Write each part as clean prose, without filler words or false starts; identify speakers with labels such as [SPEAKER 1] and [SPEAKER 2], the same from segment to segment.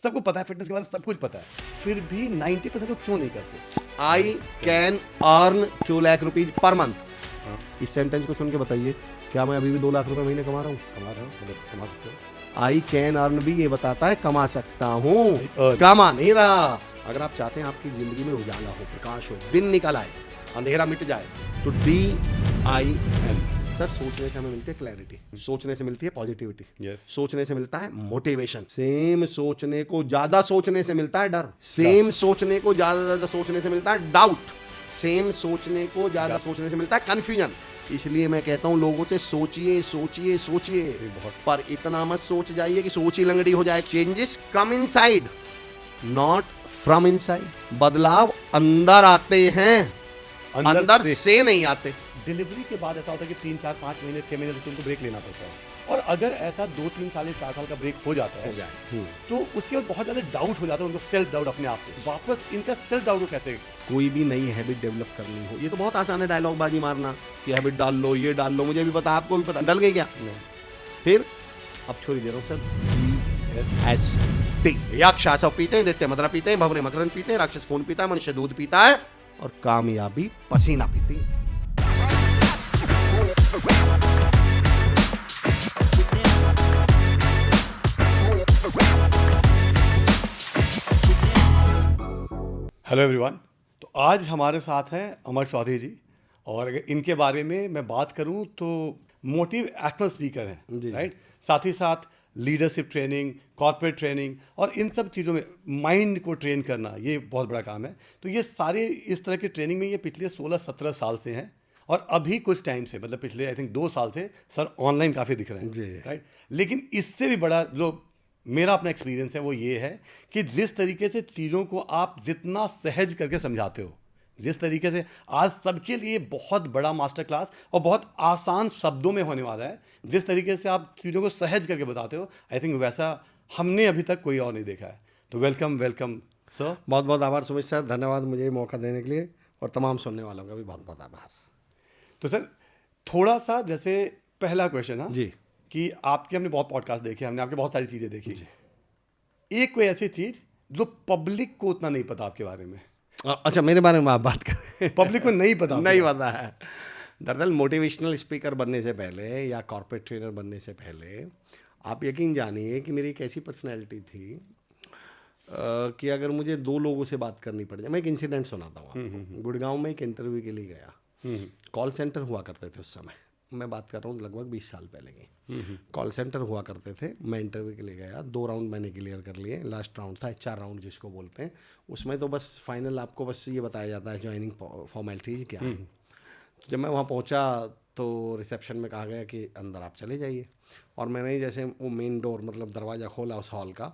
[SPEAKER 1] सबको पता है, फिटनेस के बारे में सब कुछ पता है, फिर भी 90% लोग क्यों नहीं करते?
[SPEAKER 2] I can earn 2 lakh rupees per month. इस सेंटेंस को सुन के बताइए, क्या मैं अभी भी 2 लाख रुपए महीने कमा रहा हूँ?
[SPEAKER 1] कमा रहे हो, मतलब कमा सकते हो।
[SPEAKER 2] आई कैन अर्न भी ये बताता है कमा सकता हूँ, कमा नहीं रहा। अगर आप चाहते हैं आपकी जिंदगी में उजाला हो, प्रकाश हो, दिन निकल आए, अंधेरा मिट जाए, तो DIN। सर, सोचने से हमें मिलती है क्लैरिटी, सोचने से मिलती है पॉजिटिविटी,
[SPEAKER 1] Yes.
[SPEAKER 2] सोचने से मिलता है मोटिवेशन, सेम सोचने को ज्यादा सोचने से मिलता है डर, सेम सोचने को ज्यादा सोचने से मिलता है डाउट, सेम सोचने को ज्यादा सोचने से मिलता है कंफ्यूजन। इसलिए मैं कहता हूं लोगों से सोचिए सोचिए सोचिए, पर इतना मत सोच जाइए कि सोच ही लंगड़ी हो जाए। Changes come inside, not from inside. बदलाव अंदर आते हैं, अंदर से नहीं आते।
[SPEAKER 1] डिलीवरी के बाद ऐसा होता है कि 3, 4, 5 महीने 6 महीने तक उनको ब्रेक लेना पड़ता है, और अगर ऐसा 2, 3 साल 4 साल का ब्रेक हो जाता है तो उसके बाद बहुत ज़्यादा डाउट हो जाता है उनको, सेल्फ डाउट अपने आप पे। वापस इनका सेल्फ डाउट को कैसे?
[SPEAKER 2] कोई भी नई हैबिट डेवलप करनी हो, ये तो बहुत आसान है डायलॉग बाजी मारना कि हैबिट डाल लो, ये डाल लो, मुझे भी पता, आपको भी पता, डल गई क्या? फिर अब छोड़ दे रहा हूँ सर। GST। यक्ष आसव पीते हैं, दैत्य मदरा पीते हैं, भंवरे मकरंद पीते हैं, राक्षस खून पीता है, मनुष्य दूध पीता है, और कामयाबी पसीना पीती है।
[SPEAKER 1] Hello everyone. तो आज हमारे साथ हैं अमर चौधरी जी, और अगर इनके बारे में मैं बात करूं तो मोटिवेशनल स्पीकर हैं, राइट। साथ ही साथ लीडरशिप ट्रेनिंग, कॉर्पोरेट ट्रेनिंग, और इन सब चीज़ों में माइंड को ट्रेन करना, ये बहुत बड़ा काम है। तो ये सारे इस तरह की ट्रेनिंग में ये पिछले 16-17 साल से हैं, और अभी कुछ टाइम से, मतलब पिछले आई थिंक 2 साल से सर ऑनलाइन काफ़ी दिख रहे हैं, राइट। लेकिन इससे भी बड़ा जो मेरा अपना एक्सपीरियंस है वो ये है कि जिस तरीके से चीज़ों को आप जितना सहज करके समझाते हो, जिस तरीके से आज सबके लिए बहुत बड़ा मास्टर क्लास और बहुत आसान शब्दों में होने वाला है, जिस तरीके से आप चीज़ों को सहज करके बताते हो, आई थिंक वैसा हमने अभी तक कोई और नहीं देखा है। तो वेलकम सर।
[SPEAKER 2] बहुत बहुत आभार सुमित सर, धन्यवाद मुझे मौका देने के लिए, और तमाम सुनने वालों का भी बहुत बहुत आभार।
[SPEAKER 1] तो सर थोड़ा सा जैसे पहला क्वेश्चन है
[SPEAKER 2] जी,
[SPEAKER 1] कि आपके हमने बहुत पॉडकास्ट देखे, हमने आपके बहुत सारी चीज़ें देखी, एक कोई ऐसी चीज़ जो पब्लिक को उतना नहीं पता आपके बारे में।
[SPEAKER 2] अच्छा, मेरे बारे में आप बात करें।
[SPEAKER 1] पब्लिक को नहीं पता
[SPEAKER 2] नहीं पता है। दरअसल मोटिवेशनल स्पीकर बनने से पहले या कॉर्पोरेट ट्रेनर बनने से पहले आप यकीन जानिए कि मेरी एक ऐसी पर्सनैलिटी थी कि अगर मुझे 2 लोगों से बात करनी पड़ जाए। मैं एक इंसिडेंट सुनाता हूँ आपको। गुड़गांव में एक इंटरव्यू के लिए गया। कॉल सेंटर हुआ करते थे उस समय, मैं बात कर रहा हूँ लगभग 20 साल पहले की। कॉल सेंटर हुआ करते थे। मैं इंटरव्यू के लिए गया, 2 राउंड मैंने क्लियर कर लिए, लास्ट राउंड था HR राउंड जिसको बोलते हैं। उसमें तो बस फाइनल आपको बस ये बताया जाता है ज्वाइनिंग फॉर्मेलिटीज क्या है। तो जब मैं वहाँ पहुँचा तो रिसेप्शन में कहा गया कि अंदर आप चले जाइए, और मैंने जैसे वो मेन डोर मतलब दरवाज़ा खोला उस हॉल का,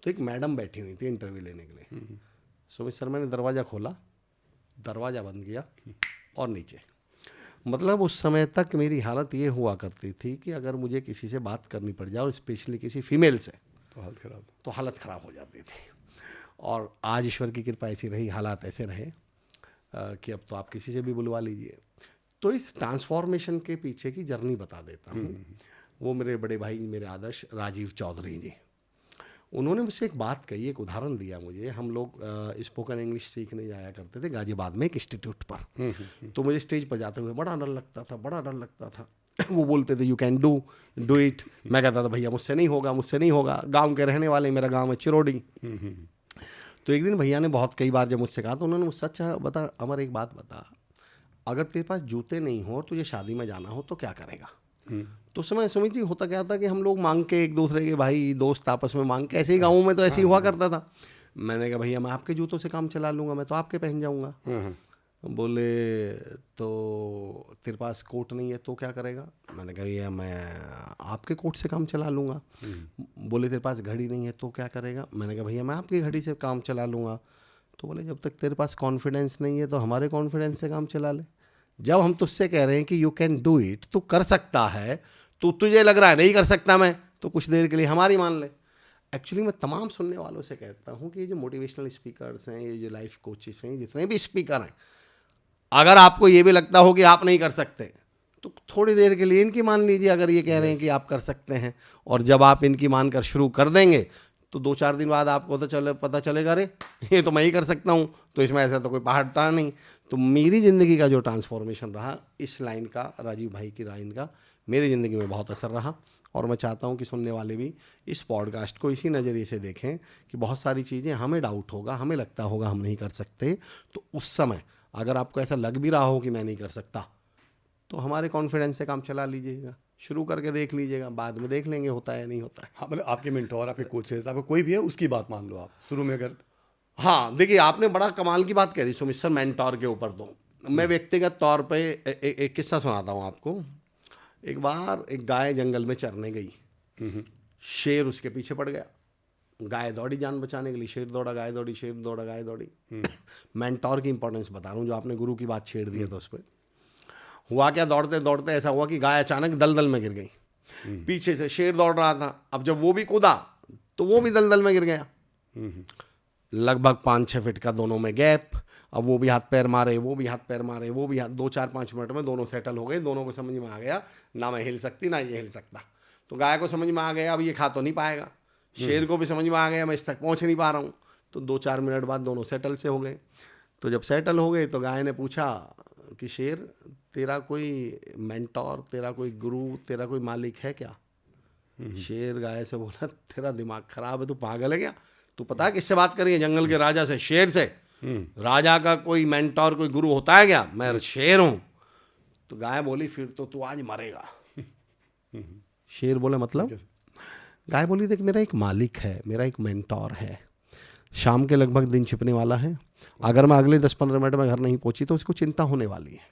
[SPEAKER 2] तो एक मैडम बैठी हुई थी इंटरव्यू लेने के लिए। सुमित सर, मैंने दरवाज़ा खोला, दरवाज़ा बंद किया और नीचे। मतलब उस समय तक मेरी हालत ये हुआ करती थी कि अगर मुझे किसी से बात करनी पड़ जाए, और स्पेशली किसी फीमेल से, तो हालत ख़राब हो जाती थी। और आज ईश्वर की कृपा ऐसी रही, हालात ऐसे रहे कि अब तो आप किसी से भी बुलवा लीजिए। तो इस ट्रांसफॉर्मेशन के पीछे की जर्नी बता देता हूँ। वो मेरे बड़े भाई, मेरे आदर्श राजीव चौधरी जी, उन्होंने मुझसे एक बात कही, एक उदाहरण दिया मुझे। हम लोग स्पोकन इंग्लिश सीखने जाया करते थे गाजियाबाद में एक इंस्टीट्यूट पर। तो मुझे स्टेज पर जाते हुए बड़ा डर लगता था। वो बोलते थे यू कैन डू इट। मैं कहता था भैया मुझसे नहीं होगा। गांव के रहने वाले, मेरा गांव है चिरोड़ी। तो एक दिन भैया ने बहुत कई बार जब मुझसे कहा, तो उन्होंने मुझसे अच्छा बता अमर, एक बात बता, अगर तेरे पास जूते नहीं हो, तुझे शादी में जाना हो तो क्या करेगा? तो उस समय सुमित जी होता क्या था कि हम लोग मांग के, एक दूसरे के भाई दोस्त आपस में मांग के, ऐसे ही गाँव में तो ऐसे ही हुआ करता था। मैंने कहा भैया मैं आपके जूतों से काम चला लूँगा, मैं तो आपके पहन जाऊँगा। बोले तो तेरे पास कोट नहीं है तो क्या करेगा? मैंने कहा भैया मैं आपके कोट से काम चला लूँगा। बोले तेरे पास घड़ी नहीं है तो क्या करेगा? मैंने कहा भैया मैं आपकी घड़ी से काम चला लूँगा। तो बोले जब तक तेरे पास कॉन्फिडेंस नहीं है तो हमारे कॉन्फिडेंस से काम चला ले। जब हम तुझसे कह रहे हैं कि यू कैन डू इट, तू कर सकता है, तो तुझे लग रहा है नहीं कर सकता मैं, तो कुछ देर के लिए हमारी मान ले। एक्चुअली मैं तमाम सुनने वालों से कहता हूँ कि ये जो मोटिवेशनल स्पीकर्स हैं, ये जो लाइफ कोचेस हैं, जितने भी स्पीकर हैं, अगर आपको ये भी लगता हो कि आप नहीं कर सकते, तो थोड़ी देर के लिए इनकी मान लीजिए। अगर ये कह रहे हैं कि आप कर सकते हैं, और जब आप इनकी मानकर शुरू कर देंगे तो 2-4 दिन बाद आपको तो पता चलेगा, अरे ये तो मैं ही कर सकता हूँ, तो इसमें ऐसा तो कोई पहाड़ था नहीं। तो मेरी ज़िंदगी का जो ट्रांसफॉर्मेशन रहा इस लाइन का, राजीव भाई की लाइन का, मेरी ज़िंदगी में बहुत असर रहा। और मैं चाहता हूँ कि सुनने वाले भी इस पॉडकास्ट को इसी नज़रिए से देखें कि बहुत सारी चीज़ें हमें डाउट होगा, हमें लगता होगा हम नहीं कर सकते, तो उस समय अगर आपको ऐसा लग भी रहा हो कि मैं नहीं कर सकता, तो हमारे कॉन्फिडेंस से काम चला लीजिएगा, शुरू करके देख लीजिएगा, बाद में देख लेंगे होता है नहीं होता है।
[SPEAKER 1] हाँ, मतलब आपके मेंटोर, आपके कोचेस, आपका कोई भी है, उसकी बात मान लो आप शुरू में अगर।
[SPEAKER 2] हाँ देखिए, आपने बड़ा कमाल की बात कह दी सुमित सर मेंटोर के ऊपर। तो मैं व्यक्तिगत तौर पे एक किस्सा सुनाता हूँ आपको। एक बार एक गाय जंगल में चरने गई, शेर उसके पीछे पड़ गया, गाय दौड़ी जान बचाने के लिए, शेर दौड़ा, गाय दौड़ी, शेर दौड़ा, गाय दौड़ी। मेंटोर की इंपॉर्टेंस बता रहा हूँ, जो आपने गुरु की बात छेड़ दी है तो उस पर हुआ क्या, दौड़ते दौड़ते ऐसा हुआ कि गाय अचानक दलदल में गिर गई। पीछे से शेर दौड़ रहा था, अब जब वो भी कूदा तो वो भी दलदल में गिर गया। लगभग 5-6 फीट का दोनों में गैप। अब वो भी हाथ पैर मारे, वो भी हाथ पैर मारे, वो भी हाथ, 2-4-5 मिनट में दोनों सेटल हो गए। दोनों को समझ में आ गया, ना मैं हिल सकती ना ये हिल सकता। तो गाय को समझ में आ गया अब ये खा तो नहीं पाएगा, शेर को भी समझ में आ गया मैं इस तक पहुंच नहीं पा रहा हूँ। तो 2-4 मिनट बाद दोनों सेटल से हो गए। तो जब सेटल हो गए तो गाय ने पूछा कि शेर, तेरा कोई मेंटोर, तेरा कोई गुरु, तेरा कोई मालिक है क्या? शेर गाय से बोला, तेरा दिमाग खराब है, तू पागल है क्या? तू पता है किससे बात करी है? जंगल के राजा से, शेर से। राजा का कोई मेंटोर, कोई गुरु होता है क्या? मैं शेर हूं। तो गाय बोली, फिर तो तू आज मरेगा। शेर बोले मतलब? गाय बोली, देख मेरा एक मालिक है, मेरा एक मेंटोर है, शाम के लगभग दिन छिपने वाला है। अगर मैं अगले 10-15 मिनट में घर नहीं पहुंची तो उसको चिंता होने वाली है,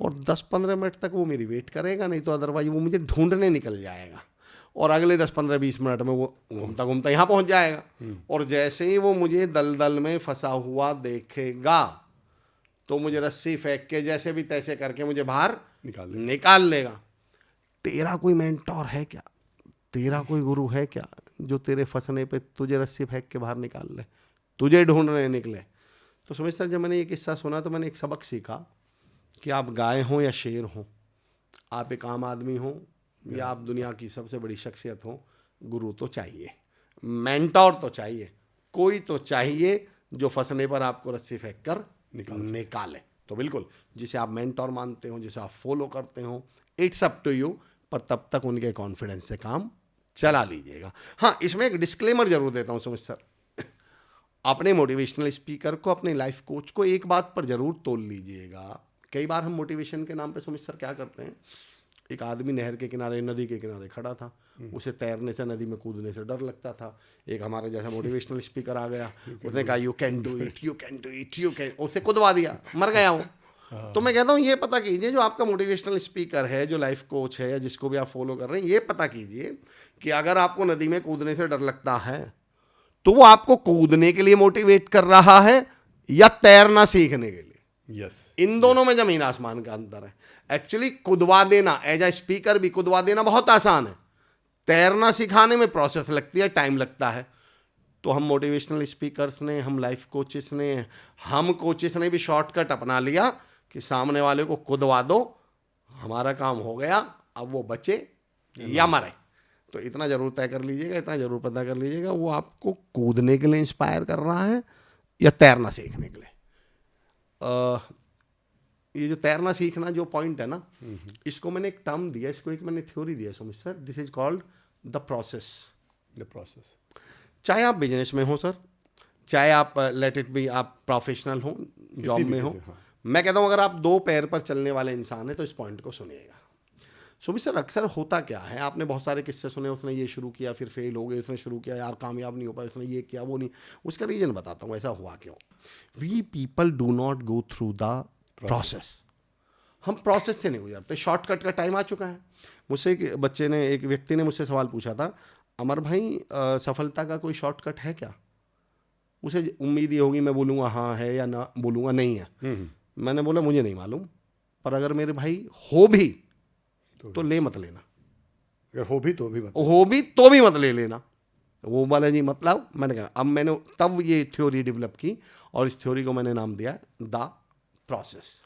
[SPEAKER 2] और 10-15 मिनट तक वो मेरी वेट करेगा, नहीं तो अदरवाइज वो मुझे ढूंढने निकल जाएगा, और अगले 10-15-20 मिनट में वो घूमता घूमता यहाँ पहुँच जाएगा। और जैसे ही वो मुझे दलदल में फंसा हुआ देखेगा तो मुझे रस्सी फेंक के जैसे भी तैसे करके मुझे बाहर निकाल लेगा। तेरा कोई मेंटोर है क्या? तेरा कोई गुरु है क्या जो तेरे फंसने पे तुझे रस्सी फेंक के बाहर निकाल ले, तुझे ढूंढने निकले? तो सुमित सर, जब मैंने ये किस्सा सुना तो मैंने एक सबक सीखा कि आप गाय हों या शेर हों, आप एक आम आदमी हों या आप दुनिया की सबसे बड़ी शख्सियत हो, गुरु तो चाहिए, मेंटोर तो चाहिए, कोई तो चाहिए जो फंसने पर आपको रस्सी फेंक कर निकाले। तो बिल्कुल, जिसे आप मेंटोर मानते हो, जिसे आप फॉलो करते हो, इट्स अप टू यू, पर तब तक उनके कॉन्फिडेंस से काम चला लीजिएगा। हाँ, इसमें एक डिस्क्लेमर जरूर देता हूँ सुमित सर, अपने मोटिवेशनल स्पीकर को, अपने लाइफ कोच को एक बात पर जरूर तोल लीजिएगा। कई बार हम मोटिवेशन के नाम पे सुमित सर क्या करते हैं, एक आदमी नहर के किनारे, नदी के किनारे खड़ा था, उसे तैरने से, नदी में कूदने से डर लगता था। एक हमारे जैसा मोटिवेशनल स्पीकर आ गया, उसने कहा you can do it, you can do it, you can, उसे कुदवा दिया, मर गया वो। तो मैं कहता हूँ ये पता कीजिए, जो आपका मोटिवेशनल स्पीकर है, जो लाइफ कोच है, या जिसको भी आप फॉलो कर रहे हैं, ये पता कीजिए कि अगर आपको नदी में कूदने से डर लगता है तो वो आपको कूदने के लिए मोटिवेट कर रहा है या तैरना सीखने के लिए।
[SPEAKER 1] यस,
[SPEAKER 2] इन दोनों में जमीन आसमान का अंतर है। एक्चुअली कुदवा देना, एज ए स्पीकर भी कुदवा देना बहुत आसान है, तैरना सिखाने में प्रोसेस लगती है, टाइम लगता है। तो हम मोटिवेशनल स्पीकर्स ने, हम लाइफ कोचेस ने, हम कोचेस ने भी शॉर्टकट अपना लिया कि सामने वाले को कुदवा दो, हमारा काम हो गया, अब वो बचे या मरे। तो इतना जरूर तय कर लीजिएगा, इतना जरूर पता कर लीजिएगा, वो आपको कूदने के लिए इंस्पायर कर रहा है या तैरना सीखने के लिए। ये जो तैरना सीखना जो पॉइंट है ना, इसको मैंने एक टर्म दिया, इसको एक मैंने थ्योरी दिया Sumit sir, this is called the process.
[SPEAKER 1] The process.
[SPEAKER 2] चाहे आप बिजनेस में हो सर, चाहे आप लेट इट बी आप प्रोफेशनल हो, जॉब में हो,
[SPEAKER 1] हाँ।
[SPEAKER 2] मैं कहता हूँ अगर आप 2 पैर पर चलने वाले इंसान है तो इस पॉइंट को सुनिएगा। सुमित सर, अक्सर होता क्या है, आपने बहुत सारे किस्से सुने, उसने ये शुरू किया फिर फेल हो गए, उसने शुरू किया यार कामयाब नहीं हो पाया, उसने ये किया वो नहीं। उसका रीजन बताता हूँ ऐसा हुआ क्यों। We people do not go through the process. हम प्रोसेस से नहीं गुजरते, शॉर्टकट का टाइम आ चुका है। मुझसे एक व्यक्ति ने मुझसे सवाल पूछा था, अमर भाई सफलता का कोई शॉर्टकट है क्या? उसे उम्मीद ही होगी मैं बोलूँगा हाँ है या ना बोलूँगा नहीं है। मैंने बोला मुझे नहीं मालूम, पर अगर मेरे भाई हो भी तो ले मत लेना,
[SPEAKER 1] अगर हो भी तो भी
[SPEAKER 2] मत ले लेना। वो बोला जी मतलब, मैंने कहा अब मैंने तब ये थ्योरी डेवलप की और इस थ्योरी को मैंने नाम दिया द प्रोसेस।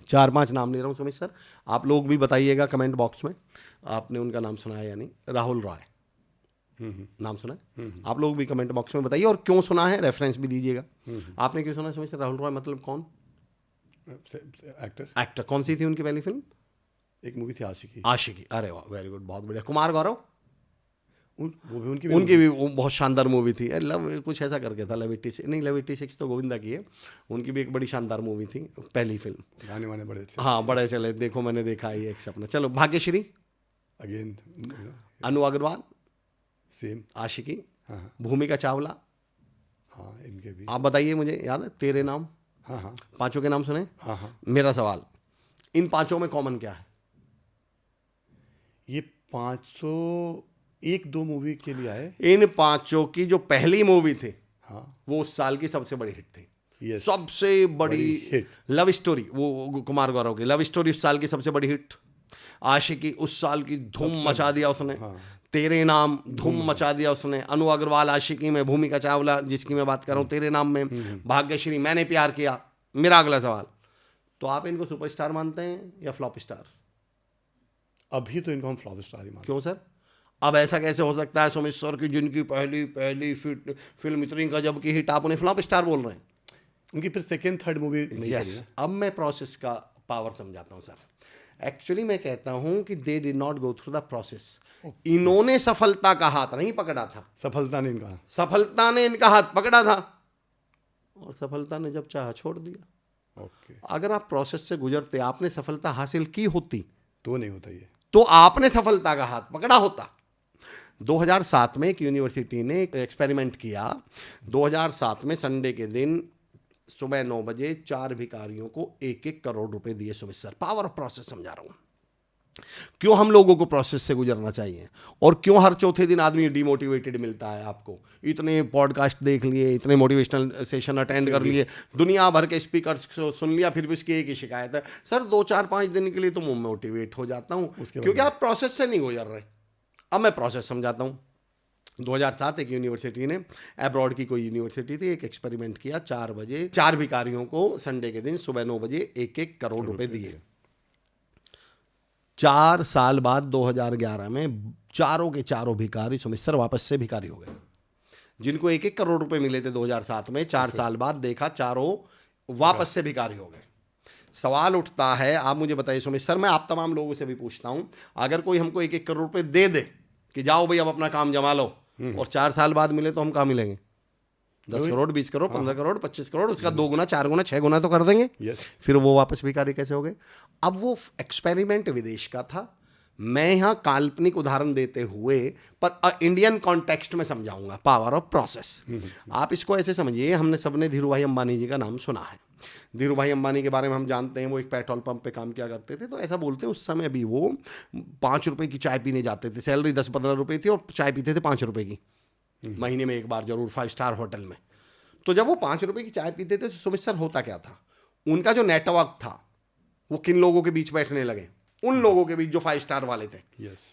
[SPEAKER 2] 4-5 नाम ले रहा हूँ सुमित सर, आप लोग भी बताइएगा कमेंट बॉक्स में आपने उनका नाम सुना है या नहीं। राहुल रॉय, नाम सुना है? आप लोग भी कमेंट बॉक्स में बताइए और क्यों सुना है, रेफरेंस भी दीजिएगा। आपने क्यों सुना है सुमित सर? राहुल रॉय मतलब कौन? एक्टर। कौन सी थी उनकी पहली फिल्म?
[SPEAKER 1] एक मूवी थी आशिकी।
[SPEAKER 2] आशिकी, अरे वाह, वेरी गुड, बहुत बढ़िया। कुमार गौरव,
[SPEAKER 1] वो भी
[SPEAKER 2] उनकी भी वो बहुत शानदार मूवी थी, लव कुछ ऐसा करके था, लव 86 नहीं, लव 86 तो गोविंदा की है। उनकी भी एक बड़ी शानदार मूवी थी, पहली फिल्म।
[SPEAKER 1] गाने वाने बड़े अच्छे।
[SPEAKER 2] हाँ, बड़े चले, देखो मैंने देखा ये एक सपना। चलो, भाग्यश्री,
[SPEAKER 1] अगेन
[SPEAKER 2] अनु अग्रवाल,
[SPEAKER 1] सेम।
[SPEAKER 2] आशिकी,
[SPEAKER 1] हाँ
[SPEAKER 2] भूमिका चावला।
[SPEAKER 1] हाँ, इनके भी।
[SPEAKER 2] आप बताइए, मुझे याद है तेरे नाम।
[SPEAKER 1] हाँ हाँ
[SPEAKER 2] पांचों के नाम सुने?
[SPEAKER 1] हाँ हाँ।
[SPEAKER 2] मेरा सवाल, इन पांचों में कॉमन क्या है?
[SPEAKER 1] ये 501-2 मूवी के लिए आए।
[SPEAKER 2] इन पांचों की जो पहली मूवी थी
[SPEAKER 1] हाँ
[SPEAKER 2] वो उस साल की सबसे बड़ी हिट थी।
[SPEAKER 1] Yes.
[SPEAKER 2] सबसे बड़ी
[SPEAKER 1] बड़ी हिट।
[SPEAKER 2] लव स्टोरी, वो कुमार गौरव की लव स्टोरी उस साल की सबसे बड़ी हिट। आशिकी उस साल की धूम मचा दिया उसने।
[SPEAKER 1] हाँ।
[SPEAKER 2] तेरे नाम धूम मचा दिया उसने। अनु अग्रवाल आशिकी में, भूमिका चावला जिसकी मैं बात कर रहा हूँ तेरे नाम में, भाग्यश्री मैंने प्यार किया। मेरा अगला सवाल, तो आप इनको सुपरस्टार मानते हैं या फ्लॉप स्टार?
[SPEAKER 1] अभी तो इनको हम फ्लॉप स्टार ही मानते
[SPEAKER 2] क्यों सर? अब ऐसा कैसे हो सकता है सुमित सर की जिनकी पहली फिल्म इतनी गजब की हिट, आप उन्हें फ्लॉप स्टार बोल रहे हैं?
[SPEAKER 1] हैं। उनकी फिर सेकेंड थर्ड मूवी नहीं
[SPEAKER 2] यस,
[SPEAKER 1] चली ना।
[SPEAKER 2] अब मैं प्रोसेस का पावर समझाता हूँ सर। एक्चुअली मैं कहता हूँ कि they did not go through the process. इन्होंने सफलता का हाथ नहीं पकड़ा था,
[SPEAKER 1] सफलता ने इनका।
[SPEAKER 2] सफलता ने इनका हाथ पकड़ा था और सफलता ने जब चाहा छोड़ दिया।
[SPEAKER 1] ओके,
[SPEAKER 2] अगर आप प्रोसेस से गुजरते, आपने सफलता हासिल की होती,
[SPEAKER 1] तो नहीं होता ये।
[SPEAKER 2] तो आपने सफलता का हाथ पकड़ा होता। 2007 में एक यूनिवर्सिटी ने एक एक्सपेरिमेंट किया। 2007 में संडे के दिन सुबह 9 बजे 4 भिखारियों को 1-1 करोड़ रुपए दिए। Sumit sir, power of process समझा रहा हूं। क्यों हम लोगों को प्रोसेस से गुजरना चाहिए और क्यों हर चौथे दिन आदमी डिमोटिवेटेड मिलता है आपको? इतने पॉडकास्ट देख लिए, इतने मोटिवेशनल सेशन अटेंड कर लिए, दुनिया भर के स्पीकर सुन लिया, फिर भी उसकी एक ही शिकायत है, सर 2-4-5 दिन के लिए तो मैं मोटिवेट हो जाता हूं क्योंकि आप प्रोसेस से नहीं गुजर रहे। अब मैं प्रोसेस समझाता हूं। 2007 एक यूनिवर्सिटी ने, अब्रॉड की कोई यूनिवर्सिटी थी, एक एक्सपेरिमेंट किया। 4 बजे 4 भिखारियों को संडे के दिन सुबह 9 बजे 1-1 करोड़ रुपए दिए। 4 साल बाद 2011 में चारों के चारों भिखारी सुमित सर वापस से भिखारी हो गए। जिनको 1-1 करोड़ रुपए मिले थे 2007 में, 4 साल बाद देखा चारों वापस से भिखारी हो गए। सवाल उठता है, आप मुझे बताइए सुमित सर, मैं आप तमाम लोगों से भी पूछता हूं, अगर कोई हमको 1-1 करोड़ रुपए दे दे कि जाओ भाई अब अपना काम जमा लो, और 4 साल बाद मिले तो हम कहाँ मिलेंगे? 10 करोड़, 20 करोड़, 15 करोड़, 25 करोड़, उसका 2 गुना, 4 गुना, 6 गुना तो कर देंगे। फिर वो वापस भिखारी कैसे हो गए? अब वो एक्सपेरिमेंट विदेश का था, मैं यहाँ काल्पनिक उदाहरण देते हुए पर इंडियन कॉन्टेक्स्ट में समझाऊंगा पावर ऑफ प्रोसेस। आप इसको ऐसे समझिए, हमने सबने धीरू भाई अंबानी जी का नाम सुना है। धीरू भाई अंबानी के बारे में हम जानते हैं, वो एक पेट्रोल पंप पे काम किया करते थे। तो ऐसा बोलते हैं उस समय भी वो 5 रुपए की चाय पीने जाते थे। सैलरी 10-15 रुपए थी और चाय पीते थे 5 रुपए की, महीने में एक बार जरूर 5 स्टार होटल में। तो जब वो 5 रुपए की चाय पीते थे तो सुमित सर होता क्या था, उनका जो नेटवर्क था वो किन लोगों के बीच बैठने लगे? उन लोगों के बीच जो 5 स्टार वाले थे,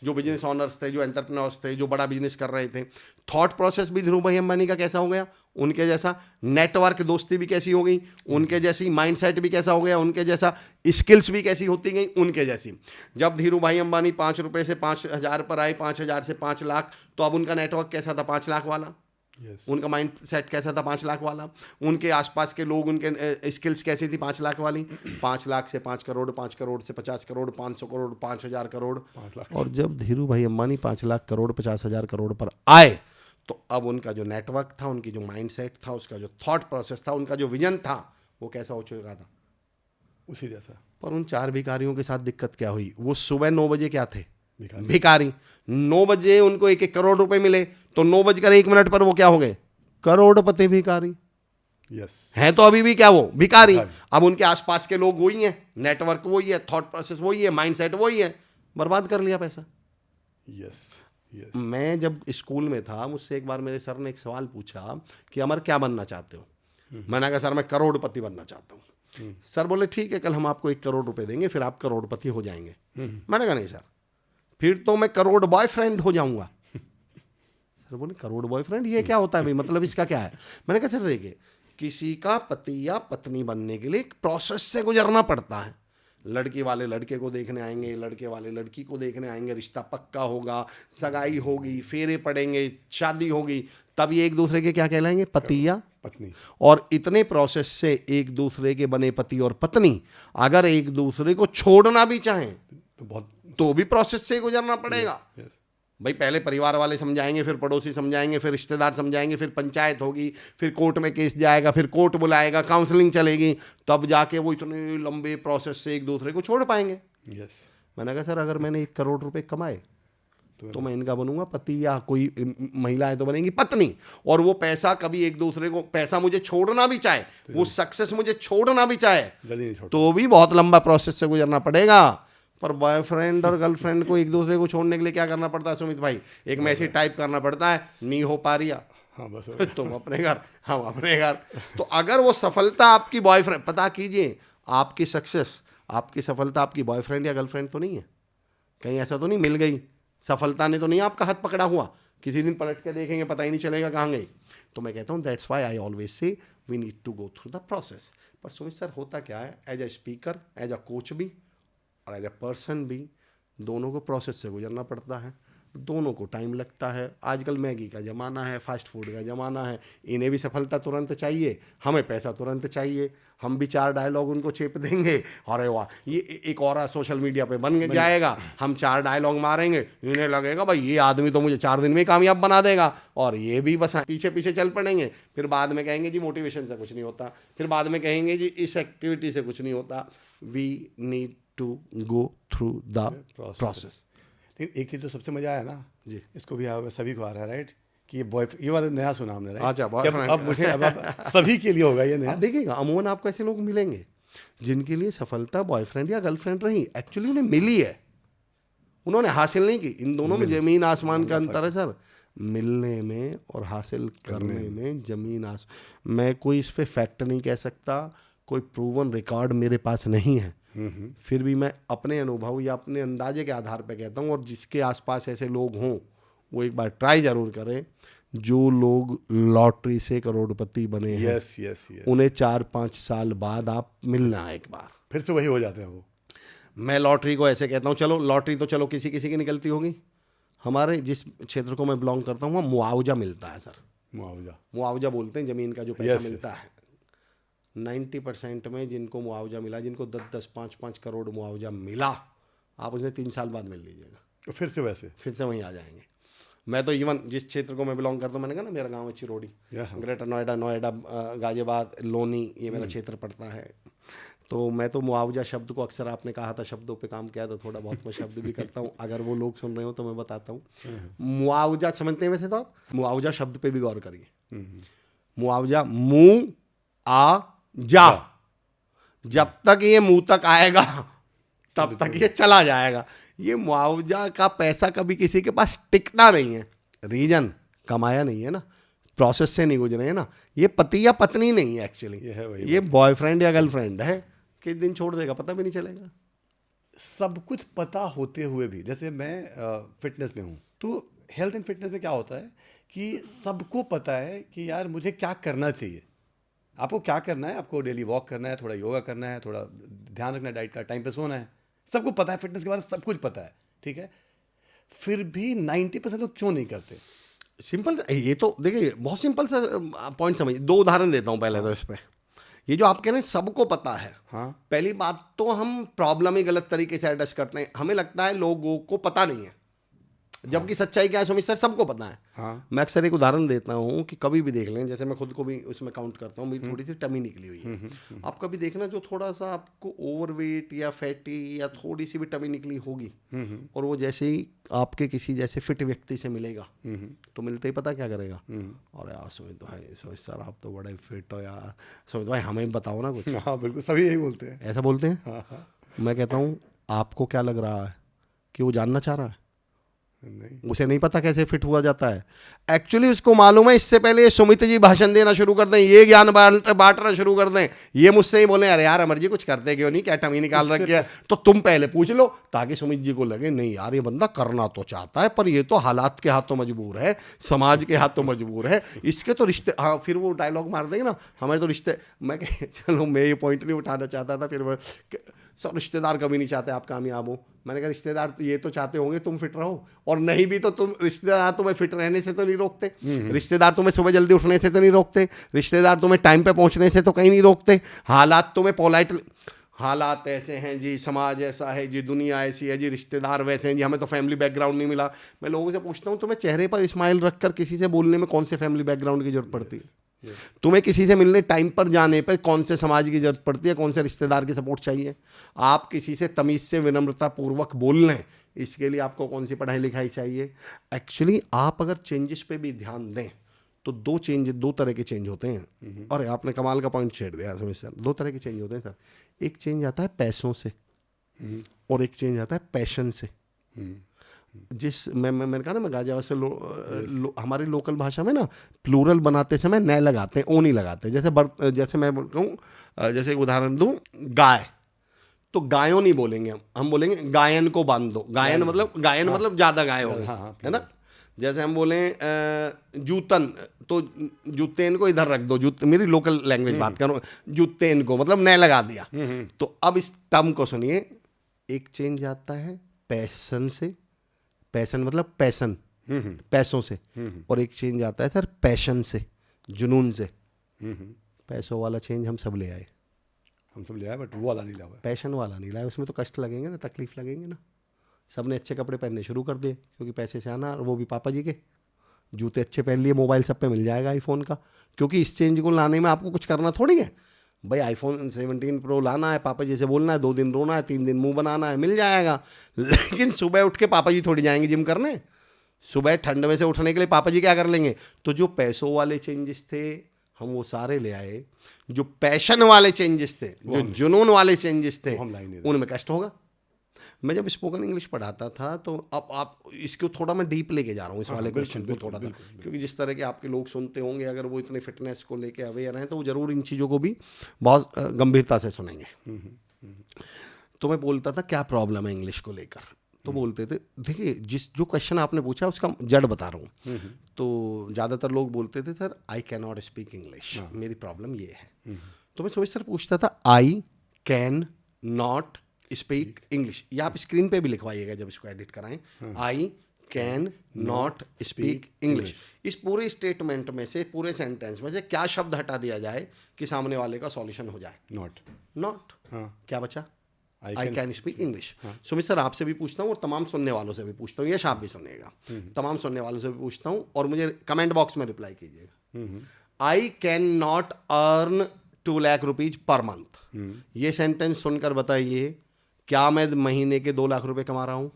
[SPEAKER 2] जो बिजनेस ऑनर्स थे, जो एंटरप्रेन्योर्स थे, जो बड़ा बिजनेस कर रहे थे। थॉट प्रोसेस भी धीरू भाई अंबानी का कैसा हो गया? उनके जैसा नेटवर्क, दोस्ती भी कैसी हो गई उनके जैसी, माइंडसेट भी कैसा हो गया उनके जैसा, स्किल्स भी कैसी होती गई उनके जैसी। जब धीरू भाई अंबानी 5 रुपए से 5,000 पर आए, 5,000 से 5 लाख, तो अब उनका नेटवर्क कैसा था? 5 लाख वाला। उनका माइंड सेट कैसा था? 5 लाख वाला। उनके आसपास के लोग, उनके स्किल्स कैसी थी? 5 लाख वाली। 5 लाख से 5 करोड़, 5 करोड़ से 50 करोड़, 500 करोड़, 5,000 करोड़, 5 लाख। और जब धीरू भाई अंबानी 5 लाख करोड़ 50,000 करोड़ पर आए, तो अब उनका जो नेटवर्क था, उनकी जो माइंड सेट था, उसका जो थॉट प्रोसेस था, उनका जो विजन था, वो कैसा हो चुका था? उसी जैसा। पर उन 4 भिखारियों के साथ दिक्कत क्या हुई? वो सुबह 9 बजे क्या थे? भिखारी। 9 बजे उनको 1-1 करोड़ रुपए मिले, तो 9:01 पर वो क्या हो गए? करोड़पति भिखारी। हैं तो अभी भी क्या वो? भिखारी। अब उनके आसपास के लोग वही हैं, नेटवर्क वही है, थॉट प्रोसेस वही है, माइंडसेट वही है, बर्बाद कर लिया पैसा। मैं जब स्कूल में था, मुझसे एक बार मेरे सर ने एक सवाल पूछा कि अमर क्या बनना चाहते हो? मैंने कहा सर मैं करोड़पति बनना चाहता हूँ। सर बोले ठीक है, कल हम आपको 1 करोड़ रुपए देंगे, फिर आप करोड़पति हो जाएंगे। मैंने कहा नहीं सर, फिर तो मैं करोड़ बॉयफ्रेंड हो जाऊंगा। सर बोले करोड़ बॉयफ्रेंड, ये क्या होता है भाई, मतलब इसका क्या है? मैंने कहा सर देखिए, किसी का पति या पत्नी बनने के लिए एक प्रोसेस से गुजरना पड़ता है। लड़की वाले लड़के को देखने आएंगे, लड़के वाले लड़की को देखने आएंगे, रिश्ता पक्का होगा, सगाई होगी, फेरे पड़ेंगे, शादी होगी, तब ये एक दूसरे के क्या कहलाएंगे? पति या
[SPEAKER 1] पत्नी।
[SPEAKER 2] और इतने प्रोसेस से एक दूसरे के बने पति और पत्नी अगर एक दूसरे को छोड़ना भी चाहें
[SPEAKER 1] तो बहुत
[SPEAKER 2] तो भी प्रोसेस से गुजरना पड़ेगा।
[SPEAKER 1] yes.
[SPEAKER 2] भाई पहले परिवार वाले समझाएंगे, फिर पड़ोसी समझाएंगे, फिर रिश्तेदार समझाएंगे, फिर पंचायत होगी, फिर कोर्ट में केस जाएगा, फिर कोर्ट बुलाएगा, काउंसलिंग चलेगी, तब जाके वो इतने लंबे प्रोसेस से एक दूसरे को छोड़ पाएंगे।
[SPEAKER 1] yes.
[SPEAKER 2] मैंने कहा सर अगर मैंने 1 करोड़ रुपए कमाए तो मैं इनका बनूंगा पति, या कोई महिला है तो बनेंगी पत्नी, और वो पैसा कभी एक दूसरे को, पैसा मुझे छोड़ना भी चाहे, वो सक्सेस मुझे छोड़ना भी चाहे,
[SPEAKER 1] जल्दी नहीं छोड़
[SPEAKER 2] तो भी बहुत लंबा प्रोसेस से गुजरना पड़ेगा। पर बॉयफ्रेंड और गर्लफ्रेंड को एक दूसरे को छोड़ने के लिए क्या करना पड़ता है सुमित भाई? एक मैसेज टाइप करना पड़ता है, नहीं हो पा रही,
[SPEAKER 1] हाँ बस
[SPEAKER 2] तुम अपने घर, हम अपने घर। तो अगर वो सफलता आपकी बॉयफ्रेंड, पता कीजिए आपकी सक्सेस, आपकी सफलता आपकी बॉयफ्रेंड या गर्लफ्रेंड तो नहीं है, कहीं ऐसा तो नहीं मिल गई, सफलता ने तो नहीं आपका हाथ पकड़ा हुआ, किसी दिन पलट के देखेंगे पता ही नहीं चलेगा कहाँ गई। तो मैं कहता हूँ that's why I always say we need to go through the process. पर सुमित सर होता क्या है, as a speaker, as a coach भी और एज अ पर्सन भी, दोनों को प्रोसेस से गुजरना पड़ता है, दोनों को टाइम लगता है। आजकल मैगी का ज़माना है, फास्ट फूड का ज़माना है, इन्हें भी सफलता तुरंत चाहिए, हमें पैसा तुरंत चाहिए, हम भी 4 डायलॉग उनको चेप देंगे, अरे वाह ये एक और सोशल मीडिया पे बन जाएगा, हम 4 डायलॉग मारेंगे, इन्हें लगेगा भाई ये आदमी तो मुझे 4 दिन में कामयाब बना देगा, और ये भी बस पीछे पीछे चल पड़ेंगे। फिर बाद में कहेंगे जी मोटिवेशन से कुछ नहीं होता, फिर बाद में कहेंगे जी इस एक्टिविटी से कुछ नहीं होता। We need to go through the process.
[SPEAKER 1] लेकिन एक चीज़ तो सबसे मजा आया ना
[SPEAKER 2] जी,
[SPEAKER 1] इसको भी सभी को आ रहा है राइट, कि ये बॉयफ्रेंड, ये वाला नया सुना हमने राइट।
[SPEAKER 2] अच्छा,
[SPEAKER 1] अब मुझे अब सभी के लिए होगा ये नया।
[SPEAKER 2] आप देखिएगा अमूमन आपको ऐसे लोग मिलेंगे जिनके लिए सफलता बॉयफ्रेंड या गर्लफ्रेंड रही, एक्चुअली उन्हें मिली है, उन्होंने हासिल नहीं की। इन दोनों में जमीन आसमान का अंतर है सर, मिलने में और हासिल करने में जमीन आसमान। मैं कोई इस पे फैक्ट नहीं कह सकता, कोई प्रूवन रिकॉर्ड मेरे पास नहीं है, फिर भी मैं अपने अनुभव या अपने अंदाजे के आधार पर कहता हूँ। और जिसके आसपास ऐसे लोग हों वो एक बार ट्राई जरूर करें। जो लोग लॉटरी से करोड़पति बने हैं,
[SPEAKER 1] यस यस यस,
[SPEAKER 2] उन्हें 4-5 साल बाद आप मिलना एक बार,
[SPEAKER 1] फिर से वही हो जाते हैं वो।
[SPEAKER 2] मैं लॉटरी को ऐसे कहता हूँ, चलो लॉटरी तो चलो किसी किसी की निकलती होगी, हमारे जिस क्षेत्र को मैं बिलोंग करता हूँ वहाँ मुआवजा मिलता है सर। मुआवजा बोलते हैं ज़मीन का जो पैसा मिलता है। 90% में जिनको मुआवजा मिला, जिनको 10-10, 5-5 करोड़ मुआवजा मिला, आप उसे 3 साल बाद मिल लीजिएगा,
[SPEAKER 1] फिर से वैसे
[SPEAKER 2] फिर से वहीं आ जाएंगे। मैं तो इवन जिस क्षेत्र को मैं बिलोंग करता हूँ, मैंने कहा ना मेरा गांव है चिरोड़ी, ग्रेटर नोएडा, गाजियाबाद, लोनी, ये मेरा क्षेत्र पड़ता है। तो मैं तो मुआवजा शब्द को, अक्सर आपने कहा था शब्दों पे काम किया, तो थोड़ा बहुत मैं शब्द भी करता हूँ, अगर वो लोग सुन रहे हो तो मैं बताता हूँ। मुआवजा समझते हैं वैसे तो आप, मुआवजा शब्द पे भी गौर करिए। मुआवजा मुँह आ जा, जब तक ये मुंह तक आएगा तब तक ये चला जाएगा। ये मुआवजा का पैसा कभी किसी के पास टिकता नहीं है, रीजन कमाया नहीं है ना, प्रोसेस से नहीं गुजरे हैं ना। ये पति या पत्नी नहीं है एक्चुअली, ये बॉयफ्रेंड या गर्लफ्रेंड है, किस दिन छोड़ देगा पता भी नहीं चलेगा।
[SPEAKER 1] सब कुछ पता होते हुए भी, जैसे मैं फिटनेस में हूँ, तो हेल्थ एंड फिटनेस में क्या होता है कि सबको पता है कि यार मुझे क्या करना चाहिए, आपको क्या करना है, आपको डेली वॉक करना है, थोड़ा योगा करना है, थोड़ा ध्यान रखना है डाइट का, टाइम पे सोना है, सबको पता है, फिटनेस के बारे में सब कुछ पता है, ठीक है। फिर भी 90% लोग क्यों नहीं करते?
[SPEAKER 2] सिंपल, ये तो देखिए बहुत सिंपल सा पॉइंट समझिए। 2 उदाहरण देता हूँ पहले तो इस पर। ये जो आप कह रहे हैं सबको पता है,
[SPEAKER 1] हाँ,
[SPEAKER 2] पहली बात तो हम प्रॉब्लम ही गलत तरीके से एड्रेस करते हैं। हमें लगता है लोगों को पता नहीं है, जबकि सच्चाई क्या है सुमित सर, सबको पता है।
[SPEAKER 1] हाँ,
[SPEAKER 2] मैं अक्सर एक उदाहरण देता हूँ कि कभी भी देख लें, जैसे मैं खुद को भी उसमें काउंट करता हूँ, मेरी थोड़ी सी टमी निकली हुई है। आप कभी देखना जो थोड़ा सा आपको ओवरवेट या फैटी या थोड़ी सी भी टमी निकली होगी, और वो जैसे ही आपके किसी जैसे फिट व्यक्ति से मिलेगा तो मिलते ही पता क्या करेगा, और यार सुमित भाई, सुमित सर आप तो बड़े फिट हो यार, सुमित भाई हमें बताओ ना कुछ।
[SPEAKER 1] हाँ बिल्कुल, सभी यही बोलते हैं,
[SPEAKER 2] ऐसा बोलते हैं।
[SPEAKER 1] हाँ हाँ,
[SPEAKER 2] मैं कहता हूँ आपको क्या लग रहा है कि वो जानना चाह रहा है?
[SPEAKER 1] नहीं,
[SPEAKER 2] उसे नहीं पता कैसे फिट हुआ जाता है। एक्चुअली उसको मालूम है, इससे पहले ये सुमित जी भाषण देना शुरू कर दें, ये ज्ञान बांटना शुरू कर दें, ये मुझसे ही बोले अरे यार अमर जी कुछ करते क्यों नहीं, क्या टमी निकाल रखी है, तो तुम पहले पूछ लो, ताकि सुमित जी को लगे नहीं यार ये बंदा करना तो चाहता है, पर ये तो हालात के हाथों मजबूर है, समाज के हाथों मजबूर है, इसके तो रिश्ते। हाँ, फिर वो डायलॉग मार देंगे ना, हमारे तो रिश्ते। मैं चलो मैं ये पॉइंट नहीं उठाना चाहता था, फिर सर रिश्तेदार कभी नहीं चाहते आप कामयाब हो। मैंने कहा रिश्तेदार तो ये तो चाहते होंगे तुम फिट रहो, और नहीं भी तो तुम रिश्तेदार तुम्हें फिट रहने से तो नहीं रोकते, रिश्तेदार तुम्हें सुबह जल्दी उठने से तो नहीं रोकते, रिश्तेदार तुम्हें टाइम पे पहुंचने से तो कहीं नहीं रोकते, हालात तुम्हें पोलाइट, हालात ऐसे हैं जी, समाज ऐसा है जी, दुनिया ऐसी है जी, रिश्तेदार वैसे हैं जी, हमें तो फैमिली बैकग्राउंड नहीं मिला। मैं लोगों से पूछता हूँ तुम्हें चेहरे पर स्माइल रखकर किसी से बोलने में कौन से फैमिली बैकग्राउंड की जरूरत पड़ती है? तुम्हें किसी से मिलने टाइम पर जाने पर कौन से समाज की जरूरत पड़ती है, कौन से रिश्तेदार की सपोर्ट चाहिए? आप किसी से तमीज़ से विनम्रता पूर्वक बोल लें, इसके लिए आपको कौन सी पढ़ाई लिखाई चाहिए? एक्चुअली आप अगर चेंजेस पे भी ध्यान दें तो दो तरह के चेंज होते हैं। और आपने कमाल का पॉइंट छेड़ दिया सुमित सर, दो तरह के चेंज होते हैं सर। एक चेंज आता है पैसों से और एक चेंज आता है पैशन से। मैंने कहा ना, मैं गाजियाबाद से हमारी लोकल भाषा में ना प्लूरल बनाते समय नए लगाते हैं, ओ नहीं लगाते। जैसे मैं कहूँ, जैसे एक उदाहरण दूँ, गाय, तो गायों नहीं बोलेंगे हम बोलेंगे गायन को बांध दो। गायन मतलब ज़्यादा गाय हो गए, है ना। जैसे हम बोलें जूतन, तो जूतेन को इधर रख दो, मेरी लोकल लैंग्वेज बात करूँ, जूतेन को मतलब नए लगा दिया। तो अब इस टर्म को सुनिए, एक चेंज आता है पैसन से, पैसन मतलब पैसन, पैसों से, और एक चेंज आता है सर पैशन से, जुनून से। पैसों वाला चेंज हम सब ले आए,
[SPEAKER 1] बट वो वाला नहीं लाया,
[SPEAKER 2] पैशन वाला नहीं लाए। उसमें तो कष्ट लगेंगे ना, तकलीफ लगेंगे ना। सबने अच्छे कपड़े पहनने शुरू कर दिए क्योंकि पैसे से आना, और वो भी पापा जी के। जूते अच्छे पहन लिए, मोबाइल सब पे मिल जाएगा आईफोन का, क्योंकि इस चेंज को लाने में आपको कुछ करना थोड़ी है भाई। आईफोन 17 प्रो लाना है, पापा जी से बोलना है, 2 दिन रोना है, 3 दिन मुंह बनाना है, मिल जाएगा। लेकिन सुबह उठ के पापा जी थोड़ी जाएंगे जिम करने, सुबह ठंड में से उठने के लिए पापा जी क्या कर लेंगे? तो जो पैसों वाले चेंजेस थे हम वो सारे ले आए, जो पैशन वाले चेंजेस थे, जो जुनून वाले चेंजेस थे, उनमें कष्ट होगा। मैं जब स्पोकन इंग्लिश पढ़ाता था तो अब आप इसको थोड़ा मैं डीप लेके जा रहा हूँ, इस वाले क्वेश्चन को थोड़ा सा, क्योंकि जिस तरह के आपके लोग सुनते होंगे, अगर वो इतने फिटनेस को लेके अवेयर हैं तो वो ज़रूर इन चीज़ों को भी बहुत गंभीरता से सुनेंगे। तो मैं बोलता था क्या प्रॉब्लम है इंग्लिश को लेकर, तो बोलते थे देखिए जो क्वेश्चन आपने पूछा उसका जड़ बता रहा हूँ। तो ज़्यादातर लोग बोलते थे sir I can not speak English, मेरी प्रॉब्लम ये है। तो मैं सुमित सर पूछता था I can not speak English, या आप स्क्रीन पे भी लिखवाइएगा जब इसको एडिट कराएं, I can not speak English. इस पूरे स्टेटमेंट में से, पूरे सेंटेंस में से क्या शब्द हटा दिया जाए कि सामने वाले का सॉल्यूशन हो जाए? नॉट। क्या बचा? I can speak English. Sumit sir आपसे भी पूछता हूँ और तमाम सुनने वालों से भी पूछता हूँ, यश आप भी सुनिएगा, तमाम सुनने वालों से भी पूछता हूँ और मुझे कमेंट बॉक्स में रिप्लाई कीजिएगा। I can not earn 2 lakh rupees per month. ये सेंटेंस सुनकर बताइए क्या मैं महीने के 2 लाख रुपए कमा रहा हूं?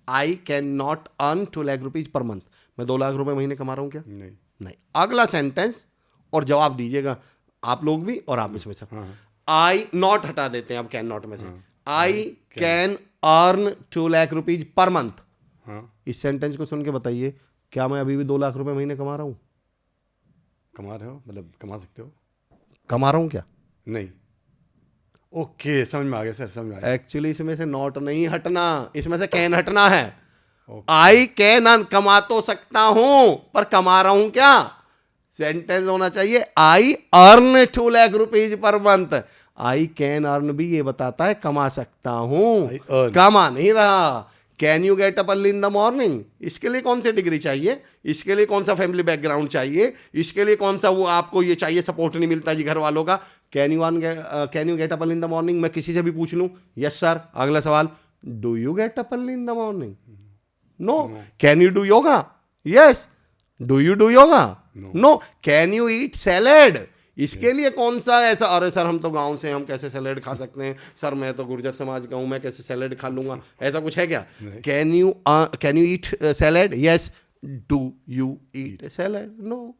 [SPEAKER 2] I can not earn 2 lakh rupees per month, मैं 2 लाख रुपए महीने कमा रहा हूं क्या? नहीं। अगला सेंटेंस और जवाब दीजिएगा आप लोग भी और आप इसमें सर। आई नॉट हटा देते हैं अब कैन नॉट में से, I can earn 2 lakh rupees per month. इस सेंटेंस को सुन के बताइए क्या मैं अभी भी 2 लाख रुपए महीने कमा रहा हूं?
[SPEAKER 1] कमा रहे हो, मतलब कमा सकते हो।
[SPEAKER 2] कमा रहा हूं क्या?
[SPEAKER 1] नहीं। ओके, समझ में आ गया सर, समझ में आ गया।
[SPEAKER 2] एक्चुअली इसमें से नॉट नहीं हटना, इसमें से कैन हटना है। आई कैन कमा तो सकता हूं पर कमा रहा हूं क्या? सेंटेंस होना चाहिए I earn 2 lakh rupees per month. I can earn भी ये बताता है कमा सकता हूं, कमा नहीं रहा। Can you get up early in the morning, इसके लिए कौन सी डिग्री चाहिए, इसके लिए कौन सा फैमिली बैकग्राउंड चाहिए, इसके लिए कौन सा वो आपको ये चाहिए सपोर्ट नहीं मिलता जी घर वालों का। Can you get up early in the morning मैं किसी से भी पूछ लूं, यस सर। अगला सवाल, do you get up early in the morning? No. Can you do yoga? Yes. Do you do yoga? No. Can you eat salad? इसके लिए कौन सा ऐसा, अरे सर हम तो गांव से, हम कैसे सैलेड खा सकते हैं? सर मैं तो गुर्जर समाज का हूं, मैं कैसे सैलेड खा लूंगा? ऐसा कुछ है क्या? Can you eat salad? Yes. Do you eat salad? No.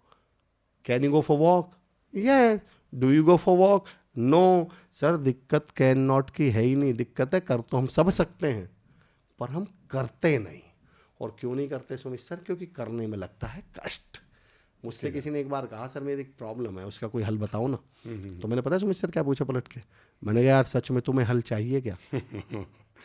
[SPEAKER 2] Can you go for walk? Yes. Do you go for walk? No. Sir दिक्कत कैन नॉट की है ही नहीं, दिक्कत है कर तो हम सब सकते हैं पर हम करते नहीं। और क्यों नहीं करते सुमित सर? क्योंकि करने में लगता है कष्ट। मुझसे किसी ने एक बार कहा सर मेरी एक प्रॉब्लम है, उसका कोई हल बताओ ना। तो मैंने पता सुमित सर क्या पूछा पलट के? मैंने कहा यार सच में तुम्हें हल चाहिए क्या?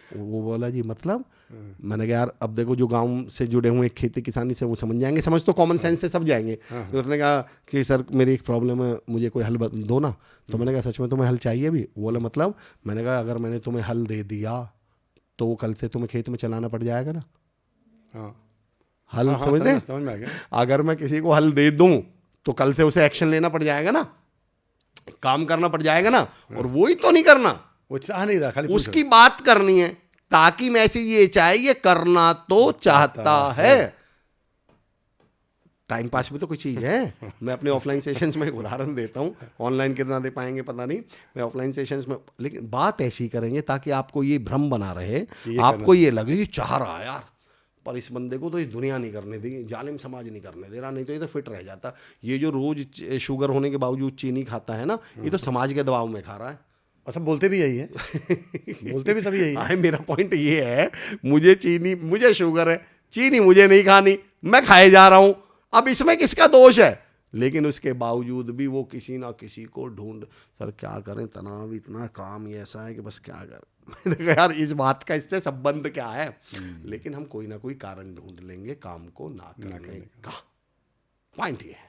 [SPEAKER 2] वो बोला जी मतलब, मैंने कहा यार अब देखो जो गांव से जुड़े हुए खेती किसानी से वो समझ जाएंगे, समझ तो कॉमन सेंस से सब जाएंगे। तो उसने कहा कि सर मेरी एक प्रॉब्लम है, मुझे कोई हल दो ना। तो मैंने कहा सच में तुम्हें हल चाहिए भी? वो बोला मतलब? मैंने कहा अगर मैंने तुम्हें हल दे दिया तो वो कल से तुम्हें खेत में चलाना पड़ जाएगा ना।
[SPEAKER 1] हाँ
[SPEAKER 2] हल
[SPEAKER 1] हाँ,
[SPEAKER 2] समझते हैं?
[SPEAKER 1] समझ में आ गया।
[SPEAKER 2] अगर मैं किसी को हल दे दूं तो कल से उसे एक्शन लेना पड़ जाएगा ना, काम करना पड़ जाएगा ना, और वो ही तो नहीं करना,
[SPEAKER 1] वो चाह नहीं रहा, खाली पूछ
[SPEAKER 2] उसकी बात करनी है। ताकि मैसेज ये चाहे ये करना तो चाहता है। टाइम पास भी तो कोई चीज़ है। मैं अपने ऑफलाइन सेशंस में एक उदाहरण देता हूँ, ऑनलाइन कितना दे पाएंगे पता नहीं, मैं ऑफलाइन सेशंस में, लेकिन बात ऐसी करेंगे ताकि आपको ये भ्रम बना रहे, आपको ये लगे ये चाह रहा है यार, पर इस बंदे को तो ये दुनिया नहीं करने दी, जालिम समाज नहीं करने दे रहा, नहीं तो ये तो फिट रह जाता। ये जो रोज शुगर होने के बावजूद चीनी खाता है ना, ये तो समाज के दबाव में खा रहा है।
[SPEAKER 1] अच्छा, बोलते भी यही है। बोलते भी सभी यही है।
[SPEAKER 2] मेरा पॉइंट ये है, मुझे शुगर है, चीनी मुझे नहीं खानी, मैं खाए जा रहा हूं, अब इसमें किसका दोष है? लेकिन उसके बावजूद भी वो किसी ना किसी को ढूंढ, सर क्या करें, तनाव इतना, काम ही ऐसा है कि बस क्या करें। मैंने कहा यार इस बात का इससे संबंध क्या है? लेकिन हम कोई ना कोई कारण ढूंढ लेंगे काम को ना करने का। पॉइंट ये है।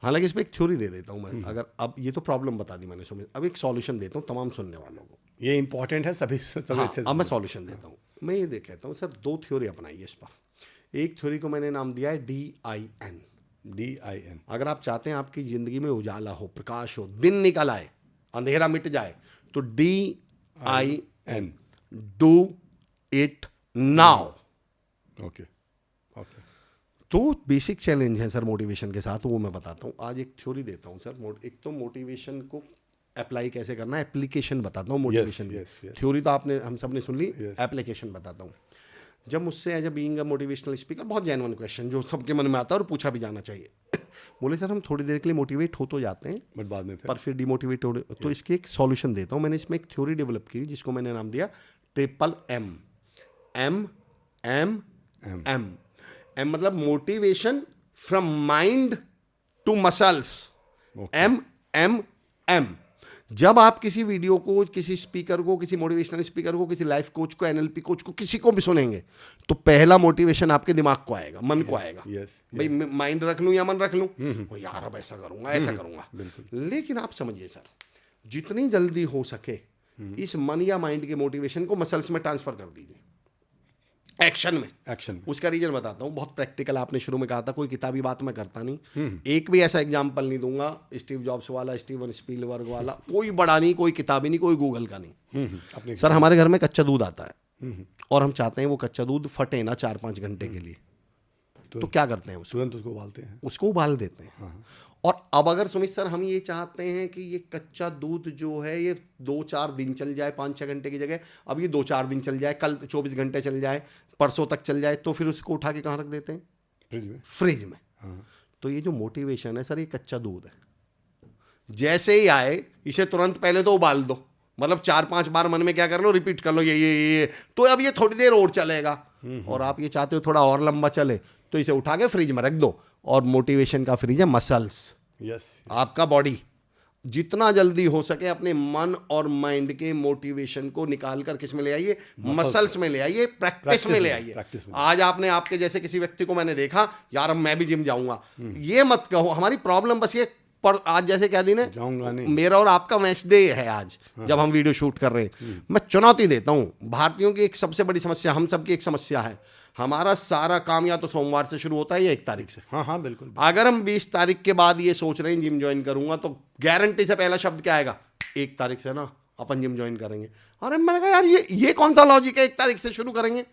[SPEAKER 2] हालांकि इस पर एक थ्योरी दे देता हूं मैं, अगर अब ये तो प्रॉब्लम बता दी मैंने, समझ, अब एक सॉल्यूशन देता हूं तमाम सुनने वालों को।
[SPEAKER 1] ये इंपॉर्टेंट है, सभी अच्छे से
[SPEAKER 2] अब मैं सॉल्यूशन देता हूं। मैं ये कहता हूं सर 2 थ्योरी अपनाइए इस पर। एक थ्योरी को मैंने नाम दिया है DIN।
[SPEAKER 1] DIN।
[SPEAKER 2] अगर आप चाहते हैं आपकी जिंदगी में उजाला हो, प्रकाश हो, दिन निकल आए, अंधेरा मिट जाए, तो DIN, do it now.
[SPEAKER 1] Okay okay.
[SPEAKER 2] तो बेसिक चैलेंज है सर मोटिवेशन के साथ, वो मैं बताता हूँ। आज एक थ्योरी देता हूँ सर। एक तो मोटिवेशन को अप्लाई कैसे करना है, एप्लीकेशन बताता हूँ मोटिवेशन की। थ्योरी तो आपने हम सब ने सुन ली, एप्लीकेशन बताता हूँ। जब मुझसे as a being a motivational speaker, बहुत जेन्युइन क्वेश्चन जो सबके मन में आता है और पूछा भी जाना चाहिए। बोले सर हम थोड़ी देर के लिए मोटिवेट हो तो जाते हैं,
[SPEAKER 1] बट बाद में
[SPEAKER 2] पर फिर डिमोटिवेट हो। तो इसके एक सॉल्यूशन देता हूँ। मैंने इसमें एक थ्योरी डेवलप की जिसको मैंने नाम दिया MMM। M मतलब motivation from mind to muscles. MMM। जब आप किसी वीडियो को, किसी स्पीकर को, किसी मोटिवेशनल स्पीकर को, किसी लाइफ कोच को, NLP कोच को, किसी को भी सुनेंगे, तो पहला मोटिवेशन आपके दिमाग को आएगा, मन को आएगा। भाई माइंड रख लूं या मन रख लूं, यार अब ऐसा करूंगा, ऐसा करूंगा। लेकिन आप समझिए सर, जितनी जल्दी हो सके इस मन या माइंड के मोटिवेशन को मसल्स में ट्रांसफर कर दीजिए, एक्शन में। उसका रीजन बताता हूँ, बहुत प्रैक्टिकल। आपने शुरू में कहा था कोई किताबी बात मैं करता नहीं, एक भी ऐसा एग्जांपल नहीं दूंगा स्टीव जॉब्स वाला, स्टीवन स्पीलबर्ग वाला, कोई बड़ा नहीं, कोई किताबी नहीं, कोई गूगल का नहीं। सर हमारे घर में कच्चा दूध आता है और हम चाहते हैं वो कच्चा दूध फटे ना 4-5 घंटे के लिए, तो क्या करते हैं?
[SPEAKER 1] तुरंत उसको उबालते हैं,
[SPEAKER 2] उसको उबाल देते हैं। और अब अगर सुमित सर हम ये चाहते हैं कि ये कच्चा दूध जो है ये 2-4 दिन चल जाए, 5-6 घंटे की जगह अब ये 2-4 दिन चल जाए, कल 24 घंटे चल जाए, परसों तक चल जाए, तो फिर उसको उठा के कहाँ रख देते हैं? फ्रिज में। तो ये जो मोटिवेशन है सर, ये कच्चा दूध है। जैसे ही आए इसे तुरंत पहले तो उबाल दो, मतलब 4-5 बार मन में क्या कर लो, रिपीट कर लो ये, तो अब ये थोड़ी देर और चलेगा। और आप ये चाहते हो थोड़ा और लंबा चले, तो इसे उठा के फ्रिज में रख दो। और मोटिवेशन का फ्रिज है मसल्स। आपका बॉडी जितना जल्दी हो सके अपने मन और माइंड के मोटिवेशन को निकाल कर किस में ले आइए? मसल्स में ले आइए, प्रैक्टिस में ले आइए। आज आपने, आपके जैसे किसी व्यक्ति को मैंने देखा, यार अब मैं भी जिम जाऊंगा, ये मत कहो। हमारी प्रॉब्लम बस ये, पर आज जैसे क्या दिन है,
[SPEAKER 1] जाऊंगा नहीं,
[SPEAKER 2] मेरा और आपका वेंसडे है आज, जब हम वीडियो शूट कर रहे हैं। मैं चुनौती देता हूं, भारतीयों की एक सबसे बड़ी समस्या, हम सबकी एक समस्या है, हमारा सारा काम या तो सोमवार से शुरू होता है या 1 तारीख से।
[SPEAKER 1] हाँ बिल्कुल।
[SPEAKER 2] अगर हम 20 तारीख के बाद ये सोच रहे हैं जिम ज्वाइन करूंगा, तो गारंटी से पहला शब्द क्या आएगा? 1 तारीख से ना अपन जिम ज्वाइन करेंगे। अरे मैंने कहा यार ये कौन सा लॉजिक है, 1 तारीख से शुरू करेंगे?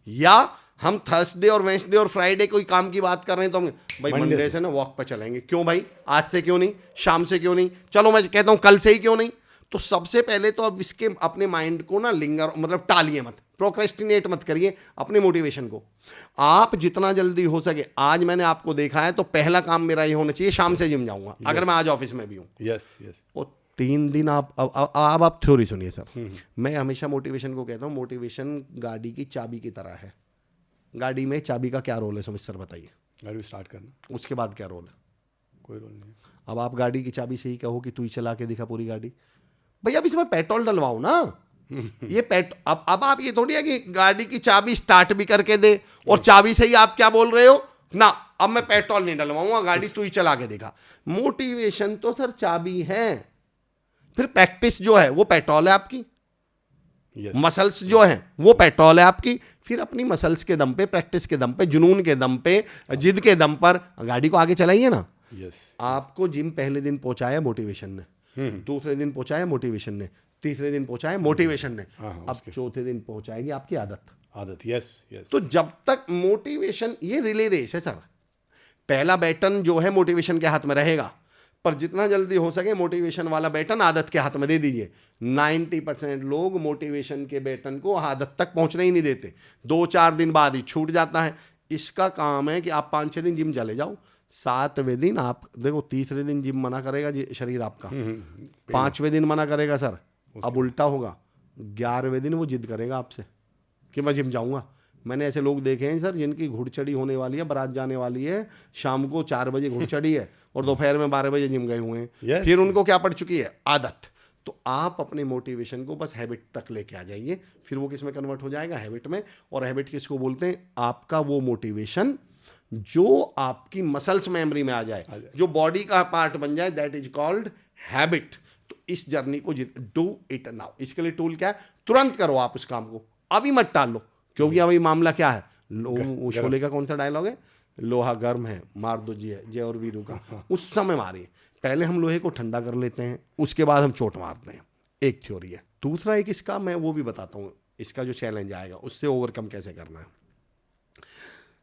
[SPEAKER 2] या हम थर्सडे और वेंसडे और फ्राइडे कोई काम की बात कर रहे हैं, तो हम भाई मंडे से ना वॉक पर चलेंगे। क्यों भाई? आज से क्यों नहीं, शाम से क्यों नहीं, चलो मैं कहता हूं कल से ही क्यों नहीं? तो सबसे पहले तो अब इसके अपने माइंड को ना लिंगर, मतलब टालिए मत, प्रोक्रेस्टिनेट मत करिए अपने मोटिवेशन को। आप जितना जल्दी हो सके, आज मैंने आपको देखा है तो पहला काम मेरा ये होना चाहिए, शाम से जिम जाऊंगा, अगर मैं आज ऑफिस में भी हूँ।
[SPEAKER 1] यस।
[SPEAKER 2] और 3 दिन आप थ्योरी सुनिए सर। मैं हमेशा मोटिवेशन को कहता हूँ, मोटिवेशन गाड़ी की चाबी की तरह है। गाड़ी में चाबी का क्या रोल है सुमित सर बताइए?
[SPEAKER 1] गाड़ी स्टार्ट करना।
[SPEAKER 2] उसके बाद क्या रोल है?
[SPEAKER 1] कोई रोल नहीं।
[SPEAKER 2] अब आप गाड़ी की चाबी से ही कहो कि तू ही चला के दिखा पूरी गाड़ी, भाई अब इसमें पेट्रोल डलवाओ ना, ये अब आप ये थोड़ी है कि गाड़ी की चाबी स्टार्ट भी करके दे और चाबी से ही आप क्या बोल रहे हो ना, अब मैं पेट्रोल नहीं डलवाऊंगा, गाड़ी तू ही चला के देखा। मोटिवेशन तो सर चाबी है, फिर प्रैक्टिस जो है वो पेट्रोल है आपकी।
[SPEAKER 1] Yes.
[SPEAKER 2] मसल्स जो है वो पेट्रोल है आपकी। फिर अपनी मसल्स के दम पे, प्रैक्टिस के दम पे, जुनून के दम पे, जिद के दम पर गाड़ी को आगे चलाइए ना।
[SPEAKER 1] Yes.
[SPEAKER 2] आपको जिम पहले दिन पहुंचाया मोटिवेशन ने, दूसरे दिन पहुंचाया मोटिवेशन ने, तीसरे दिन पहुंचाया मोटिवेशन ने,
[SPEAKER 1] हाँ,
[SPEAKER 2] अब चौथे दिन पहुंचाएगी आपकी आदत।
[SPEAKER 1] Yes yes.
[SPEAKER 2] तो जब तक मोटिवेशन, ये रिले रेस है सर, पहला बैटन जो है मोटिवेशन के हाथ में रहेगा, पर जितना जल्दी हो सके मोटिवेशन वाला बैटन आदत के हाथ में दे दीजिए। 90% लोग मोटिवेशन के बैटन को आदत तक पहुंचने ही नहीं देते, 2-4 दिन बाद ही छूट जाता है। इसका काम है कि आप 5-6 दिन जिम चले जाओ, 7वें दिन आप देखो, तीसरे दिन जिम मना करेगा शरीर आपका, 5वें दिन मना करेगा सर, अब उल्टा होगा, 11वें दिन वो जिद करेगा आपसे कि मैं जिम जाऊंगा। मैंने ऐसे लोग देखे हैं सर जिनकी घुड़चढ़ी होने वाली है, बारात जाने वाली है, शाम को 4 बजे घुड़चढ़ी है और दोपहर में 12 बजे जिम गए हुए हैं।
[SPEAKER 1] Yes.
[SPEAKER 2] फिर उनको क्या पड़ चुकी है, आदत। तो आप अपने मोटिवेशन को बस हैबिट तक लेके आ जाइए, फिर वो किस में कन्वर्ट हो जाएगा, हैबिट में। और हैबिट किसको बोलते हैं, आपका वो मोटिवेशन जो आपकी मसल्स मेमोरी में आ जाए, जो बॉडी का पार्ट बन जाए, दैट इज कॉल्ड हैबिट। तो इस जर्नी को डू इट नाउ। इसके लिए टूल क्या है, तुरंत करो आप उस काम को, अभी मत टाल लो, क्योंकि अभी मामला क्या है, वो शोले का कौन सा डायलॉग है, लोहा गर्म है मार दो जय और वीरू का, उस समय मारिए। पहले हम लोहे को ठंडा कर लेते हैं, उसके बाद हम चोट मारते हैं, एक थ्योरी है। दूसरा एक इसका मैं वो भी बताता हूँ, इसका जो चैलेंज आएगा उससे ओवरकम कैसे करना है।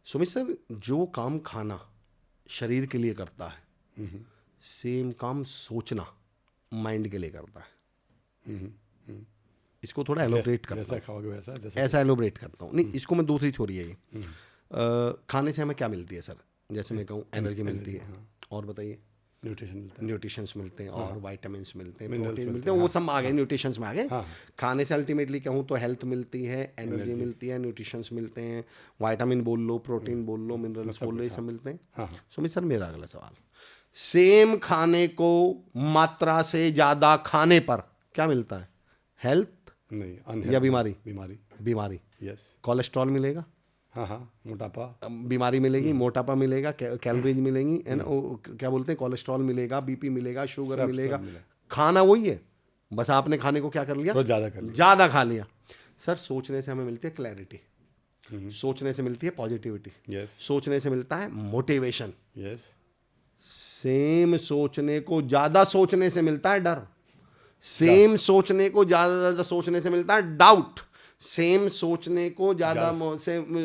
[SPEAKER 2] सुमित सर, जो काम खाना शरीर के लिए करता है, सेम काम सोचना माइंड के लिए करता है। इसको थोड़ा एलोबरेट करता हूँ,
[SPEAKER 1] खाओगे वैसा,
[SPEAKER 2] ऐसा एलोबरेट करता हूँ। नहीं, इसको मैं दूसरी थ्योरी है ये। खाने से हमें क्या मिलती है सर, जैसे मैं कहूँ एनर्जी मिलती है, और बताइए, न्यूट्रिशंस मिलते हैं, और विटामिन्स मिलते हैं, प्रोटीन मिलते हैं, वो सब आ गए, न्यूट्रिशंस में आ गए। खाने से अल्टीमेटली कहूँ तो हेल्थ मिलती है, एनर्जी मिलती है, न्यूट्रिशंस मिलते हैं, विटामिन बोल लो, प्रोटीन बोल लो, मिनरल्स बोल लो, ये सब मिलते हैं। सुमित सर, मेरा अगला सवाल, सेम खाने को मात्रा से ज्यादा खाने पर क्या मिलता है, हेल्थ
[SPEAKER 1] नहीं
[SPEAKER 2] या बीमारी?
[SPEAKER 1] बीमारी। यस।
[SPEAKER 2] कोलेस्ट्रॉल मिलेगा,
[SPEAKER 1] हाँ, मोटापा,
[SPEAKER 2] बीमारी मिलेगी, मोटापा मिलेगा, कैलोरीज मिलेंगी, क्या बोलते हैं, कोलेस्ट्रॉल मिलेगा, बीपी मिलेगा, शुगर मिलेगा। खाना वही है, बस आपने खाने को क्या कर लिया, ज्यादा खा लिया। सर, सोचने से हमें मिलती है क्लैरिटी, सोचने से मिलती है पॉजिटिविटी, सोचने से मिलता है मोटिवेशन। सेम सोचने को ज्यादा सोचने से मिलता है डर, सेम सोचने को ज्यादा सोचने से मिलता है डाउट, सेम सोचने को ज्यादा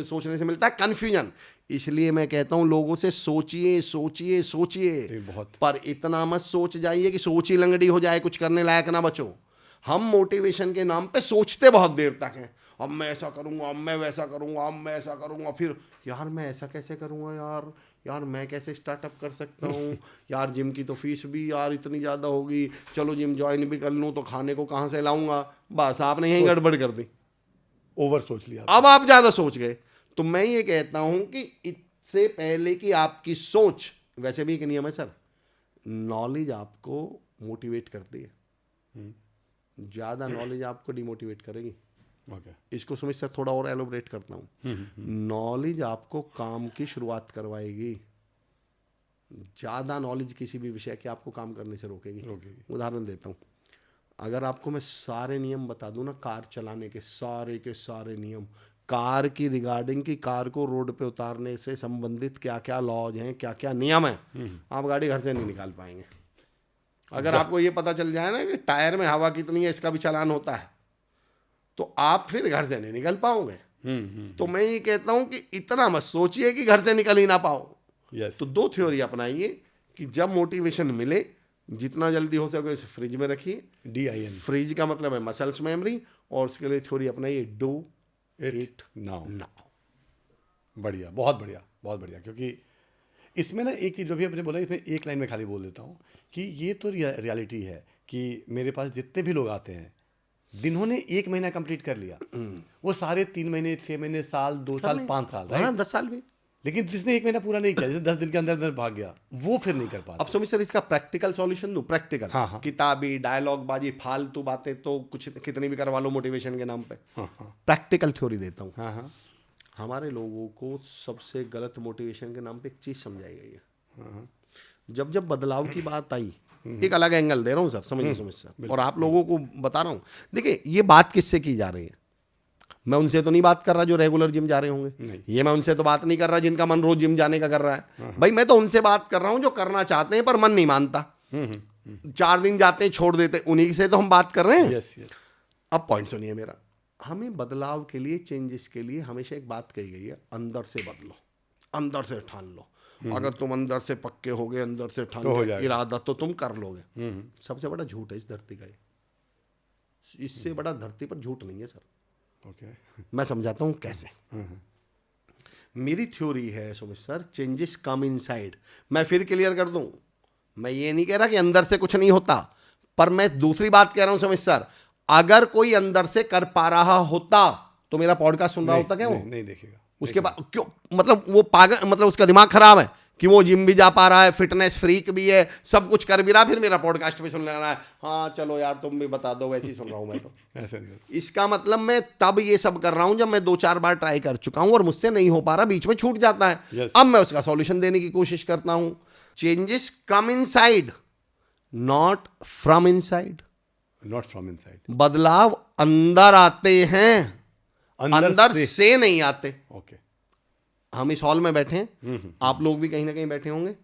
[SPEAKER 2] सोचने से मिलता है कंफ्यूजन। इसलिए मैं कहता हूं लोगों से, सोचिए सोचिए सोचिए, पर इतना मत सोच जाइए कि सोच ही लंगड़ी हो जाए, कुछ करने लायक ना बचो। हम मोटिवेशन के नाम पे सोचते बहुत देर तक हैं, अब मैं ऐसा करूंगा, अब मैं वैसा करूंगा, अब मैं ऐसा करूंगा, फिर यार मैं ऐसा कैसे करूंगा, यार मैं कैसे स्टार्टअप कर सकता हूँ, यार जिम की तो फीस भी यार इतनी ज़्यादा होगी, चलो जिम ज्वाइन भी कर लूँ तो खाने को कहाँ से लाऊंगा। बस आपने यही गड़बड़ कर दी,
[SPEAKER 1] ओवर सोच लिया,
[SPEAKER 2] अब आप ज़्यादा सोच गए। तो मैं ये कहता हूँ कि इससे पहले कि आपकी सोच, वैसे भी एक नियम है सर, नॉलेज आपको मोटिवेट करती है, ज़्यादा नॉलेज आपको डिमोटिवेट करेगी। इसको समझ सर थोड़ा और एलोबरेट करता हूँ। नॉलेज आपको काम की शुरुआत करवाएगी, ज़्यादा नॉलेज किसी भी विषय की आपको काम करने से रोकेगी। उदाहरण देता हूँ, अगर आपको मैं सारे नियम बता दूँ ना, कार चलाने के सारे नियम, कार की रिगार्डिंग की, कार को रोड पे उतारने से संबंधित क्या क्या लॉज हैं, क्या क्या नियम हैं, आप गाड़ी घर से नहीं निकाल पाएंगे। अगर आपको ये पता चल जाए ना कि टायर में हवा कितनी है, इसका भी चालान होता है, तो आप फिर घर से नहीं निकल पाओगे। तो मैं ये कहता हूं कि इतना मत सोचिए कि घर से निकल ही ना पाओ। तो 2 थ्योरी अपनाइए कि जब मोटिवेशन मिले, जितना जल्दी हो सके इसे फ्रिज में रखिए, DIN, फ्रिज का मतलब है मसल्स मेमोरी, और उसके लिए थ्योरी अपनाइए, डू इट नाउ।
[SPEAKER 1] बढ़िया, बहुत बढ़िया, क्योंकि इसमें ना एक चीज़ जो भी आपने बोला, इसमें एक लाइन में खाली बोल देता हूँ कि ये तो रियलिटी है कि मेरे पास जितने भी लोग आते हैं, जिन्होंने 1 महीना कंप्लीट कर लिया, वो सारे 3 महीने, 6 महीने, साल, 2 साल, 5 साल, राइट,
[SPEAKER 2] 10 साल भी,
[SPEAKER 1] लेकिन जिसने 1 महीना पूरा नहीं किया, जैसे 10 दिन के अंदर अंदर भाग गया, वो फिर नहीं कर पाता।
[SPEAKER 2] अब सुमित सर इसका प्रैक्टिकल सॉल्यूशन दूं? प्रैक्टिकल,
[SPEAKER 1] हाँ, हाँ।
[SPEAKER 2] किताबी डायलॉग बाजी फालतू बातें तो कुछ कितनी भी करवा लो मोटिवेशन के नाम पे।
[SPEAKER 1] हाँ, हाँ,
[SPEAKER 2] प्रैक्टिकल थ्योरी देता हूँ।
[SPEAKER 1] हाँ, हाँ,
[SPEAKER 2] हमारे लोगों को सबसे गलत मोटिवेशन के नाम पे एक चीज समझाई गई है।
[SPEAKER 1] हाँ,
[SPEAKER 2] जब जब बदलाव की बात आई, एक अलग एंगल दे रहा हूँ सर, समझिए सुमित सर, और आप लोगों को बता रहा हूँ। देखिए ये बात किससे की जा रही है, मैं उनसे तो नहीं बात कर रहा जो रेगुलर जिम जा रहे होंगे, ये मैं उनसे तो बात नहीं कर रहा जिनका मन रोज जिम जाने का कर रहा है। भाई मैं तो उनसे बात कर रहा हूँ जो करना चाहते हैं पर मन नहीं मानता, 4 दिन जाते हैं छोड़ देते, उन्हीं से तो हम बात कर रहे हैं।
[SPEAKER 1] यस, यस,
[SPEAKER 2] अब पॉइंट सुनिए मेरा, हमें बदलाव के लिए, चेंजेस के लिए हमेशा एक बात कही गई है, अंदर से बदलो, अंदर से ठान लो। अगर तुम अंदर से पक्के हो गए, अंदर से ठान
[SPEAKER 1] तो हो
[SPEAKER 2] लो
[SPEAKER 1] जाएगा।
[SPEAKER 2] इरादा, तो तुम कर लोगे। सबसे बड़ा झूठ है इस धरती का ये, इससे बड़ा धरती पर झूठ नहीं है सर।
[SPEAKER 1] ओके,
[SPEAKER 2] मैं समझाता हूँ कैसे। मेरी थ्योरी है Sumit sir, changes come inside. मैं फिर क्लियर कर दूं, मैं ये नहीं कह रहा कि अंदर से कुछ नहीं होता, पर मैं दूसरी बात कह रहा हूं सुमित सर, अगर कोई अंदर से कर पा रहा होता तो मेरा पॉडकास्ट सुन रहा होता क्या वो?
[SPEAKER 1] नहीं देखेगा।
[SPEAKER 2] उसके बाद क्यों, मतलब वो पागल, मतलब उसका दिमाग खराब है कि वो जिम भी जा पा रहा है, फिटनेस फ्रीक भी है, सब कुछ कर भी रहा, फिर मेरा पॉडकास्ट भी सुन रहा है। हाँ चलो यार तुम भी बता दो, वैसे ही सुन रहा हूं मैं तो।
[SPEAKER 1] ऐसे नहीं होता।
[SPEAKER 2] इसका मतलब मैं तब ये सब कर रहा हूं जब मैं 2-4 बार ट्राई कर चुका हूं और मुझसे नहीं हो पा रहा, बीच में छूट जाता है।
[SPEAKER 1] Yes.
[SPEAKER 2] अब मैं उसका सॉल्यूशन देने की कोशिश करता हूं। Changes come inside, not from inside.
[SPEAKER 1] Not from inside,
[SPEAKER 2] बदलाव अंदर आते हैं, अंदर
[SPEAKER 1] से।
[SPEAKER 2] से नहीं आते।
[SPEAKER 1] ओके,
[SPEAKER 2] हम इस हॉल में बैठे हैं, आप लोग भी कहीं ना कहीं बैठे होंगे।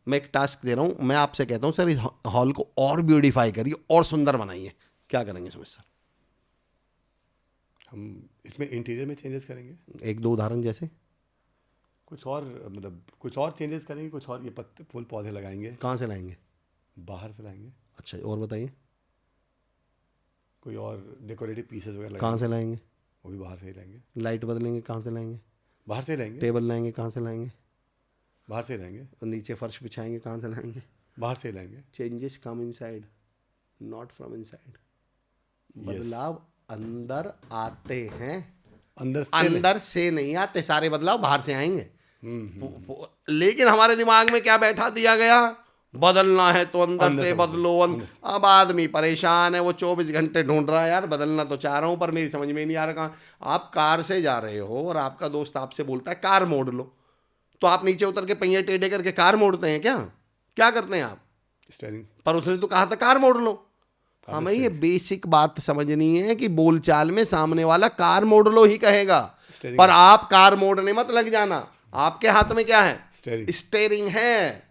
[SPEAKER 2] मैं एक टास्क दे रहा हूं, मैं आपसे कहता हूं सर इस हॉल को और ब्यूटीफाई करिए और सुंदर बनाइए, क्या करेंगे सुमित सर?
[SPEAKER 1] हम इसमें इंटीरियर में चेंजेस करेंगे,
[SPEAKER 2] 1-2 उदाहरण जैसे।
[SPEAKER 1] कुछ और, मतलब कुछ और चेंजेस करेंगे, कुछ और ये पत्ते फूल पौधे लगाएंगे,
[SPEAKER 2] कहाँ से लाएंगे?
[SPEAKER 1] बाहर से लाएंगे,
[SPEAKER 2] अच्छा और बताइए,
[SPEAKER 1] कोई और डेकोरेटिव पीसेस वगैरह
[SPEAKER 2] कहाँ
[SPEAKER 1] लगाएंगे,
[SPEAKER 2] से लाएंगे?
[SPEAKER 1] वो भी बाहर से ही लाएंगे,
[SPEAKER 2] लाइट बदलेंगे, कहाँ से लाएंगे?
[SPEAKER 1] बाहर से ही लाएंगे,
[SPEAKER 2] टेबल लाएंगे, कहाँ से लाएंगे?
[SPEAKER 1] बाहर से ही लाएंगे,
[SPEAKER 2] और नीचे फर्श बिछाएंगे, कहाँ से लाएंगे?
[SPEAKER 1] बाहर से ही लाएंगे।
[SPEAKER 2] Changes come inside, not from inside. बदलाव अंदर आते हैं, अंदर से नहीं आते। सारे बदलाव बाहर से आएंगे। लेकिन हमारे दिमाग में क्या बैठा दिया गया, बदलना है तो अंदर से बदलो। अब आदमी परेशान है, वो 24 घंटे ढूंढ रहा है, यार बदलना तो चाह रहा हूं पर मेरी समझ में नहीं आ रहा कहाँ। आप कार से जा रहे हो और आपका दोस्त आपसे बोलता है कार मोड़ लो, तो आप नीचे उतर के पहिए टेढ़े करके कार मोड़ते हैं क्या? क्या करते हैं आप?
[SPEAKER 1] स्टीयरिंग,
[SPEAKER 2] पर उसने तो कहा था कार मोड़ लो। हमें ये बेसिक बात समझनी है कि बोलचाल में सामने वाला कार मोड़ लो ही कहेगा, पर आप कार मोड़ने मत लग जाना। आपके हाथ में क्या है? स्टीयरिंग है।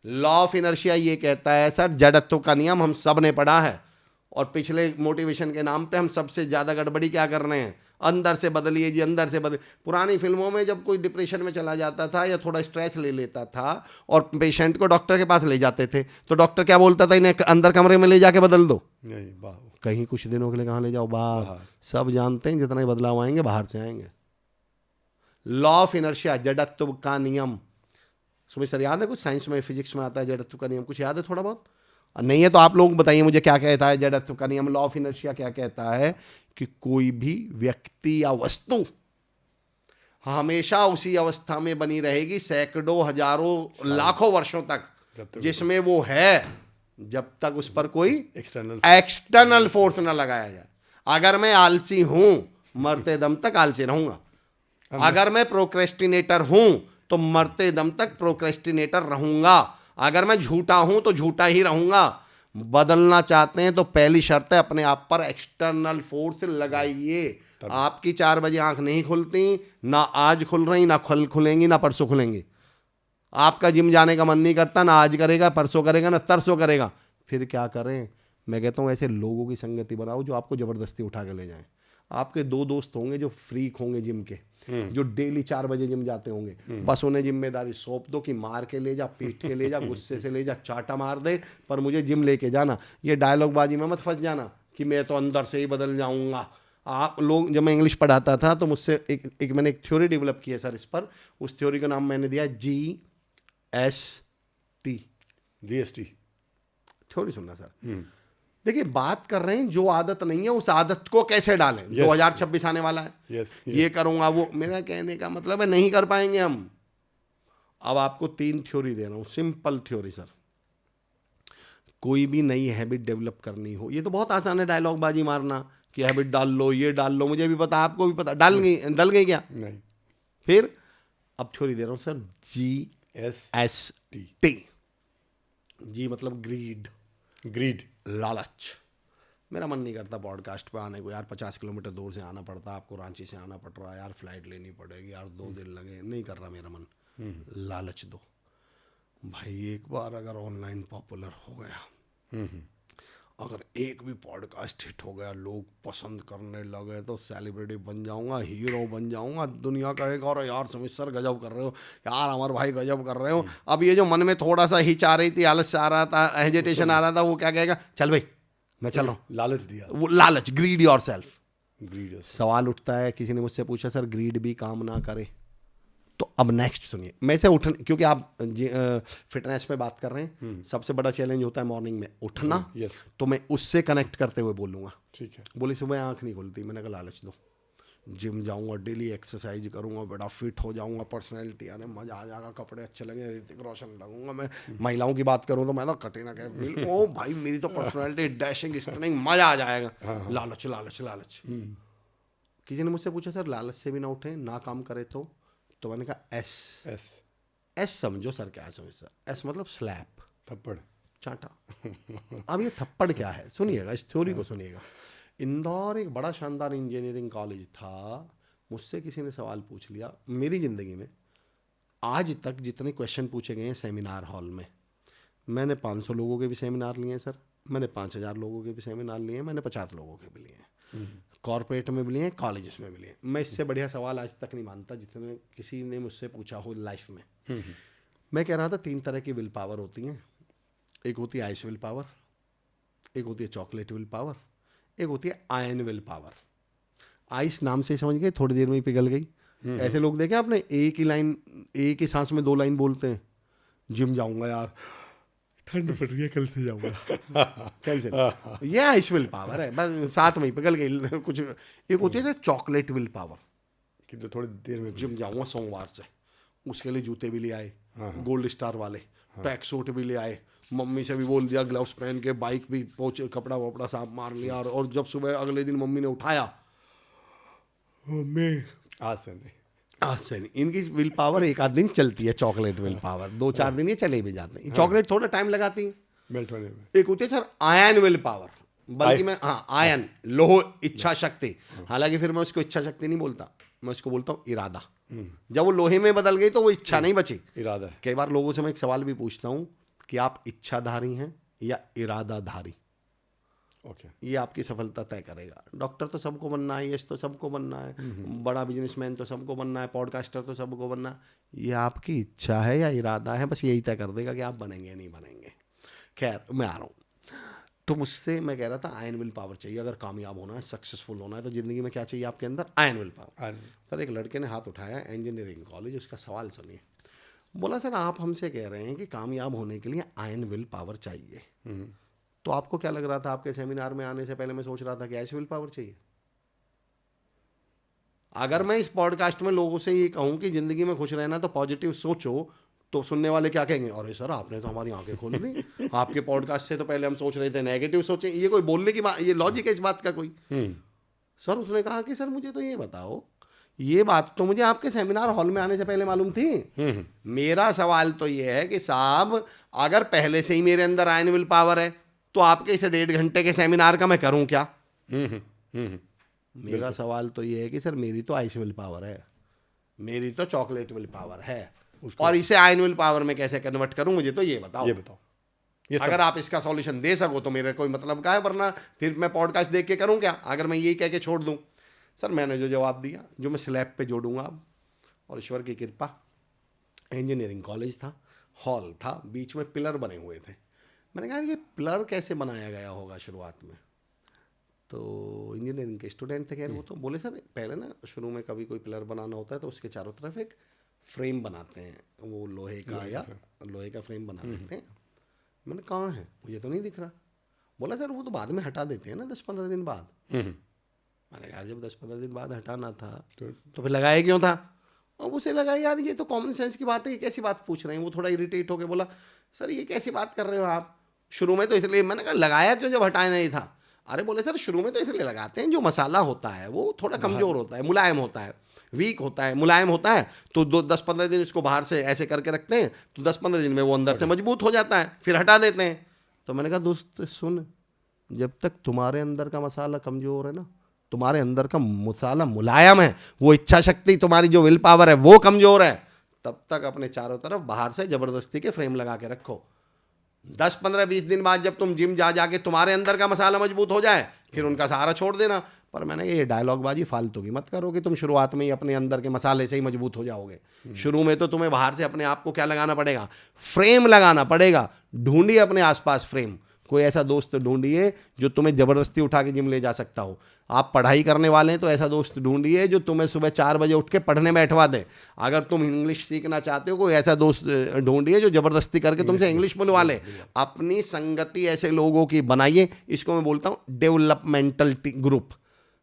[SPEAKER 2] लॉ ऑफ इनर्शिया ये कहता है सर, जड़त्व का नियम हम सब ने पढ़ा है, और पिछले मोटिवेशन के नाम पे हम सबसे ज्यादा गड़बड़ी क्या कर रहे हैं? अंदर से बदलिए जी, अंदर से बदल। पुरानी फिल्मों में जब कोई डिप्रेशन में चला जाता था या थोड़ा स्ट्रेस ले लेता था और पेशेंट को डॉक्टर के पास ले जाते थे, तो डॉक्टर क्या बोलता था? इन्हें अंदर कमरे में ले जाके बदल दो।
[SPEAKER 1] नहीं, बाहर,
[SPEAKER 2] कहीं कुछ दिनों के लिए कहाँ ले जाओ? बाहर। सब जानते हैं जितने बदलाव आएंगे बाहर से आएंगे। लॉ ऑफ इनर्शिया, जड़त्व का नियम। सुमित सर याद है कुछ? साइंस में, फिजिक्स में आता है जड़त्व का नियम, कुछ याद है थोड़ा बहुत? नहीं है तो आप लोग बताइए मुझे क्या कहता है जड़त्व का नियम। लॉ ऑफ इनर्शिया क्या कहता है कि कोई भी व्यक्ति या वस्तु हमेशा उसी अवस्था में बनी रहेगी सैकड़ों, हजारों, लाखों वर्षों तक, जिसमें वो है, जब तक उस पर कोई एक्सटर्नल फोर्स ना लगाया जाए। अगर मैं आलसी हूं, मरते दम तक आलसी रहूंगा। अगर मैं प्रोक्रेस्टिनेटर हूं तो मरते दम तक प्रोक्रेस्टिनेटर रहूंगा। अगर मैं झूठा हूं तो झूठा ही रहूंगा। बदलना चाहते हैं तो पहली शर्त है अपने आप पर एक्सटर्नल फोर्स लगाइए। आपकी 4 बजे आंख नहीं खुलती, ना आज खुल रही, ना खुलेंगी, ना परसों खुलेंगी। आपका जिम जाने का मन नहीं करता, ना आज करेगा, परसों करेगा, ना तरसों करेगा, फिर क्या करें? मैं कहता हूं ऐसे लोगों की संगति बनाओ जो आपको जबरदस्ती उठा के ले जाएं। आपके 2 दोस्त होंगे जो फ्रीक होंगे जिम के, जो डेली 4 बजे जिम जाते होंगे, बस उन्हें जिम्मेदारी सौंप दो कि मार के ले जा, पीट के ले जा, गुस्से से ले जा, चाटा मार दे, पर मुझे जिम लेके जाना। ये डायलॉग बाजी में मत फंस जाना कि मैं तो अंदर से ही बदल जाऊंगा। आप लोग, जब मैं इंग्लिश पढ़ाता था तो मुझसे मैंने एक थ्योरी डेवलप की है सर इस पर। उस थ्योरी का नाम मैंने दिया GST थ्योरी। सुनना सर, देखिए बात कर रहे हैं जो आदत नहीं है उस आदत को कैसे डालें। 2026 आने वाला है, ये करूंगा वो। मेरा कहने का मतलब है नहीं कर पाएंगे हम। अब आपको 3 थ्योरी दे रहा हूँ, सिंपल थ्योरी सर। कोई भी नई हैबिट डेवलप करनी हो, ये तो बहुत आसान है डायलॉग बाजी मारना कि हैबिट डाल लो, ये डाल लो, मुझे भी पता, आपको भी पता, डल गई क्या?
[SPEAKER 1] नहीं।
[SPEAKER 2] फिर अब थ्योरी दे रहा हूँ सर, GST। जी मतलब ग्रीड,
[SPEAKER 1] ग्रीड,
[SPEAKER 2] लालच। मेरा मन नहीं करता पॉडकास्ट पे आने को यार, 50 किलोमीटर दूर से आना पड़ता, आपको रांची से आना पड़ रहा है यार, फ्लाइट लेनी पड़ेगी यार, 2 दिन लगे, नहीं कर रहा मेरा मन। लालच दो भाई, एक बार अगर ऑनलाइन पॉपुलर हो गया, अगर एक भी पॉडकास्ट हिट हो गया, लोग पसंद करने लगे, तो सेलिब्रिटी बन जाऊंगा, हीरो बन जाऊंगा, दुनिया का एक और यार सुमित सर गजब कर रहे हो यार, अमर भाई गजब कर रहे हो। अब ये जो मन में थोड़ा सा हिच आ रही थी, आलस आ रहा था, हेजिटेशन आ रहा था, वो क्या कहेगा, चल भाई मैं चल रहा हूँ।
[SPEAKER 1] लालच दिया,
[SPEAKER 2] वो लालच, ग्रीड योर सेल्फ।
[SPEAKER 1] ग्रीड।
[SPEAKER 2] सवाल उठता है, किसी ने मुझसे पूछा सर ग्रीड भी काम ना करे तो? अब नेक्स्ट सुनिए, मैं से उठने, क्योंकि आप फिटनेस पे बात कर रहे हैं, सबसे बड़ा चैलेंज होता है मॉर्निंग में उठना, तो मैं उससे कनेक्ट करते हुए बोलूँगा।
[SPEAKER 1] ठीक है।
[SPEAKER 2] बोली सुबह आँख नहीं खुलती, मैंने कहा लालच दो, जिम जाऊँगा, डेली एक्सरसाइज करूँगा, बड़ा फिट हो जाऊँगा, पर्सनैलिटी आने मज़ा आ जाएगा, कपड़े अच्छे लगे, ऋतिक रोशन लगूंगा मैं। महिलाओं की बात करूँ तो मैं तो कटरीना कैफ, ओ भाई मेरी तो पर्सनैलिटी डैशिंग स्टनिंग, मज़ा आ जाएगा। लालच लालच लालच। किसी ने मुझसे पूछा सर लालच से भी ना उठे, ना काम करे तो मैंने कहा एस समझो सर, क्या समझ सर, एस मतलब स्लैप,
[SPEAKER 1] थप्पड़,
[SPEAKER 2] चाटा। अब ये थप्पड़ क्या है, सुनिएगा, इस थ्योरी को सुनिएगा। इंदौर एक बड़ा शानदार इंजीनियरिंग कॉलेज था, मुझसे किसी ने सवाल पूछ लिया, मेरी ज़िंदगी में आज तक जितने क्वेश्चन पूछे गए हैं सेमिनार हॉल में, मैंने 500 लोगों के भी सेमिनार लिए हैं सर, मैंने 5000 लोगों के भी सेमिनार लिए हैं, मैंने 50 लोगों के भी लिए हैं, कॉर्पोरेट में भी लिए हैं, कॉलेजेस में भी लिए हैं। मैं इससे बढ़िया सवाल आज तक नहीं मानता जितने किसी ने मुझसे पूछा हो लाइफ में। मैं कह रहा था 3 तरह की विल पावर होती हैं, एक होती है आइस विल पावर, एक होती है चॉकलेट विल पावर, एक होती है आयन विल पावर। आइस नाम से ही समझ गए, थोड़ी देर में ही पिघल गई। ऐसे लोग देखे आपने, एक ही सांस में 2 लाइन बोलते हैं, जिम जाऊंगा यार, ठंड पड़ रही है, कल से जाऊंगा, कैसे? ये आइस विल पावर है, बस साथ में ही पिघल गई कुछ। एक होती है चॉकलेट विल पावर,
[SPEAKER 1] कि तो थोड़ी देर में
[SPEAKER 2] जिम जाऊंगा सोमवार से, उसके लिए जूते भी ले आए, गोल्ड स्टार वाले, ट्रैक सूट भी ले आए, मम्मी से भी बोल दिया ग्लव्स पहन के, बाइक भी पहुंचे, कपड़ा वपड़ा साफ मार लिया, और जब सुबह अगले दिन मम्मी ने उठाया, मम्मी
[SPEAKER 1] आज से नहीं,
[SPEAKER 2] आज से नहीं। इनकी विल पावर एक आध दिन चलती है, चॉकलेट विल पावर 2-4 दिन ये चले भी जाते हैं। चॉकलेट थोड़ा टाइम लगाती है
[SPEAKER 1] मेल्ट होने में।
[SPEAKER 2] एक होती है सर आयन विल पावर, बल्कि मैं आयन, लोह, इच्छा शक्ति। हालांकि फिर मैं उसको इच्छा शक्ति नहीं बोलता, मैं उसको बोलता हूँ इरादा। जब वो लोहे में बदल गई तो वो इच्छा नहीं बची,
[SPEAKER 1] इरादा है।
[SPEAKER 2] कई बार लोगों से मैं एक सवाल भी पूछता हूँ कि आप इच्छाधारी हैं या इरादाधारी?
[SPEAKER 1] ओके।
[SPEAKER 2] ये आपकी सफलता तय करेगा। डॉक्टर तो सबको बनना है, यश तो सबको बनना है, बड़ा बिजनेसमैन तो सबको बनना है, पॉडकास्टर तो सबको बनना है। ये आपकी इच्छा है या इरादा है, बस यही तय कर देगा कि आप बनेंगे या नहीं बनेंगे। खैर मैं आ रहा हूँ, तो मुझसे मैं कह रहा था आयन विल पावर चाहिए, अगर कामयाब होना है, सक्सेसफुल होना है, तो ज़िंदगी में क्या चाहिए आपके अंदर? Ion will power. सर एक लड़के ने हाथ उठाया, इंजीनियरिंग कॉलेज, उसका सवाल सुनिए। बोला सर आप हमसे कह रहे हैं कि कामयाब होने के लिए आयन विल पावर चाहिए, तो आपको क्या लग रहा था? आपके सेमिनार में आने से पहले मैं सोच रहा था कि ऐसी विल पावर चाहिए। अगर मैं इस पॉडकास्ट में लोगों से ये कहूं कि जिंदगी में खुश रहना तो पॉजिटिव सोचो, तो सुनने वाले क्या कहेंगे? अरे सर आपने तो हमारी आंखें खोल दी, आपके पॉडकास्ट से तो पहले हम सोच रहे थे नेगेटिव सोचें। ये कोई बोलने की बात, ये लॉजिक है इस बात का कोई? सर उसने कहा कि सर मुझे तो ये बताओ, ये बात तो मुझे आपके सेमिनार हॉल में आने से पहले मालूम थी। मेरा सवाल तो ये है कि साहब अगर पहले से ही मेरे अंदर आयन विल पावर है तो आपके इसे 1.5 घंटे के सेमिनार का मैं करूं क्या? मेरा सवाल तो ये है कि सर मेरी तो आइस विल पावर है, मेरी तो चॉकलेट विल पावर है, और इसे आयन विल पावर में कैसे कन्वर्ट करूं, मुझे तो ये बताओ। ये अगर आप इसका सॉल्यूशन दे सको तो मेरा कोई मतलब का है, वरना फिर मैं पॉडकास्ट देख के करूं क्या, अगर मैं यही कह के छोड़ दूं? सर मैंने जो जवाब दिया, जो मैं स्लैब पे जोड़ूंगा अब, और ईश्वर की कृपा, इंजीनियरिंग कॉलेज था, हॉल था, बीच में पिलर बने हुए थे। मैंने कहा ये पिलर कैसे बनाया गया होगा शुरुआत में? तो इंजीनियरिंग के स्टूडेंट थे, खैर वो तो बोले सर पहले ना शुरू में कभी कोई पिलर बनाना होता है तो उसके चारों तरफ एक फ्रेम बनाते हैं, वो लोहे का या लोहे का फ्रेम बना देते हैं। मैंने कहाँ है, मुझे तो नहीं दिख रहा। बोला सर वो तो बाद में हटा देते हैं ना 10-15 दिन बाद। मैंने कहा जब 10-15 दिन बाद हटाना था तो फिर लगाया क्यों था? अब उसे लगा यार ये तो कॉमन सेंस की बात है, ये कैसी बात पूछ रहे हैं। वो थोड़ा इरिटेट होकर बोला सर ये कैसी बात कर रहे हो आप, शुरू में तो इसलिए, मैंने कहा लगाया क्यों जब हटाया नहीं था। अरे बोले सर शुरू में तो इसलिए लगाते हैं, जो मसाला होता है वो थोड़ा कमज़ोर होता है, मुलायम होता है, वीक होता है, मुलायम होता है, तो 10-15 दिन इसको बाहर से ऐसे करके रखते हैं, तो 10-15 दिन में वो अंदर से मजबूत हो जाता है, फिर हटा देते हैं। तो मैंने कहा दोस्त सुन, जब तक तुम्हारे अंदर का मसाला कमज़ोर है ना, तुम्हारे अंदर का मसाला मुलायम है, वो इच्छा शक्ति तुम्हारी जो विल पावर है वो कमज़ोर है, तब तक अपने चारों तरफ बाहर से ज़बरदस्ती के फ्रेम लगा के रखो। 10-15-20 दिन बाद जब तुम जिम जा जाके तुम्हारे अंदर का मसाला मजबूत हो जाए, फिर उनका सहारा छोड़ देना। पर मैंने ये डायलॉग बाजी फालतू की मत करो कि तुम शुरुआत में ही अपने अंदर के मसाले से ही मजबूत हो जाओगे। शुरू में तो तुम्हें बाहर से अपने आप को क्या लगाना पड़ेगा, फ्रेम लगाना पड़ेगा। ढूंढिए अपने आसपास फ्रेम, कोई ऐसा दोस्त ढूंढिए जो तुम्हें ज़बरदस्ती उठा के जिम ले जा सकता हो। आप पढ़ाई करने वाले हैं तो ऐसा दोस्त ढूंढिए जो तुम्हें सुबह 4 बजे उठ के पढ़ने बैठवा दे। अगर तुम इंग्लिश सीखना चाहते हो, कोई ऐसा दोस्त ढूंढिए जो ज़बरदस्ती करके तुमसे इंग्लिश बुलवा ले। अपनी संगति ऐसे लोगों की बनाइए। इसको मैं बोलता हूँ डेवलपमेंटल ग्रुप।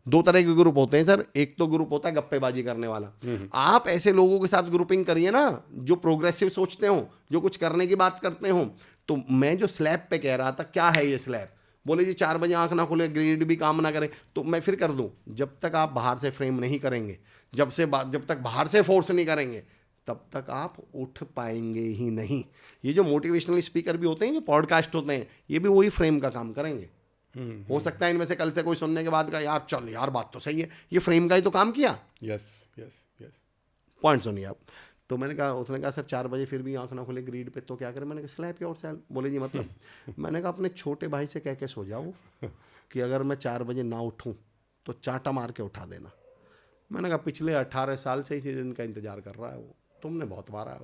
[SPEAKER 2] 2 तरह के ग्रुप होते हैं सर। एक तो ग्रुप होता है गप्पेबाजी करने वाला। आप ऐसे लोगों के साथ ग्रुपिंग करिए ना जो प्रोग्रेसिव सोचते हो, जो कुछ करने की बात करते हो। तो मैं जो स्लैब पे कह रहा था, क्या है ये स्लैब, बोले जी 4 बजे आंख ना खुले, ग्रीड भी काम ना करे, तो मैं फिर कर दूं। जब तक आप बाहर से फ्रेम नहीं करेंगे, जब तक बाहर से फोर्स नहीं करेंगे, तब तक आप उठ पाएंगे ही नहीं। ये जो मोटिवेशनल स्पीकर भी होते हैं, जो पॉडकास्ट होते हैं, ये भी वही फ्रेम का काम करेंगे। हो सकता है इनमें से कल से कोई सुनने के बाद का यार चल यार बात तो सही है, ये फ्रेम का ही तो काम किया।
[SPEAKER 1] Yes yes yes.
[SPEAKER 2] पॉइंट सुनिए आप। तो मैंने कहा, उसने कहा सर 4 बजे फिर भी आंख ना खुले ग्रीड पे, तो क्या करें। मैंने कहा स्लैप योरसेल्फ। बोले जी मतलब मैंने कहा अपने छोटे भाई से कह के सो जाओ कि अगर मैं 4 बजे ना उठूं तो चाटा मार के उठा देना। मैंने कहा पिछले 18 साल से इसी दिन का इंतजार कर रहा है वो, तुमने बहुत मारा है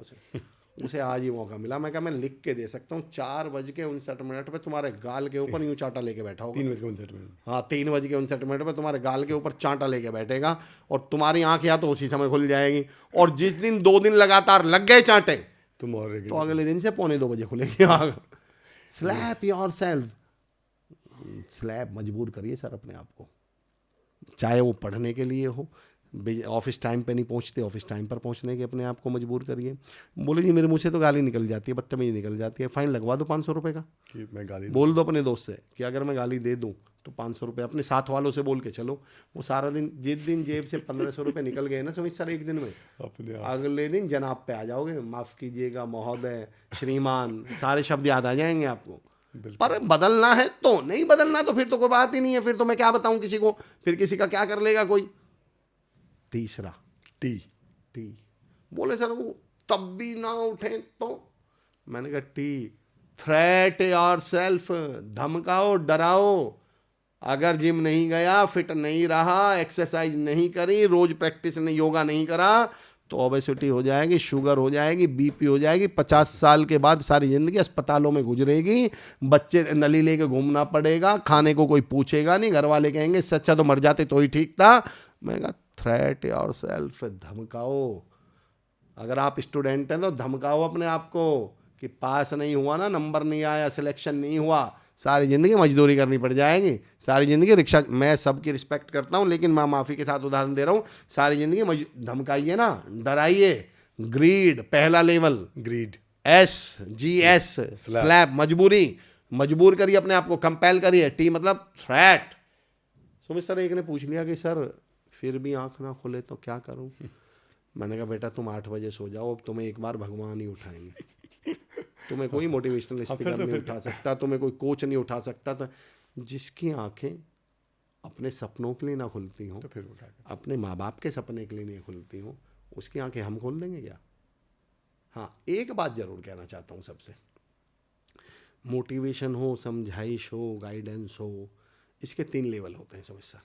[SPEAKER 2] उसे आज ही मौका मिला। मैं कहा मैं लिख के दे सकता हूँ, 4:59 पे तुम्हारे गाल के ऊपर यूं चांटा लेके बैठा होगा।
[SPEAKER 1] 3:59।
[SPEAKER 2] हाँ 3:59 पे तुम्हारे गाल के ऊपर चांटा लेके बैठेगा, और तुम्हारी आंख या तो उसी समय खुल जाएगी, और जिस दिन 2 दिन लगातार लग गए चांटे
[SPEAKER 1] तुम और
[SPEAKER 2] तो अगले दिन से 2:45 बजे खुलेगी आंख। Slab yourself. स्लैब मजबूर करिए सर अपने आप को, चाहे वो पढ़ने के लिए हो, ऑफिस टाइम पे नहीं पहुंचते, ऑफिस टाइम पर पहुंचने के अपने आप को मजबूर करिए। बोले जी मेरे मुंह से तो गाली निकल जाती है, बदतमीजी निकल जाती है, फाइन लगवा दो 500 रुपये का।
[SPEAKER 1] कि मैं गाली
[SPEAKER 2] बोल दो अपने दोस्त से कि अगर मैं गाली दे दूं तो 500 रुपये, अपने साथ वालों से बोल के चलो। वो सारा दिन, जिस दिन जेब से 1500 रुपये निकल गए ना समझ सर एक दिन में,
[SPEAKER 1] अपने
[SPEAKER 2] अगले दिन जनाब पे आ जाओगे, माफ़ कीजिएगा, महोदय, श्रीमान, सारे शब्द याद आ जाएंगे आपको। पर बदलना है तो, नहीं बदलना तो फिर तो कोई बात ही नहीं है, फिर तो मैं क्या बताऊं किसी को, फिर किसी का क्या कर लेगा कोई। तीसरा टी। बोले सर वो तब भी ना उठे तो, मैंने कहा टी, थ्रेट योरसेल्फ, धमकाओ, डराओ। अगर जिम नहीं गया, फिट नहीं रहा, एक्सरसाइज नहीं करी, रोज प्रैक्टिस नहीं, योगा नहीं करा, तो ओबेसिटी हो जाएगी, शुगर हो जाएगी, बीपी हो जाएगी। 50 साल के बाद सारी जिंदगी अस्पतालों में गुजरेगी, बच्चे नली लेके घूमना पड़ेगा, खाने को कोई पूछेगा नहीं, घर वाले कहेंगे इससे अच्छा तो मर जाते तो ही ठीक था। मैं कहा थ्रेट योरसेल्फ, धमकाओ। अगर आप स्टूडेंट हैं तो धमकाओ अपने आप को कि पास नहीं हुआ ना, नंबर नहीं आया, सिलेक्शन नहीं हुआ, सारी ज़िंदगी मजदूरी करनी पड़ जाएगी, सारी ज़िंदगी रिक्शा। मैं सबकी रिस्पेक्ट करता हूँ, लेकिन मैं माफ़ी के साथ उदाहरण दे रहा हूँ। सारी ज़िंदगी धमकाइए ना, डराइए। ग्रीड पहला लेवल,
[SPEAKER 1] ग्रीड,
[SPEAKER 2] SGS, स्लैब मजबूर करिए अपने आप को, कंपेल करिए। टी मतलब थ्रेट। सुमित सर एक ने पूछ लिया कि सर फिर भी आंख ना खुले तो क्या करूं। मैंने कहा बेटा तुम 8 बजे सो जाओ, अब तुम्हें एक बार भगवान ही उठाएंगे। तुम्हें कोई मोटिवेशनल स्पीकर नहीं उठा सकता, तुम्हें कोई कोच नहीं उठा सकता। तो जिसकी आंखें अपने सपनों के लिए ना खुलती हों,
[SPEAKER 1] तो फिर
[SPEAKER 2] अपने माँ बाप के सपने के लिए नहीं खुलती हों, उसकी आंखें हम खोल देंगे क्या। हाँ एक बात ज़रूर कहना चाहता हूँ सबसे, मोटिवेशन हो, समझाइश हो, गाइडेंस हो, इसके 3 लेवल होते हैं समझ सर।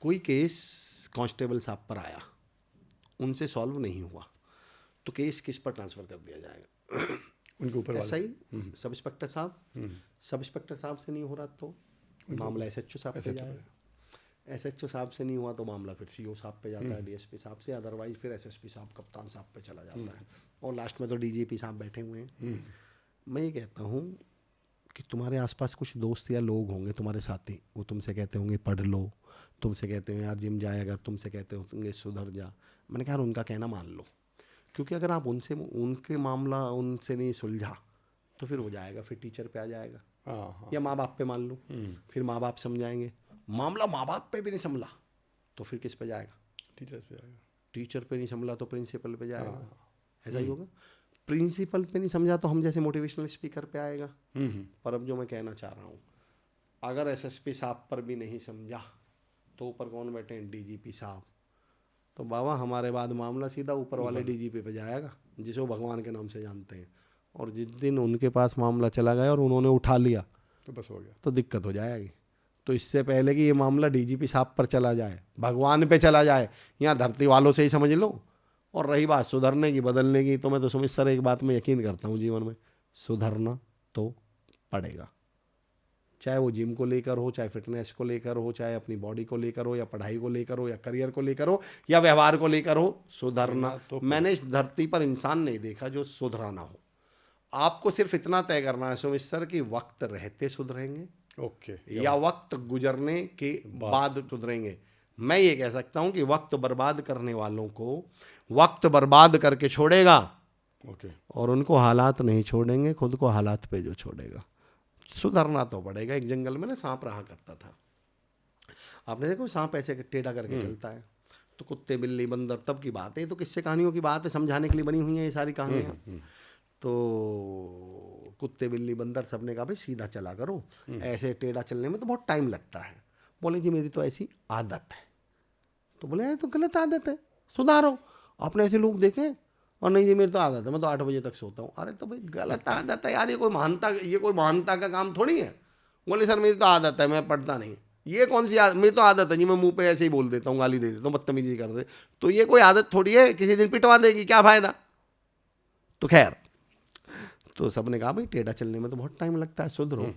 [SPEAKER 2] कोई केस कांस्टेबल साहब पर आया, उनसे सॉल्व नहीं हुआ, तो केस किस पर ट्रांसफ़र कर दिया जाएगा,
[SPEAKER 1] उनके ऊपर
[SPEAKER 2] ऐसा ही सब इंस्पेक्टर साहब, सब इंस्पेक्टर साहब से नहीं हो रहा तो मामला SHO साहब पे जाएगा, SHO साहब से नहीं हुआ तो मामला फिर CO साहब पे जाता है, DSP साहब से, अदरवाइज फिर SSP साहब, कप्तान साहब पे चला जाता है, और लास्ट में तो DGP साहब बैठे हुए हैं। मैं ये कहता हूँ कि तुम्हारे आसपास कुछ दोस्त या लोग होंगे, तुम्हारे साथी, वो तुमसे कहते होंगे पढ़ लो, तुमसे कहते हो यार जिम जाए, अगर तुमसे कहते हो सुधर जा, मैंने कहा यार उनका कहना मान लो, क्योंकि अगर आप उनके मामला उनसे नहीं सुलझा तो फिर हो जाएगा, फिर टीचर पे आ जाएगा
[SPEAKER 1] हाँ।
[SPEAKER 2] या माँ बाप पे मान लो, फिर माँ बाप समझाएंगे, मामला माँ बाप पे भी नहीं संभला तो फिर किस पे जाएगा?
[SPEAKER 1] टीचर्स पे आएगा।
[SPEAKER 2] टीचर पे नहीं संभला तो प्रिंसिपल पे जाएगा, ऐसा ही होगा। प्रिंसिपल पे नहीं समझा तो हम जैसे मोटिवेशनल स्पीकर पे आएगा। पर अब जो मैं कहना चाह रहा हूँ, अगर एसएसपी साहब पर भी नहीं समझा तो ऊपर कौन बैठे हैं? डीजीपी साहब। तो बाबा हमारे बाद मामला सीधा ऊपर वाले डीजीपी पे जाएगा, जिसे वो भगवान के नाम से जानते हैं। और जिस दिन उनके पास मामला चला गया और उन्होंने उठा लिया
[SPEAKER 1] तो बस हो गया,
[SPEAKER 2] तो दिक्कत हो जाएगी। तो इससे पहले कि ये मामला डीजीपी साहब पर चला जाए, भगवान पे चला जाए, यहाँ धरती वालों से ही समझ लो। और रही बात सुधरने की, बदलने की, तो मैं तो सुमित सर एक बात में यकीन करता हूँ, जीवन में सुधरना तो पड़ेगा। चाहे वो जिम को लेकर हो, चाहे फिटनेस को लेकर हो, चाहे अपनी बॉडी को लेकर हो, या पढ़ाई को लेकर हो, या करियर को लेकर हो, या व्यवहार को लेकर हो, सुधरना तो मैंने इस धरती पर इंसान नहीं देखा जो सुधरा ना हो। आपको सिर्फ इतना तय करना है सुमित सर कि वक्त रहते सुधरेंगे
[SPEAKER 1] ओके,
[SPEAKER 2] या वक्त गुजरने के बाद सुधरेंगे। मैं ये कह सकता हूं कि वक्त बर्बाद करने वालों को वक्त बर्बाद करके छोड़ेगा,
[SPEAKER 1] ओके,
[SPEAKER 2] और उनको हालात नहीं छोड़ेंगे, खुद को हालात पे जो छोड़ेगा। सुधरना तो पड़ेगा। एक जंगल में ना सांप रहा करता था, आपने देखो सांप ऐसे टेढ़ा करके चलता है, तो कुत्ते बिल्ली बंदर तब की बात है, ये तो किस्से कहानियों की बात है, समझाने के लिए बनी हुई है ये सारी कहानियाँ। तो कुत्ते बिल्ली बंदर सबने कहा भाई सीधा चला करो, ऐसे टेढ़ा चलने में तो बहुत टाइम लगता है। बोले जी मेरी तो ऐसी आदत है। तो बोले ये तो गलत आदत है, सुधारो। आपने ऐसे लोग देखे? और नहीं जी मेरी तो आदत है, मैं तो 8 बजे तक सोता हूँ। अरे तो भाई गलत आदत है यार, ये कोई महानता का काम थोड़ी है। बोले सर मेरी तो आदत है, मैं पढ़ता नहीं। ये कौन सी मेरी तो आदत है जी, मैं मुंह पे ऐसे ही बोल देता हूँ, गाली दे देता हूँ, बदतमीजी कर दे। तो ये कोई आदत थोड़ी है, किसी दिन पिटवा देगी, क्या फायदा। तो खैर, तो सबने कहा भाई टेढ़ा चलने में तो बहुत टाइम लगता है, सुधरो।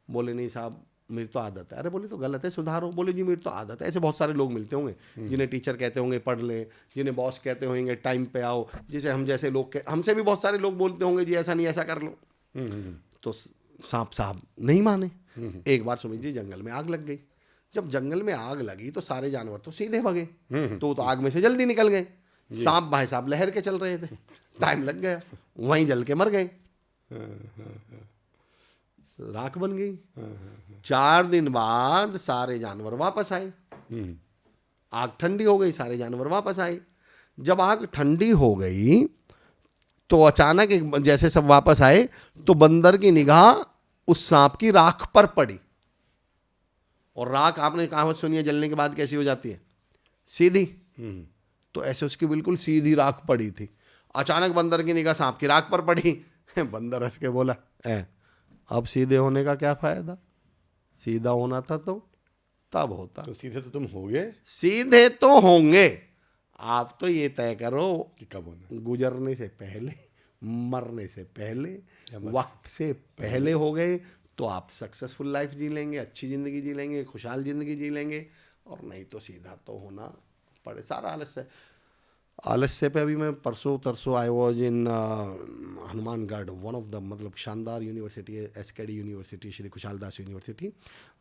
[SPEAKER 2] बोले नहीं साहब मेरी तो आदत है। अरे बोले तो गलत है, सुधारो। बोले जी मेरी तो आदत है। ऐसे बहुत सारे लोग मिलते होंगे जिन्हें टीचर कहते होंगे पढ़ ले, जिन्हें बॉस कहते होंगे टाइम पे आओ, जिसे हम जैसे लोग हमसे भी बहुत सारे लोग बोलते होंगे जी ऐसा नहीं ऐसा कर लो। तो सांप साहब नहीं माने। एक बार सुमित जी जंगल में आग लग गई। जब जंगल में आग लगी तो सारे जानवर तो सीधे भगे, तो आग में से जल्दी निकल गए। सांप भाई साहब लहर के चल रहे थे, टाइम लग गया, वहीं जल के मर गए, राख बन गई। 4 दिन बाद सारे जानवर वापस आए, आग ठंडी हो गई, सारे जानवर वापस आए। जब आग ठंडी हो गई तो अचानक जैसे सब वापस आए तो बंदर की निगाह उस सांप की राख पर पड़ी। और राख आपने कहावत सुनी है जलने के बाद कैसी हो जाती है? सीधी। तो ऐसे उसकी बिल्कुल सीधी राख पड़ी थी। अचानक बंदर की निगाह सांप की राख पर पड़ी। बंदर हंस के बोला अब सीधे होने का क्या फायदा, सीधा होना था तो तब होता।
[SPEAKER 1] तो सीधे तो तुम होगे,
[SPEAKER 2] सीधे तो होंगे, आप तो ये तय करो
[SPEAKER 1] कि कब होना।
[SPEAKER 2] गुजरने से पहले, मरने से पहले, वक्त से पहले हो गए तो आप सक्सेसफुल लाइफ जी लेंगे, अच्छी ज़िंदगी जी लेंगे, खुशहाल ज़िंदगी जी लेंगे। और नहीं तो सीधा तो होना पड़े। सारा आलस्य पे अभी मैं परसों तरसों I was in Hanumangarh, one of the मतलब शानदार यूनिवर्सिटी है, SKD university, Shri Khushal Das university,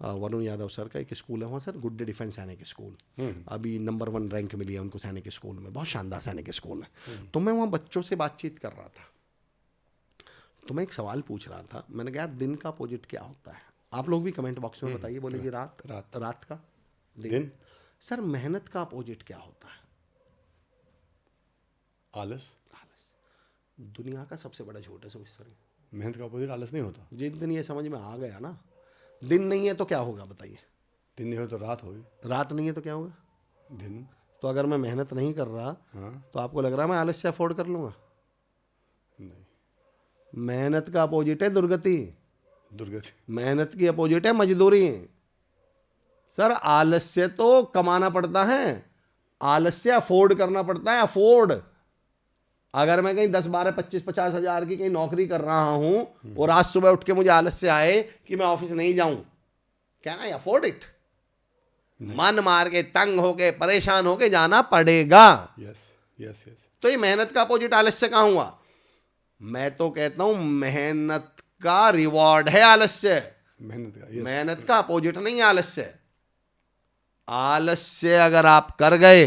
[SPEAKER 2] Varun Yadav sir का एक स्कूल है वहाँ sir, good day defence Sainik school. अभी नंबर 1 रैंक मिली है उनको सैनिक स्कूल में, बहुत शानदार सैनिक स्कूल है। तो मैं वहाँ बच्चों से बातचीत कर रहा था, तो मैं एक सवाल पूछ रहा था। मैंने कहा यार दिन का अपोजिट क्या होता है? आप लोग भी कमेंट बॉक्स में बताइए। बोले जी रात का दिन। सर मेहनत का अपोजिट क्या होता है?
[SPEAKER 1] आलस।
[SPEAKER 2] दुनिया का सबसे बड़ा झूठ है सुमित सर।
[SPEAKER 1] मेहनत का अपोजिट आलस नहीं होता।
[SPEAKER 2] जिस दिन ये समझ में आ गया ना, दिन नहीं है तो क्या होगा बताइए?
[SPEAKER 1] दिन नहीं हो तो रात होगी,
[SPEAKER 2] रात नहीं है तो क्या होगा?
[SPEAKER 1] दिन।
[SPEAKER 2] तो अगर मैं मेहनत नहीं कर रहा तो आपको लग रहा है मैं आलस्य अफोर्ड कर लूंगा?
[SPEAKER 1] नहीं।
[SPEAKER 2] मेहनत का अपोजिट है दुर्गति। मेहनत की अपोजिट है मजदूरी। सर आलस्य तो कमाना पड़ता है, आलस्य अफोर्ड करना पड़ता है। अफोर्ड, अगर मैं कहीं 10, 12, 25, 50 हजार की कहीं नौकरी कर रहा हूं और आज सुबह उठ के मुझे आलस्य आए कि मैं ऑफिस नहीं जाऊं, क्या ना अफोर्ड इट? मन मार के, तंग होके, परेशान होके जाना पड़ेगा।
[SPEAKER 1] यस।
[SPEAKER 2] तो ये मेहनत का अपोजिट आलस्य कहां हुआ? मैं तो कहता हूं मेहनत का रिवॉर्ड है आलस्य। मेहनत का अपोजिट नहीं है आलस्य। आलस्य अगर आप कर गए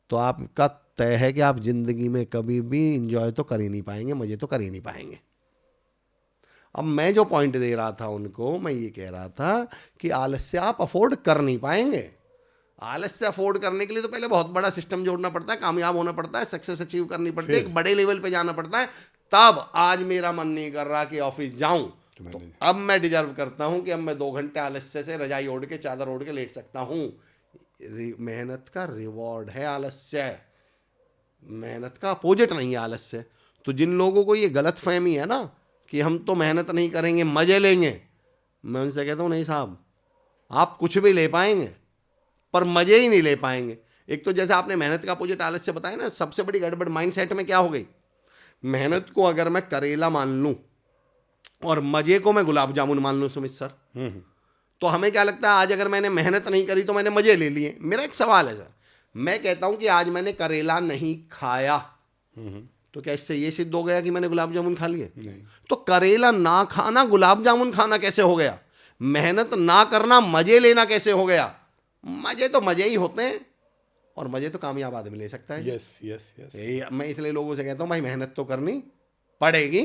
[SPEAKER 2] तो आपका तय है कि आप जिंदगी में कभी भी इंजॉय तो कर ही नहीं पाएंगे, मजे तो कर ही नहीं पाएंगे। अब मैं जो पॉइंट दे रहा था उनको, मैं ये कह रहा था कि आलस्य आप अफोर्ड कर नहीं पाएंगे। आलस्य अफोर्ड करने के लिए तो पहले बहुत बड़ा सिस्टम जोड़ना पड़ता है, कामयाब होना पड़ता है, सक्सेस अचीव करनी पड़ती है, एक बड़े लेवल पे जाना पड़ता है। तब आज मेरा मन नहीं कर रहा कि ऑफिस जाऊं, तो अब मैं डिजर्व करता हूं कि अब मैं 2 घंटे आलस्य से रजाई ओढ़ के चादर ओढ़ के लेट सकता हूं। मेहनत का रिवॉर्ड है आलस्य, मेहनत का अपोजिट नहीं है आलस्य। तो जिन लोगों को ये गलत फहमी है ना कि हम तो मेहनत नहीं करेंगे मजे लेंगे, मैं उनसे कहता हूँ नहीं साहब, आप कुछ भी ले पाएंगे पर मजे ही नहीं ले पाएंगे। एक तो जैसे आपने मेहनत का अपोजिट आलस्य बताया ना, सबसे बड़ी गड़बड़ माइंडसेट में क्या हो गई, मेहनत को अगर मैं करेला मान लूं और मजे को मैं गुलाब जामुन मान लूं सुमित सर, तो हमें क्या लगता है आज अगर मैंने मेहनत नहीं करी तो मैंने मजे ले लिए। मेरा एक सवाल है सर, मैं कहता हूं कि आज मैंने करेला नहीं खाया तो क्या इससे ये सिद्ध हो गया कि मैंने गुलाब जामुन खा लिए?
[SPEAKER 1] नहीं।
[SPEAKER 2] तो करेला ना खाना गुलाब जामुन खाना कैसे हो गया? मेहनत ना करना मजे लेना कैसे हो गया? मजे तो मजे ही होते हैं और मजे तो कामयाब आदमी ले सकता है।
[SPEAKER 1] Yes yes yes.
[SPEAKER 2] मैं इसलिए लोगों से कहता हूं भाई मेहनत तो करनी पड़ेगी।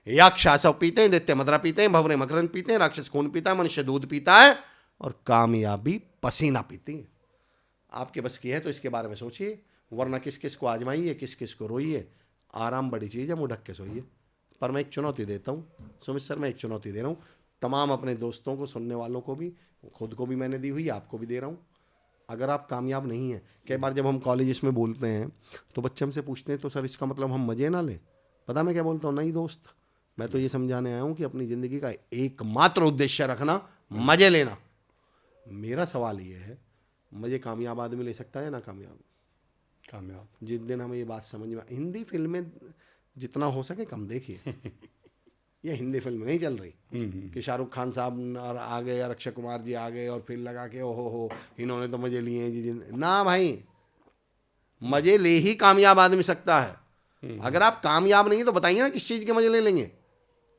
[SPEAKER 2] यक्ष आसव पीते हैं, दैत्य मदरा पीते हैं, भंवरे मकरंद पीते हैं, राक्षस खून पीता है, मनुष्य दूध पीता है और कामयाबी पसीना पीती है। आपके बस की है तो इसके बारे में सोचिए, वरना किस किस को आजमाइए, किस किस को रोइए। आराम बड़ी चीज़ है, मुँह ढक के सोइए। पर मैं एक चुनौती देता हूँ सुमित सर, मैं एक चुनौती दे रहा हूँ तमाम अपने दोस्तों को, सुनने वालों को भी, खुद को भी मैंने दी हुई, आपको भी दे रहा हूँ। अगर आप कामयाब नहीं हैं, कई बार जब हम कॉलेज में बोलते हैं तो बच्चे हमसे पूछते हैं तो सर इसका मतलब हम मज़े ना लें? पता मैं क्या बोलता हूँ, नहीं दोस्त, मैं तो ये समझाने आया हूँ कि अपनी ज़िंदगी का एकमात्र उद्देश्य रखना मज़े लेना। मेरा सवाल ये है, मज़े कामयाब आदमी ले सकता है ना कामयाब?
[SPEAKER 1] कामयाब।
[SPEAKER 2] जिस दिन हमें ये बात समझ में, हिंदी फिल्में जितना हो सके कम देखिए। ये हिंदी फिल्म नहीं चल रही कि शाहरुख खान साहब और आ गए या अक्षय कुमार जी आ गए और फिर लगा के ओहो हो इन्होंने तो मजे लिए हैं जी ना भाई, मजे ले ही कामयाब आदमी सकता है। अगर आप कामयाब नहीं तो बताइए ना किस चीज़ के मजे ले लेंगे।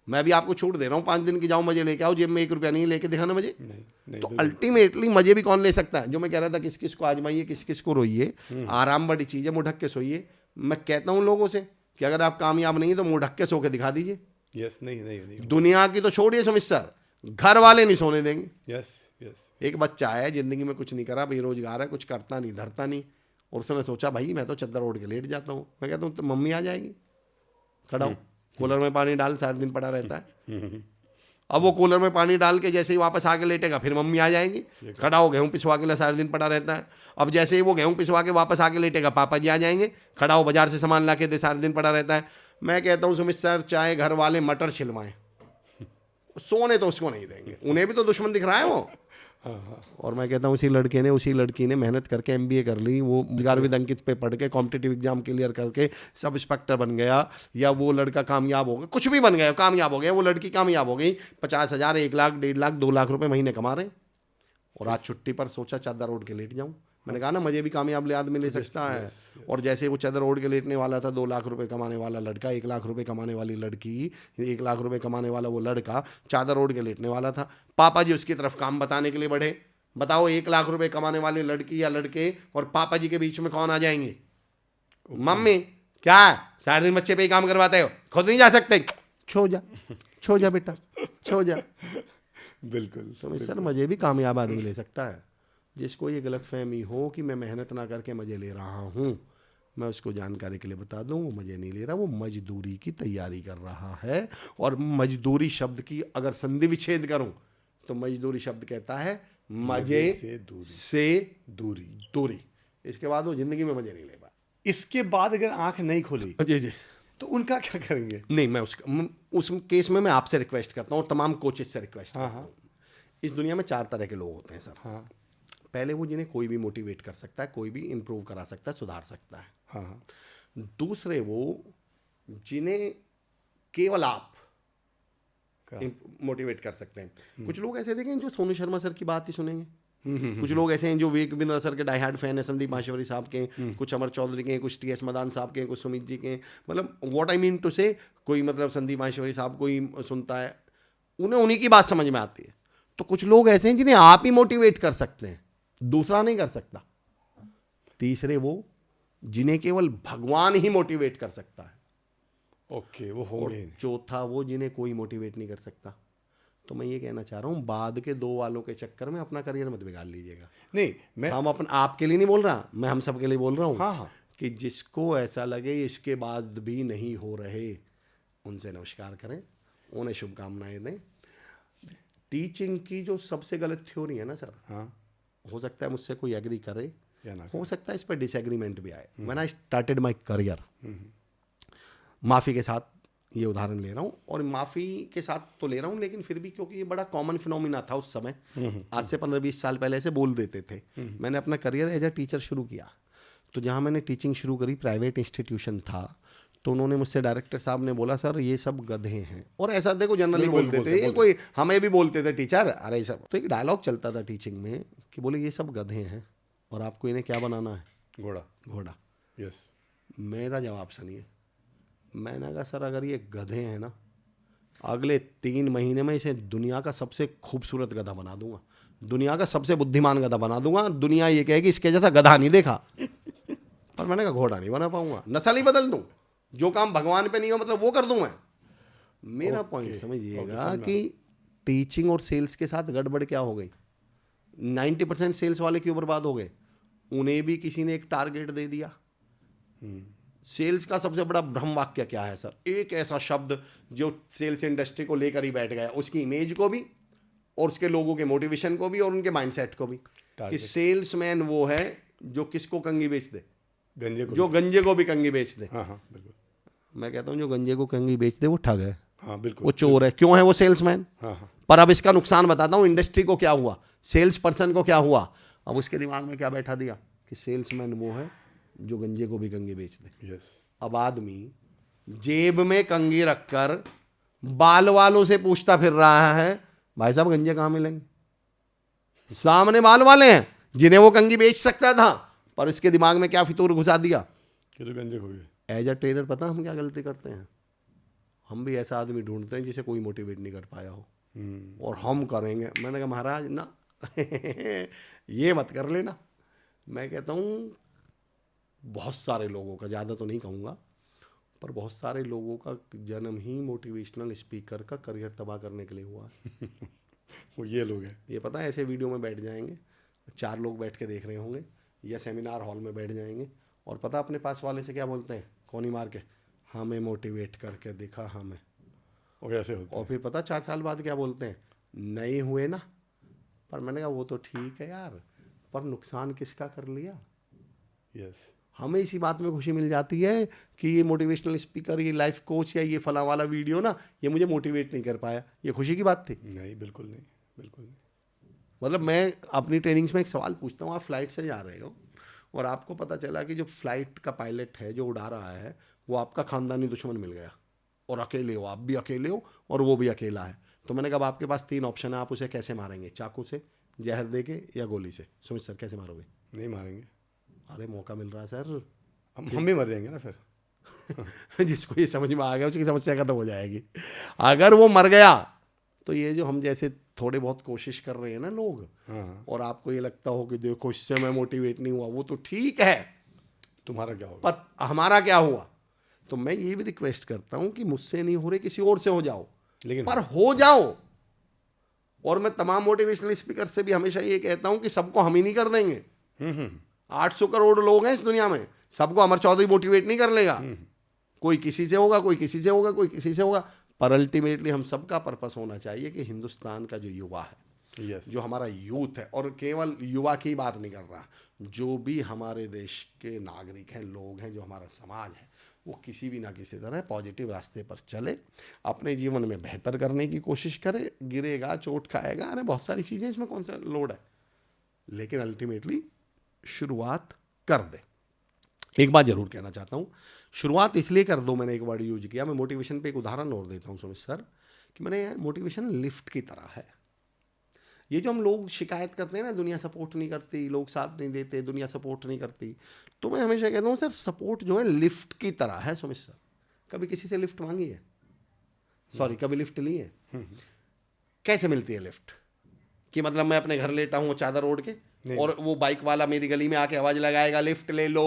[SPEAKER 2] मैं भी आपको छूट दे रहा हूँ 5 दिन की, जाओ मजे लेके आओ, जेब में 1 रुपया नहीं लेके दिखाना मजे।
[SPEAKER 1] नहीं,
[SPEAKER 2] तो अल्टीमेटली मजे भी कौन ले सकता है? जो मैं कह रहा था किस किस को आजमाइए, किस किस को रोइए, आराम बड़ी चीज़ है, मुँह ढक के सोइए। मैं कहता हूँ लोगों से कि अगर आप कामयाब नहीं है तो मुँह ढक के सो के दिखा दीजिए।
[SPEAKER 1] यस नहीं।
[SPEAKER 2] दुनिया की तो छोड़िए सुमित सर, घर वाले नहीं सोने देंगे।
[SPEAKER 1] Yes yes.
[SPEAKER 2] एक बच्चा है जिंदगी में कुछ नहीं करा, बेरोजगार है, कुछ करता नहीं धरता नहीं, और उसने सोचा भाई मैं तो चद्दर ओढ़ के लेट जाता हूँ। मैं कहता हूँ तो मम्मी आ जाएगी, खड़ा हो, कूलर में पानी डाल, सारा दिन पड़ा रहता है। अब वो कूलर में पानी डाल के जैसे ही वापस आके लेटेगा फिर मम्मी आ जाएंगी, खड़ा हो, गेहूँ पिसवा के लिए सारा दिन पड़ा रहता है। अब जैसे ही वो गेहूँ पिसवा के वापस आके लेटेगा पापा जी आ जाएंगे, खड़ा हो, बाजार से सामान ला के दे, सारा दिन पड़ा रहता है। मैं कहता हूँ सुमित सर, चाहे घर वाले मटर छिलवाएं, सोने तो उसको नहीं देंगे, उन्हें भी तो दुश्मन दिख रहा है वो। और मैं कहता हूँ उसी लड़की ने मेहनत करके MBA कर ली, वो 11वीं अंकित पे पढ़ के कॉम्पिटिटिव एग्जाम क्लियर करके सब इंस्पेक्टर बन गया, या वो लड़का कामयाब हो गया, कुछ भी बन गया, कामयाब हो गया, वो लड़की कामयाब हो गई, 50,000, 1 लाख, 1.5 लाख, 2 लाख रुपए महीने कमा रहे हैं। और आज छुट्टी पर सोचा चादर ओढ़ के लेट जाऊँ। मैंने कहा ना मजे भी कामयाब आदमी ले सकता है। और जैसे वो चादर ओढ़ के लेटने वाला था, 2 लाख रुपए कमाने वाला लड़का, 1 लाख रुपए कमाने वाली लड़की, 1 लाख रुपए कमाने वाला वो लड़का चादर ओढ़ के लेटने वाला था। पापा जी उसकी तरफ काम बताने के लिए बढ़े। बताओ 1 लाख रुपए कमाने वाली लड़की या लड़के और पापा जी के बीच में कौन आ जाएंगे? मम्मी। क्या सारा दिन बच्चे पे ही काम करवाते हो, खुद नहीं जा सकते? छो जा बेटा, छो जा।
[SPEAKER 1] बिल्कुल।
[SPEAKER 2] तो सर मजे भी कामयाब आदमी ले सकता है। जिसको ये गलत फहमी हो कि मैं मेहनत ना करके मजे ले रहा हूँ, मैं उसको जानकारी के लिए बता दूं, वो मजे नहीं ले रहा, वो मजदूरी की तैयारी कर रहा है। और मजदूरी शब्द की अगर संधि विच्छेद करूं तो मजदूरी शब्द कहता है मजे से दूरी। इसके बाद वो जिंदगी में मजे नहीं ले पाए।
[SPEAKER 1] इसके बाद अगर आंख नहीं खोली
[SPEAKER 2] जी
[SPEAKER 1] तो उनका क्या करेंगे?
[SPEAKER 2] नहीं, मैं उस केस में मैं आपसे रिक्वेस्ट करता हूँ और तमाम कोचेस से रिक्वेस्ट करता हूँ। इस दुनिया में 4 तरह के लोग होते हैं सर। पहले वो जिन्हें कोई भी मोटिवेट कर सकता है, कोई भी इंप्रूव करा सकता है, सुधार सकता है। दूसरे वो जिन्हें केवल आप मोटिवेट कर सकते हैं। कुछ लोग ऐसे देखें जो सोनू शर्मा सर की बात ही सुनेंगे, कुछ लोग ऐसे हैं जो विवेक बिंद्रा सर के डाई हार्ड फैन है, संदीप माहेश्वरी साहब के, कुछ अमर चौधरी के, कुछ TS मदान साहब के, कुछ सुमित जी के, मतलब व्हाट आई मीन टू से, कोई मतलब संदीप माहेश्वरी साहब को ही सुनता है, उन्हें उन्हीं की बात समझ में आती है। तो कुछ लोग ऐसे हैं जिन्हें आप ही मोटिवेट कर सकते हैं। दूसरा नहीं कर सकता। तीसरे वो जिन्हें केवल भगवान ही मोटिवेट कर सकता है।
[SPEAKER 1] ओके, वो
[SPEAKER 2] और
[SPEAKER 1] होंगे ही नहीं।
[SPEAKER 2] चौथा वो जिन्हें कोई मोटिवेट नहीं कर सकता। तो मैं ये कहना चाह रहा हूँ, बाद के 2 वालों के चक्कर में अपना करियर मत बिगाड़ लीजिएगा।
[SPEAKER 1] नहीं, मैं
[SPEAKER 2] हम अपन आपके लिए नहीं बोल रहा, मैं हम सब के लिए बोल रहा हूँ।
[SPEAKER 1] हाँ हाँ,
[SPEAKER 2] कि जिसको ऐसा लगे इसके बाद भी नहीं हो रहे, उनसे नमस्कार करें, उन्हें शुभकामनाएं दें। टीचिंग की जो सबसे गलत थ्योरी है ना सर,
[SPEAKER 1] हाँ
[SPEAKER 2] हो सकता है मुझसे कोई एग्री करे,
[SPEAKER 1] या ना।
[SPEAKER 2] हो सकता है इस पर डिसएग्रीमेंट भी आए। When I started my career, माफ़ी के साथ ये उदाहरण ले रहा हूँ, और माफ़ी के साथ तो ले रहा हूँ लेकिन फिर भी क्योंकि ये बड़ा कॉमन फिनोमिना था उस समय, आज से 15-20 साल पहले ऐसे बोल देते थे। मैंने अपना करियर एज ए टीचर शुरू किया, तो जहाँ मैंने टीचिंग शुरू करी प्राइवेट इंस्टीट्यूशन था, तो उन्होंने मुझसे, डायरेक्टर साहब ने बोला सर ये सब गधे हैं। और ऐसा देखो जनरली बोलते थे, ये कोई हमें भी बोलते थे टीचर, अरे सब। तो एक डायलॉग चलता था टीचिंग में कि बोले ये सब गधे हैं और आपको इन्हें क्या बनाना है, घोड़ा।
[SPEAKER 1] यस।
[SPEAKER 2] मेरा जवाब सुनिए, मैंने कहा सर अगर ये गधे हैं ना, अगले 3 महीने में इसे दुनिया का सबसे खूबसूरत गधा बना दूंगा, दुनिया का सबसे बुद्धिमान गधा बना दूंगा। दुनिया ये कहेगी इसके जैसा गधा नहीं देखा। पर मैंने कहा घोड़ा नहीं बना पाऊंगा, नस्ल ही बदल दूं, जो काम भगवान पे नहीं हो मतलब वो कर दूं मैं। मेरा पॉइंट समझिएगा कि टीचिंग और सेल्स के साथ गड़बड़ क्या हो गई। 90% सेल्स वाले क्यों बर्बाद हो गए, उन्हें भी किसी ने एक टारगेट दे दिया। सेल्स का सबसे बड़ा भ्रम वाक्य क्या है सर, एक ऐसा शब्द जो सेल्स इंडस्ट्री को लेकर ही बैठ गया, उसकी इमेज को भी और उसके लोगों के मोटिवेशन को भी और उनके माइंडसेट को भी, कि सेल्समैन वो है जो किसको कंगी बेच दे,
[SPEAKER 1] गंजे को,
[SPEAKER 2] जो गंजे को भी कंगी बेच दे।
[SPEAKER 1] हाँ हाँ बिल्कुल।
[SPEAKER 2] मैं कहता हूँ जो गंजे को कंगी बेच दे वो ठग है,
[SPEAKER 1] हाँ बिल्कुल,
[SPEAKER 2] वो चोर है। क्यों है वो सेल्समैन?
[SPEAKER 1] हाँ हाँ।
[SPEAKER 2] पर अब इसका नुकसान बताता हूँ, इंडस्ट्री को क्या हुआ, सेल्स पर्सन को क्या हुआ। अब उसके दिमाग में क्या बैठा दिया कि सेल्समैन वो है जो गंजे को भी कंगी बेच दे।
[SPEAKER 1] यस।
[SPEAKER 2] अब आदमी जेब में कंगी रखकर बाल वालों से पूछता फिर रहा है, भाई साहब गंजे कहाँ मिलेंगे? सामने बाल वाले हैं जिन्हें वो कंगी बेच सकता था, पर उसके दिमाग में क्या फितूर घुसा दिया
[SPEAKER 1] कि तो गंजे हो गए।
[SPEAKER 2] एज अ ट्रेनर पता हम क्या गलती करते हैं, हम भी ऐसा आदमी ढूंढते हैं जिसे कोई मोटिवेट नहीं कर पाया हो, और हम करेंगे। मैंने कहा महाराज ना ये मत कर लेना। मैं कहता हूँ बहुत सारे लोगों का, ज़्यादा तो नहीं कहूँगा, पर बहुत सारे लोगों का जन्म ही मोटिवेशनल स्पीकर का करियर तबाह करने के लिए हुआ है।
[SPEAKER 1] वो ये लोग हैं।
[SPEAKER 2] ये पता है ऐसे वीडियो में बैठ जाएंगे, 4 लोग बैठ के देख रहे होंगे, या सेमिनार हॉल में बैठ जाएंगे, और पता अपने पास वाले से क्या बोलते हैं, कोनी मार के, हमें मोटिवेट करके दिखा हमें।
[SPEAKER 1] और कैसे होता है?
[SPEAKER 2] और फिर पता 4 साल बाद क्या बोलते हैं, नहीं हुए ना। पर मैंने कहा वो तो ठीक है यार, पर नुकसान किसका कर लिया।
[SPEAKER 1] यस।
[SPEAKER 2] हमें इसी बात में खुशी मिल जाती है कि ये मोटिवेशनल स्पीकर, ये लाइफ कोच या ये फला वाला वीडियो ना, ये मुझे मोटिवेट नहीं कर पाया, ये खुशी की बात थी?
[SPEAKER 1] नहीं, बिल्कुल नहीं, बिल्कुल नहीं।
[SPEAKER 2] मतलब मैं अपनी ट्रेनिंग्स में एक सवाल पूछता हूँ, आप फ्लाइट से जा रहे हो और आपको पता चला कि जो फ्लाइट का पायलट है जो उड़ा रहा है वो आपका खानदानी दुश्मन मिल गया, और अकेले हो, आप भी अकेले हो और वो भी अकेला है। तो मैंने कहा आपके पास 3 ऑप्शन है, आप उसे कैसे मारेंगे, चाकू से, जहर दे के, या गोली से। सुमित सर कैसे मारोगे?
[SPEAKER 1] नहीं मारेंगे।
[SPEAKER 2] अरे मौका मिल रहा है सर,
[SPEAKER 1] हम भी मर जाएंगे ना फिर।
[SPEAKER 2] जिसको ये समझ में आ गया उसकी समस्या खत्म हो जाएगी। अगर वो मर गया तो ये जो हम जैसे थोड़े बहुत कोशिश कर रहे हैं ना लोग,
[SPEAKER 1] हाँ।
[SPEAKER 2] और आपको ये लगता हो कि देखो इससे मैं मोटिवेट नहीं हुआ, वो तो ठीक है,
[SPEAKER 1] तुम्हारा क्या होगा?
[SPEAKER 2] पर हमारा क्या हुआ। तो मैं ये भी रिक्वेस्ट करता हूं कि मुझसे नहीं हो रहे किसी और से हो जाओ,
[SPEAKER 1] लेकिन
[SPEAKER 2] पर हो जाओ। और मैं तमाम मोटिवेशनल स्पीकर से भी हमेशा ये कहता हूं कि सबको हम ही नहीं कर देंगे। 800 करोड़ लोग हैं इस दुनिया में, सबको अमर चौधरी मोटिवेट नहीं कर लेगा। कोई किसी से होगा, कोई किसी से होगा, कोई किसी से होगा, पर अल्टीमेटली हम सबका पर्पस होना चाहिए कि हिंदुस्तान का जो युवा है,
[SPEAKER 1] यस,
[SPEAKER 2] जो हमारा यूथ है, और केवल युवा की बात नहीं कर रहा, जो भी हमारे देश के नागरिक हैं, लोग हैं, जो हमारा समाज है, वो किसी भी ना किसी तरह पॉजिटिव रास्ते पर चले, अपने जीवन में बेहतर करने की कोशिश करे। गिरेगा, चोट खाएगा, अरे बहुत सारी चीज़ें, इसमें कौन सा लोड है, लेकिन अल्टीमेटली शुरुआत कर दे। एक बात जरूर कहना चाहता हूँ, शुरुआत इसलिए कर दो, मैंने एक वर्ड यूज किया, मैं मोटिवेशन पे एक उदाहरण और देता हूँ सुमित सर, कि मैंने मोटिवेशन लिफ्ट की तरह है। ये जो हम लोग शिकायत करते हैं ना, दुनिया सपोर्ट नहीं करती, लोग साथ नहीं देते, दुनिया सपोर्ट नहीं करती, तो मैं हमेशा कहता हूँ सर सपोर्ट जो है लिफ्ट की तरह है। सुमित सर कभी किसी से लिफ्ट मांगी है? सॉरी, कभी लिफ्ट ली है? कैसे मिलती है लिफ्ट? कि मतलब मैं अपने घर लेटा हूँ चादर ओढ़ के, और वो बाइक वाला मेरी गली में आके आवाज लगाएगा लिफ्ट ले लो,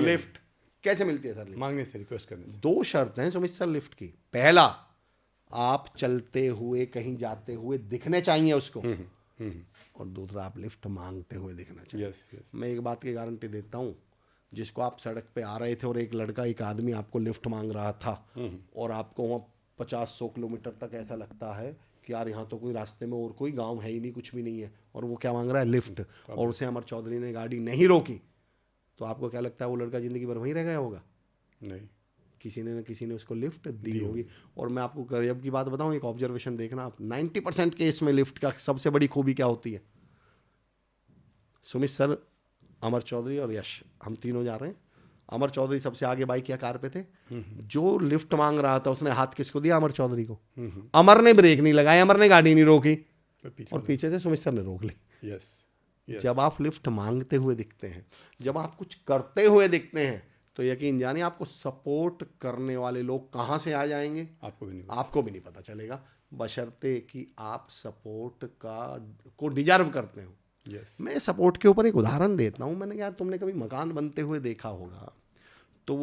[SPEAKER 2] लिफ्ट कैसे मिलती है सर लिफ्ट?
[SPEAKER 1] मांगने से, रिक्वेस्ट करने से।
[SPEAKER 2] 2 शर्त हैं सुमित सर लिफ्ट की। पहला, आप चलते हुए कहीं जाते हुए दिखने चाहिए उसको, और दूसरा, आप लिफ्ट मांगते हुए दिखना चाहिए।
[SPEAKER 1] Yes yes.
[SPEAKER 2] मैं एक बात की गारंटी देता हूँ, जिसको आप सड़क पे आ रहे थे और एक लड़का, एक आदमी आपको लिफ्ट मांग रहा था, और आपको वहाँ 50-100 किलोमीटर तक ऐसा लगता है कि यार यहाँ तो कोई रास्ते में और कोई गांव है ही नहीं, कुछ भी नहीं है, और वो क्या मांग रहा है? लिफ्ट। और उसे अमर चौधरी ने गाड़ी नहीं रोकी, तो आपको क्या लगता है वो लड़का ज़िंदगी भर वहीं रह गया होगा?
[SPEAKER 1] नहीं,
[SPEAKER 2] किसी ने न किसी ने उसको लिफ्ट दी होगी। और मैं आपको गजब की बात बताऊं, एक ऑब्जर्वेशन देखना आप, 90% केस में लिफ्ट का सबसे बड़ी खूबी क्या होती है? सुमित सर, अमर चौधरी और यश, हम तीनों जा रहे हैं। अमर चौधरी सबसे आगे बाइक या कार पे थे। जो लिफ्ट मांग रहा था उसने हाथ किसको दिया? अमर चौधरी को। अमर ने ब्रेक नहीं लगाया, अमर ने गाड़ी नहीं रोकी, और पीछे से सुमित सर ने रोक ली।
[SPEAKER 1] यस।
[SPEAKER 2] जब आप लिफ्ट मांगते हुए दिखते हैं, जब आप कुछ करते हुए दिखते हैं, तो यकीन जानिए आपको सपोर्ट करने वाले लोग कहाँ से आ जाएंगे
[SPEAKER 1] आपको भी नहीं
[SPEAKER 2] पता चलेगा, बशर्ते कि आप सपोर्ट को डिजर्व करते हो।
[SPEAKER 1] यस।
[SPEAKER 2] मैं सपोर्ट के ऊपर एक उदाहरण देता हूँ। मैंने, यार तुमने कभी मकान बनते हुए देखा होगा, तो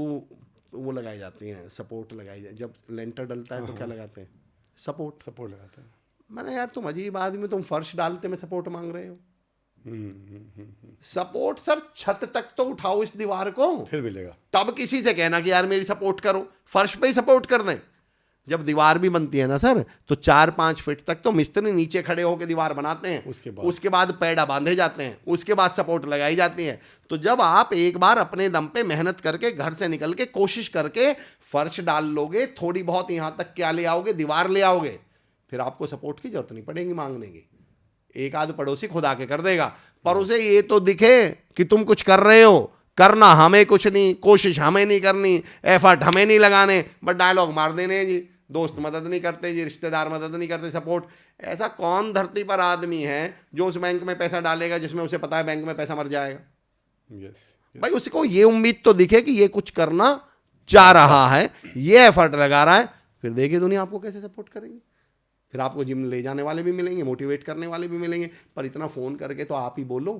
[SPEAKER 2] वो लगाई जाती हैं, सपोर्ट लगाई जाए, जब लेंटर डलता है तो क्या लगाते हैं? सपोर्ट
[SPEAKER 1] लगाते हैं।
[SPEAKER 2] मैंने, यार तुम अजीब आदमी, तुम फर्श डालते में सपोर्ट मांग रहे हो। सपोर्ट सर छत तक तो उठाओ इस दीवार को,
[SPEAKER 1] फिर मिलेगा।
[SPEAKER 2] तब किसी से कहना कि यार मेरी सपोर्ट करो। फर्श पे ही सपोर्ट कर दें। जब दीवार भी बनती है ना सर, तो 4-5 फीट तक तो मिस्त्री नीचे खड़े होकर दीवार बनाते हैं, उसके बाद पैडा बांधे जाते हैं, उसके बाद सपोर्ट लगाई जाती है। तो जब आप एक बार अपने दम पे मेहनत करके घर से निकल के कोशिश करके फर्श डाल लोगे, थोड़ी बहुत यहाँ तक क्या ले आओगे? दीवार ले आओगे, फिर आपको सपोर्ट की जरूरत नहीं पड़ेगी मांगने की। एक आध पड़ोसी खुद आके कर देगा, पर उसे ये तो दिखे कि तुम कुछ कर रहे हो। करना हमें कुछ नहीं, कोशिश हमें नहीं करनी, एफर्ट हमें नहीं लगाने, बट डायलॉग मार देने जी, दोस्त मदद नहीं करते जी, रिश्तेदार मदद नहीं करते, सपोर्ट। ऐसा कौन धरती पर आदमी है जो उस बैंक में पैसा डालेगा जिसमें उसे पता है बैंक में पैसा मर जाएगा? भाई उसको ये उम्मीद तो दिखे कि ये कुछ करना चाह रहा है, ये एफर्ट लगा रहा है, फिर देखिए दुनिया आपको कैसे सपोर्ट करेंगे। फिर आपको जिम ले जाने वाले भी मिलेंगे, मोटिवेट करने वाले भी मिलेंगे, पर इतना फ़ोन करके तो आप ही बोलो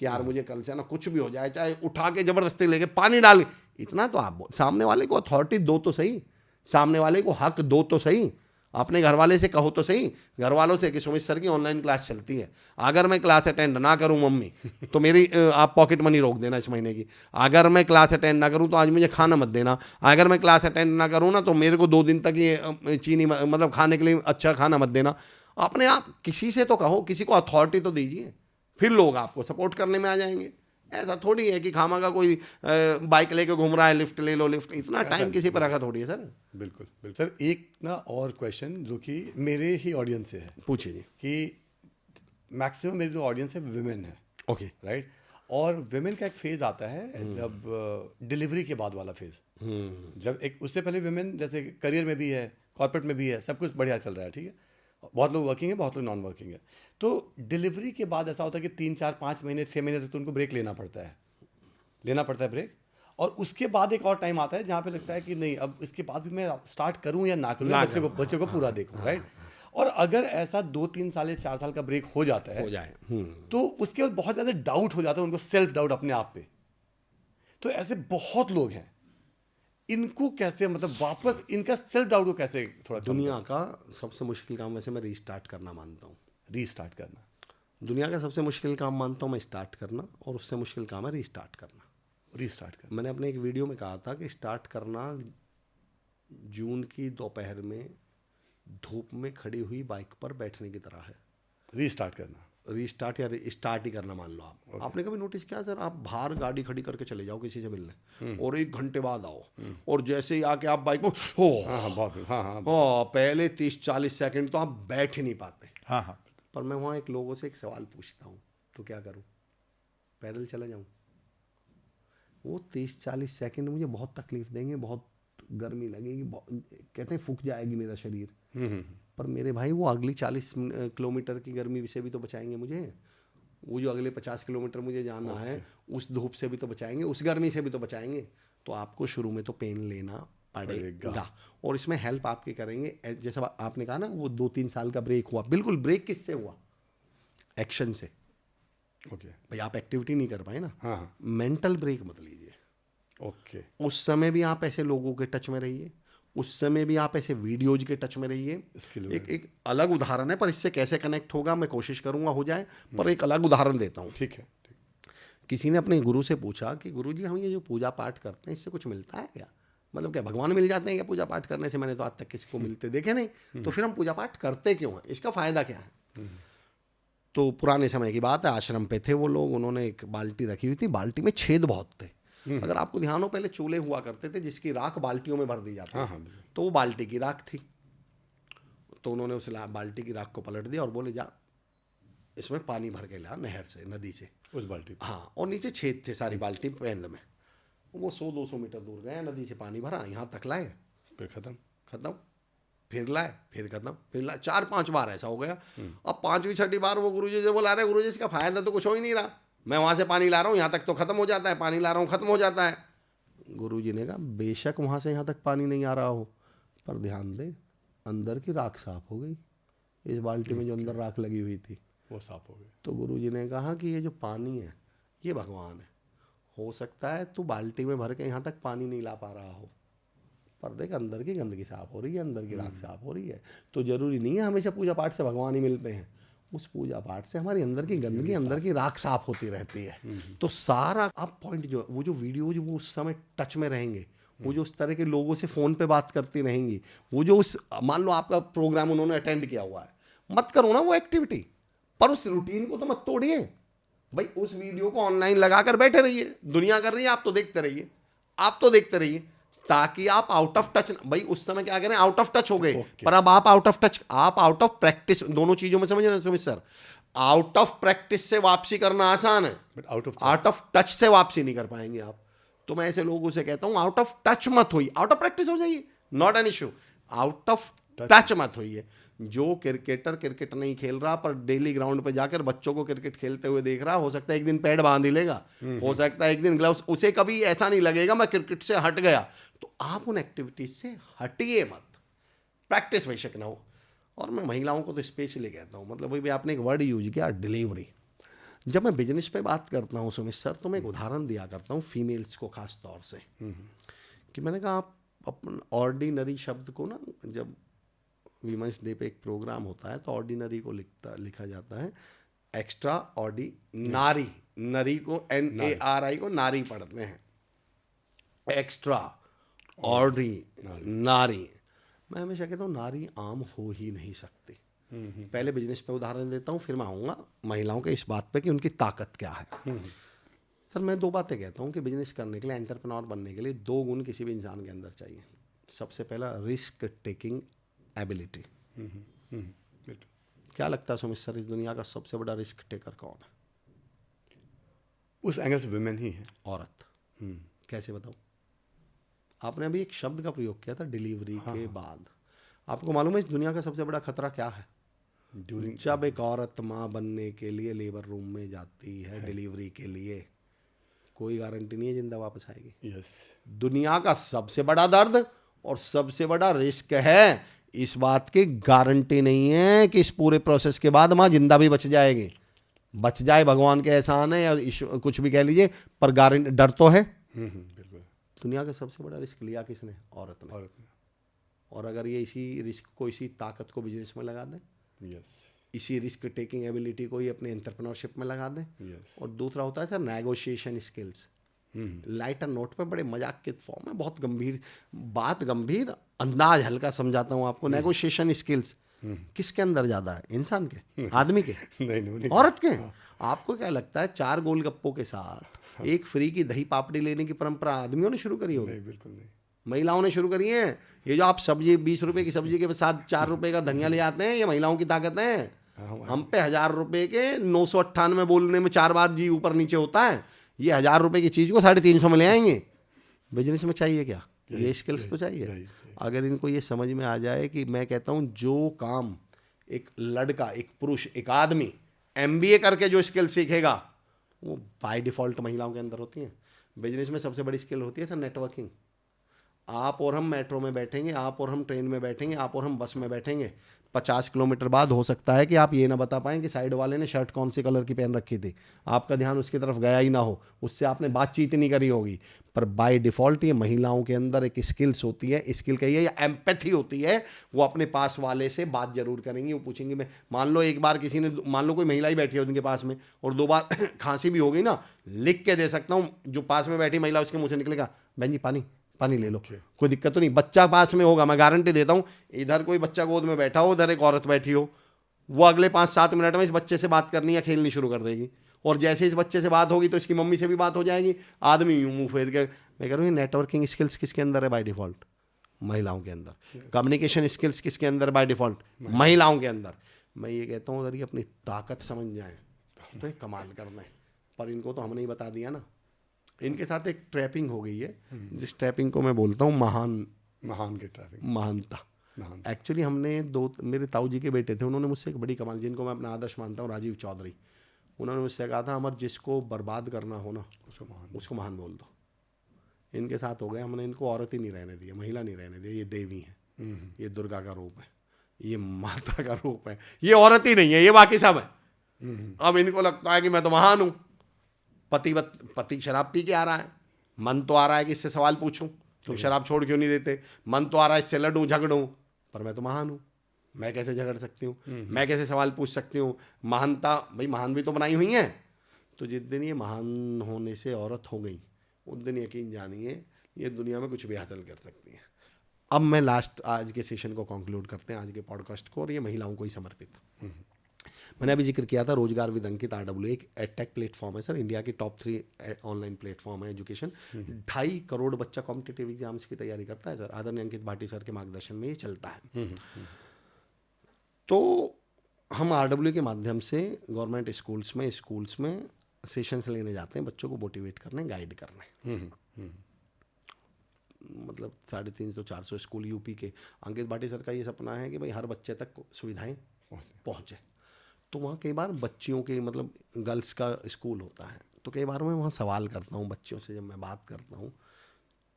[SPEAKER 2] कि यार मुझे कल से ना कुछ भी हो जाए, चाहे उठा के ज़बरदस्ती लेके पानी डाल, इतना तो आप सामने वाले को अथॉरिटी दो तो सही, सामने वाले को हक दो तो सही। अपने घर वाले से कहो तो सही, घर वालों से कि सुमित सर की ऑनलाइन क्लास चलती है, अगर मैं क्लास अटेंड ना करूं मम्मी तो मेरी आप पॉकेट मनी रोक देना इस महीने की। अगर मैं क्लास अटेंड ना करूं तो आज मुझे खाना मत देना। अगर मैं क्लास अटेंड ना करूं ना तो मेरे को 2 दिन तक ये चीनी मतलब खाने के लिए अच्छा खाना मत देना। अपने आप किसी से तो कहो, किसी को अथॉरिटी तो दीजिए, फिर लोग आपको सपोर्ट करने में आ जाएंगे। ऐसा थोड़ी है कि खामा का कोई बाइक लेके घूम रहा है, लिफ्ट ले लो लिफ्ट, इतना टाइम किसी पर रखा थोड़ी है सर।
[SPEAKER 1] बिल्कुल सर। एक ना और क्वेश्चन जो कि मेरे ही ऑडियंस से है,
[SPEAKER 2] पूछिए जी।
[SPEAKER 1] कि मैक्सिमम मेरी जो ऑडियंस है विमेन है,
[SPEAKER 2] ओके
[SPEAKER 1] राइट, और विमेन का एक फेज आता है जब डिलीवरी के बाद वाला फेज, जब एक उससे पहले विमेन जैसे करियर में भी है, कॉर्पोरेट में भी है, सब कुछ बढ़िया चल रहा है, ठीक है, बहुत लोग वर्किंग है, बहुत लोग नॉन वर्किंग है। तो डिलीवरी के बाद ऐसा होता है कि 3-4-5 महीने 6 महीने तक तो उनको ब्रेक लेना पड़ता है ब्रेक, और उसके बाद एक और टाइम आता है जहाँ पे लगता है कि नहीं, अब इसके बाद भी मैं स्टार्ट करूँ या ना करूँ, बच्चे को पूरा देखूँ, राइट। और अगर ऐसा 2-3 साल या 4 साल का ब्रेक हो जाता है, तो उसके बाद बहुत ज़्यादा डाउट हो जाता है उनको, सेल्फ डाउट अपने आप पे। तो ऐसे बहुत लोग हैं, इनको कैसे, मतलब वापस इनका सेल्फ डाउट को कैसे थोड़ा?
[SPEAKER 2] दुनिया का सबसे मुश्किल काम वैसे मैं रीस्टार्ट करना मानता हूँ।
[SPEAKER 1] रीस्टार्ट करना
[SPEAKER 2] दुनिया का सबसे मुश्किल काम मानता हूँ मैं स्टार्ट करना, और उससे मुश्किल काम है रीस्टार्ट करना। मैंने अपने एक वीडियो में कहा था कि स्टार्ट करना जून की दोपहर में धूप में खड़ी हुई बाइक पर बैठने की तरह है। रीस्टार्ट या स्टार्ट ही करना मान लो आप। आपने कभी नोटिस किया सर, आप बाहर गाड़ी खड़ी करके चले जाओ किसी से मिलने, और 1 घंटे बाद आओ, और जैसे ही आके आप बाइक में पहले 30-40 सेकंड तो आप बैठ ही नहीं पाते। पर मैं वहाँ एक लोगों से एक सवाल पूछता हूँ, तो क्या करूँ? पैदल चला जाऊँ? वो 30-40 सेकंड मुझे बहुत तकलीफ देंगे, बहुत गर्मी लगेगी, कहते हैं फूक जाएगी मेरा शरीर, पर मेरे भाई वो अगली 40 किलोमीटर की गर्मी से भी तो बचाएंगे मुझे। वो जो अगले 50 किलोमीटर मुझे जाना है, उस धूप से भी तो बचाएंगे, उस गर्मी से भी तो बचाएंगे। तो आपको शुरू में तो पेन लेना पड़ेगा, और इसमें हेल्प आपके करेंगे। जैसा आपने कहा ना, वो 2-3 साल का ब्रेक हुआ, बिल्कुल ब्रेक किससे हुआ? एक्शन से।
[SPEAKER 1] ओके।
[SPEAKER 2] भाई आप एक्टिविटी नहीं कर पाए ना,
[SPEAKER 1] हाँ हाँ।
[SPEAKER 2] मेंटल ब्रेक मत लीजिए।
[SPEAKER 1] ओके।
[SPEAKER 2] उस समय भी आप ऐसे लोगों के टच में रहिए, उस समय भी आप ऐसे वीडियोज के टच में रहिए।
[SPEAKER 1] स्किल
[SPEAKER 2] एक अलग उदाहरण है, पर इससे कैसे कनेक्ट होगा मैं कोशिश करूंगा हो जाए, पर एक अलग उदाहरण देता हूँ।
[SPEAKER 1] ठीक है।
[SPEAKER 2] किसी ने अपने गुरु से पूछा कि गुरु जी हम ये जो पूजा पाठ करते हैं इससे कुछ मिलता है क्या, मतलब क्या भगवान मिल जाते हैं क्या पूजा पाठ करने से? मैंने तो आज तक किसी को मिलते देखे नहीं, तो फिर हम पूजा पाठ करते क्यों हैं, इसका फायदा क्या है? तो पुराने समय की बात है, आश्रम पे थे वो लोग, उन्होंने एक बाल्टी रखी हुई थी, बाल्टी में छेद बहुत थे। अगर आपको ध्यान हो, पहले चूल्हे हुआ करते थे जिसकी राख बाल्टियों में भर दी जाती
[SPEAKER 1] हाँ
[SPEAKER 2] थी,
[SPEAKER 1] हाँ।
[SPEAKER 2] तो वो बाल्टी की राख थी। तो उन्होंने उस बाल्टी की राख को पलट दिया और बोले जा इसमें पानी भर के ला नहर से, नदी से,
[SPEAKER 1] उस बाल्टी पे।
[SPEAKER 2] हाँ, और नीचे छेद थे सारी बाल्टी पेंद में। वो 100-200 मीटर दूर गए, नदी से पानी भरा, यहाँ तक लाए,
[SPEAKER 1] फिर खत्म।
[SPEAKER 2] खत्म, फिर लाए, फिर खत्म, फिर लाए, 4-5 बार ऐसा हो गया। अब 5वीं-6वीं बार वो गुरुजी से बोला, अरे गुरुजी इसका फायदा तो कुछ हो ही नहीं रहा, मैं वहाँ से पानी ला रहा हूँ यहाँ तक तो खत्म हो जाता है, पानी ला रहा हूँ खत्म हो जाता है। गुरुजी ने कहा बेशक वहाँ से यहाँ तक पानी नहीं आ रहा हो, पर ध्यान दे अंदर की राख साफ हो गई, इस बाल्टी में जो अंदर राख लगी हुई थी
[SPEAKER 1] वो साफ हो गई।
[SPEAKER 2] तो गुरुजी ने कहा कि ये जो पानी है ये भगवान है, हो सकता है तू बाल्टी में भर के यहाँ तक पानी नहीं ला पा रहा हो, पर देख अंदर की गंदगी साफ हो रही है, अंदर की राख साफ हो रही है। तो जरूरी नहीं है हमेशा पूजा पाठ से भगवान ही मिलते हैं, उस पूजा पाठ से हमारी अंदर की गंदगी, अंदर की राख साफ होती रहती है। तो सारा आप पॉइंट जो वो जो वीडियो जो वो उस समय टच में रहेंगे, वो जो उस तरह के लोगों से फ़ोन पे बात करती रहेंगी, वो जो उस मान लो आपका प्रोग्राम उन्होंने अटेंड किया हुआ है, मत करो ना वो एक्टिविटी, पर उस रूटीन को तो मत तोड़िए। भाई उस वीडियो को ऑनलाइन लगाकर बैठे रहिए, दुनिया कर रही है, आप तो देखते रहिए, आप तो देखते रहिए, ताकि आप आउट ऑफ टच, भाई उस समय क्या करें, आउट ऑफ टच हो गए, पर अब आप आउट ऑफ टच, आप आउट ऑफ प्रैक्टिस, दोनों चीजों में समझ रहे हैं Sumit sir? Out of practice से वापसी करना आसान है,
[SPEAKER 1] बट
[SPEAKER 2] आउट ऑफ टच से वापसी नहीं कर पाएंगे आप। तो मैं ऐसे लोगों से कहता हूं आउट ऑफ टच मत होइए, आउट ऑफ प्रैक्टिस हो जाइए, not an issue, out of touch मत होइए। जो क्रिकेटर क्रिकेट नहीं खेल रहा पर डेली ग्राउंड पे जाकर बच्चों को क्रिकेट खेलते हुए देख रहा, हो सकता है एक दिन पैड बांध ही लेगा, हो सकता है एक दिन ग्लव्स, उसे कभी ऐसा नहीं लगेगा मैं क्रिकेट से हट गया। तो आप उन एक्टिविटीज से हटिए मत, प्रैक्टिस बेशक ना हो। और मैं महिलाओं को तो स्पेशली कहता हूँ, मतलब भाई आपने एक वर्ड यूज किया डिलीवरी, जब मैं बिजनेस पे बात करता हूँ सुमित सर, तो मैं एक उदाहरण दिया करता हूँ फीमेल्स को खास तौर से, कि मैंने कहा आप अपन ऑर्डिनरी शब्द को ना, जब वीमेंस डे पे एक प्रोग्राम होता है तो ऑर्डिनरी को लिखा जाता है एक्स्ट्रा नारी, नरी को NARI को नारी पढ़ते हैं, एक्स्ट्रा नारी। मैं हमेशा कहता हूँ नारी आम हो ही नहीं सकती। पहले बिजनेस पे उदाहरण देता हूँ, फिर मैं आऊँगा महिलाओं के इस बात पे कि उनकी ताकत क्या है। सर मैं 2 बातें कहता हूँ कि बिजनेस करने के लिए, एंटरप्रेन्योर बनने के लिए 2 गुण किसी भी इंसान के अंदर चाहिए। सबसे पहला रिस्क टेकिंग एबिलिटी। क्या लगता है सुमित सर, इस दुनिया का सबसे बड़ा रिस्क टेकर कौन है?
[SPEAKER 1] उस एंगल से वुमेन ही है,
[SPEAKER 2] औरत। कैसे बताऊँ? आपने अभी एक शब्द का प्रयोग किया था डिलीवरी के बाद। आपको मालूम है इस दुनिया का सबसे बड़ा खतरा क्या है? जब एक औरत माँ बनने के लिए लेबर रूम में जाती है डिलीवरी के लिए, कोई गारंटी नहीं है जिंदा वापस आएगी।
[SPEAKER 1] यस।
[SPEAKER 2] दुनिया का सबसे बड़ा दर्द और सबसे बड़ा रिस्क है, इस बात की गारंटी नहीं है कि इस पूरे प्रोसेस के बाद माँ जिंदा भी बच जाएगी। बच जाए भगवान के एहसान है या कुछ भी कह लीजिए, पर गारंटी, डर तो है।
[SPEAKER 1] बिल्कुल।
[SPEAKER 2] दुनिया का सबसे बड़ा रिस्क लिया किसने? औरत ने। और अगर ये इसी रिस्क को, इसी ताकत को बिजनेस में लगा दें,
[SPEAKER 1] यस,
[SPEAKER 2] इसी रिस्क टेकिंग एबिलिटी को ही अपने एंटरप्रेन्योरशिप में लगा दें।
[SPEAKER 1] यस।
[SPEAKER 2] और दूसरा होता है sir negotiation skills. Lighter note पे बड़े मजाक के फॉर्म में बहुत गंभीर बात, गंभीर अंदाज हल्का समझाता हूँ आपको। नेगोशिएशन स्किल्स किसके अंदर ज्यादा है? इंसान के, आदमी के,
[SPEAKER 1] नहीं।
[SPEAKER 2] औरत के। आपको क्या लगता है 4 गोलगप्पों के साथ एक फ्री की दही पापड़ी लेने की परंपरा आदमियों ने शुरू करी होगी?
[SPEAKER 1] नहीं, बिल्कुल नहीं।
[SPEAKER 2] महिलाओं ने शुरू करी है। ये जो आप सब्जी 20 रुपए की सब्जी के साथ 4 रुपए का धनिया ले आते हैं, ये महिलाओं की ताकत है। हम पे 1000 रुपए के 998 बोलने में 4 बार जी ऊपर नीचे होता है, ये 1000 रुपए की चीज को 350 में ले आएंगे। बिजनेस में चाहिए क्या? ये स्किल्स तो चाहिए। अगर इनको ये समझ में आ जाए कि मैं कहता हूँ जो काम एक लड़का, एक पुरुष, एक आदमी MBA करके जो स्किल सीखेगा वो बाय डिफॉल्ट महिलाओं के अंदर होती हैं। बिजनेस में सबसे बड़ी स्किल होती है सर नेटवर्किंग। आप और हम मेट्रो में बैठेंगे, आप और हम ट्रेन में बैठेंगे, आप और हम बस में बैठेंगे, 50 किलोमीटर बाद हो सकता है कि आप ये ना बता पाएं कि साइड वाले ने शर्ट कौन सी कलर की पहन रखी थी, आपका ध्यान उसकी तरफ गया ही ना हो, उससे आपने बातचीत नहीं करी होगी। पर बाय डिफ़ॉल्ट ये महिलाओं के अंदर एक स्किल्स होती है, स्किल कहिए या एम्पैथी होती है, वो अपने पास वाले से बात जरूर करेंगी। वो पूछेंगी, मैं मान लो एक बार किसी ने, मान लो कोई महिला ही बैठी है उनके पास में और 2 बार खांसी भी हो गई ना, लिख के दे सकता हूँ, जो पास में बैठी महिला उसके मुँह से निकलेगा, बहन जी पानी पानी ले लो, कोई दिक्कत तो नहीं। बच्चा पास में होगा, मैं गारंटी देता हूँ, इधर कोई बच्चा गोद में बैठा हो, उधर एक औरत बैठी हो, वो अगले 5-7 मिनट में इस बच्चे से बात करनी या खेलनी शुरू कर देगी। और जैसे इस बच्चे से बात होगी तो इसकी मम्मी से भी बात हो जाएगी। आदमी यूं मुंह फेर के, मैं कह रहा हूँ नेटवर्किंग स्किल्स किसके अंदर है बाय डिफॉल्ट? महिलाओं के अंदर। कम्युनिकेशन स्किल्स किसके अंदर बाय डिफॉल्ट? महिलाओं के अंदर। मैं ये कहता हूँ अगर ये अपनी ताकत समझ जाए तो ये कमाल कर दें, पर इनको तो हमने ही बता दिया ना। इनके साथ एक ट्रैपिंग हो गई है, जिस ट्रैपिंग को मैं बोलता हूँ
[SPEAKER 1] महान की ट्रैपिंग,
[SPEAKER 2] महानता। एक्चुअली हमने मेरे ताऊ जी के बेटे थे, उन्होंने मुझसे एक बड़ी कमाल, जिनको मैं अपना आदर्श मानता हूँ, राजीव चौधरी, उन्होंने मुझसे कहा था, अमर जिसको बर्बाद करना हो ना उसको महान बोल दो। इनके साथ हो गए, हमने इनको औरत ही नहीं रहने दिया, महिला नहीं रहने दिया। ये देवी है, ये दुर्गा का रूप है, ये माता का रूप है, ये औरत ही नहीं है, ये बाकी सब है। अब इनको लगता है कि मैं तो महान हूँ। पति शराब पी के आ रहा है, मन तो आ रहा है कि इससे सवाल पूछूं, तुम शराब छोड़ क्यों नहीं देते, मन तो आ रहा है इससे लड़ूं झगड़ूं, पर मैं तो महान हूँ, मैं कैसे झगड़ सकती हूँ, मैं कैसे सवाल पूछ सकती हूँ। महानता भाई, महान भी तो बनाई हुई है। तो जिस दिन ये महान होने से औरत हो गई, उस दिन यकीन जानिए ये दुनिया में कुछ भी हासिल कर सकती है। अब मैं लास्ट आज के सेशन को कंक्लूड करते हैं, आज के पॉडकास्ट को, और ये महिलाओं को ही समर्पित। मैंने अभी जिक्र किया था रोजगार विद अंकित, RW एक एडटेक प्लेटफॉर्म है सर, इंडिया की टॉप 3 ऑनलाइन प्लेटफॉर्म है एजुकेशन। 2.5 करोड़ बच्चा कॉम्पिटिटिव एग्जाम्स की तैयारी करता है सर, आदरणीय अंकित भाटी सर के मार्गदर्शन में ये चलता है। तो हम RW के माध्यम से गवर्नमेंट स्कूल्स में सेशंस लेने जाते हैं, बच्चों को मोटिवेट करने, गाइड करने। मतलब 350-400 स्कूल यूपी के। अंकित भाटी सर का ये सपना है कि भाई हर बच्चे तक सुविधाएं पहुँचे। तो वहाँ कई बार बच्चियों के, मतलब गर्ल्स का स्कूल होता है, तो कई बार मैं वहाँ सवाल करता हूँ बच्चियों से, जब मैं बात करता हूँ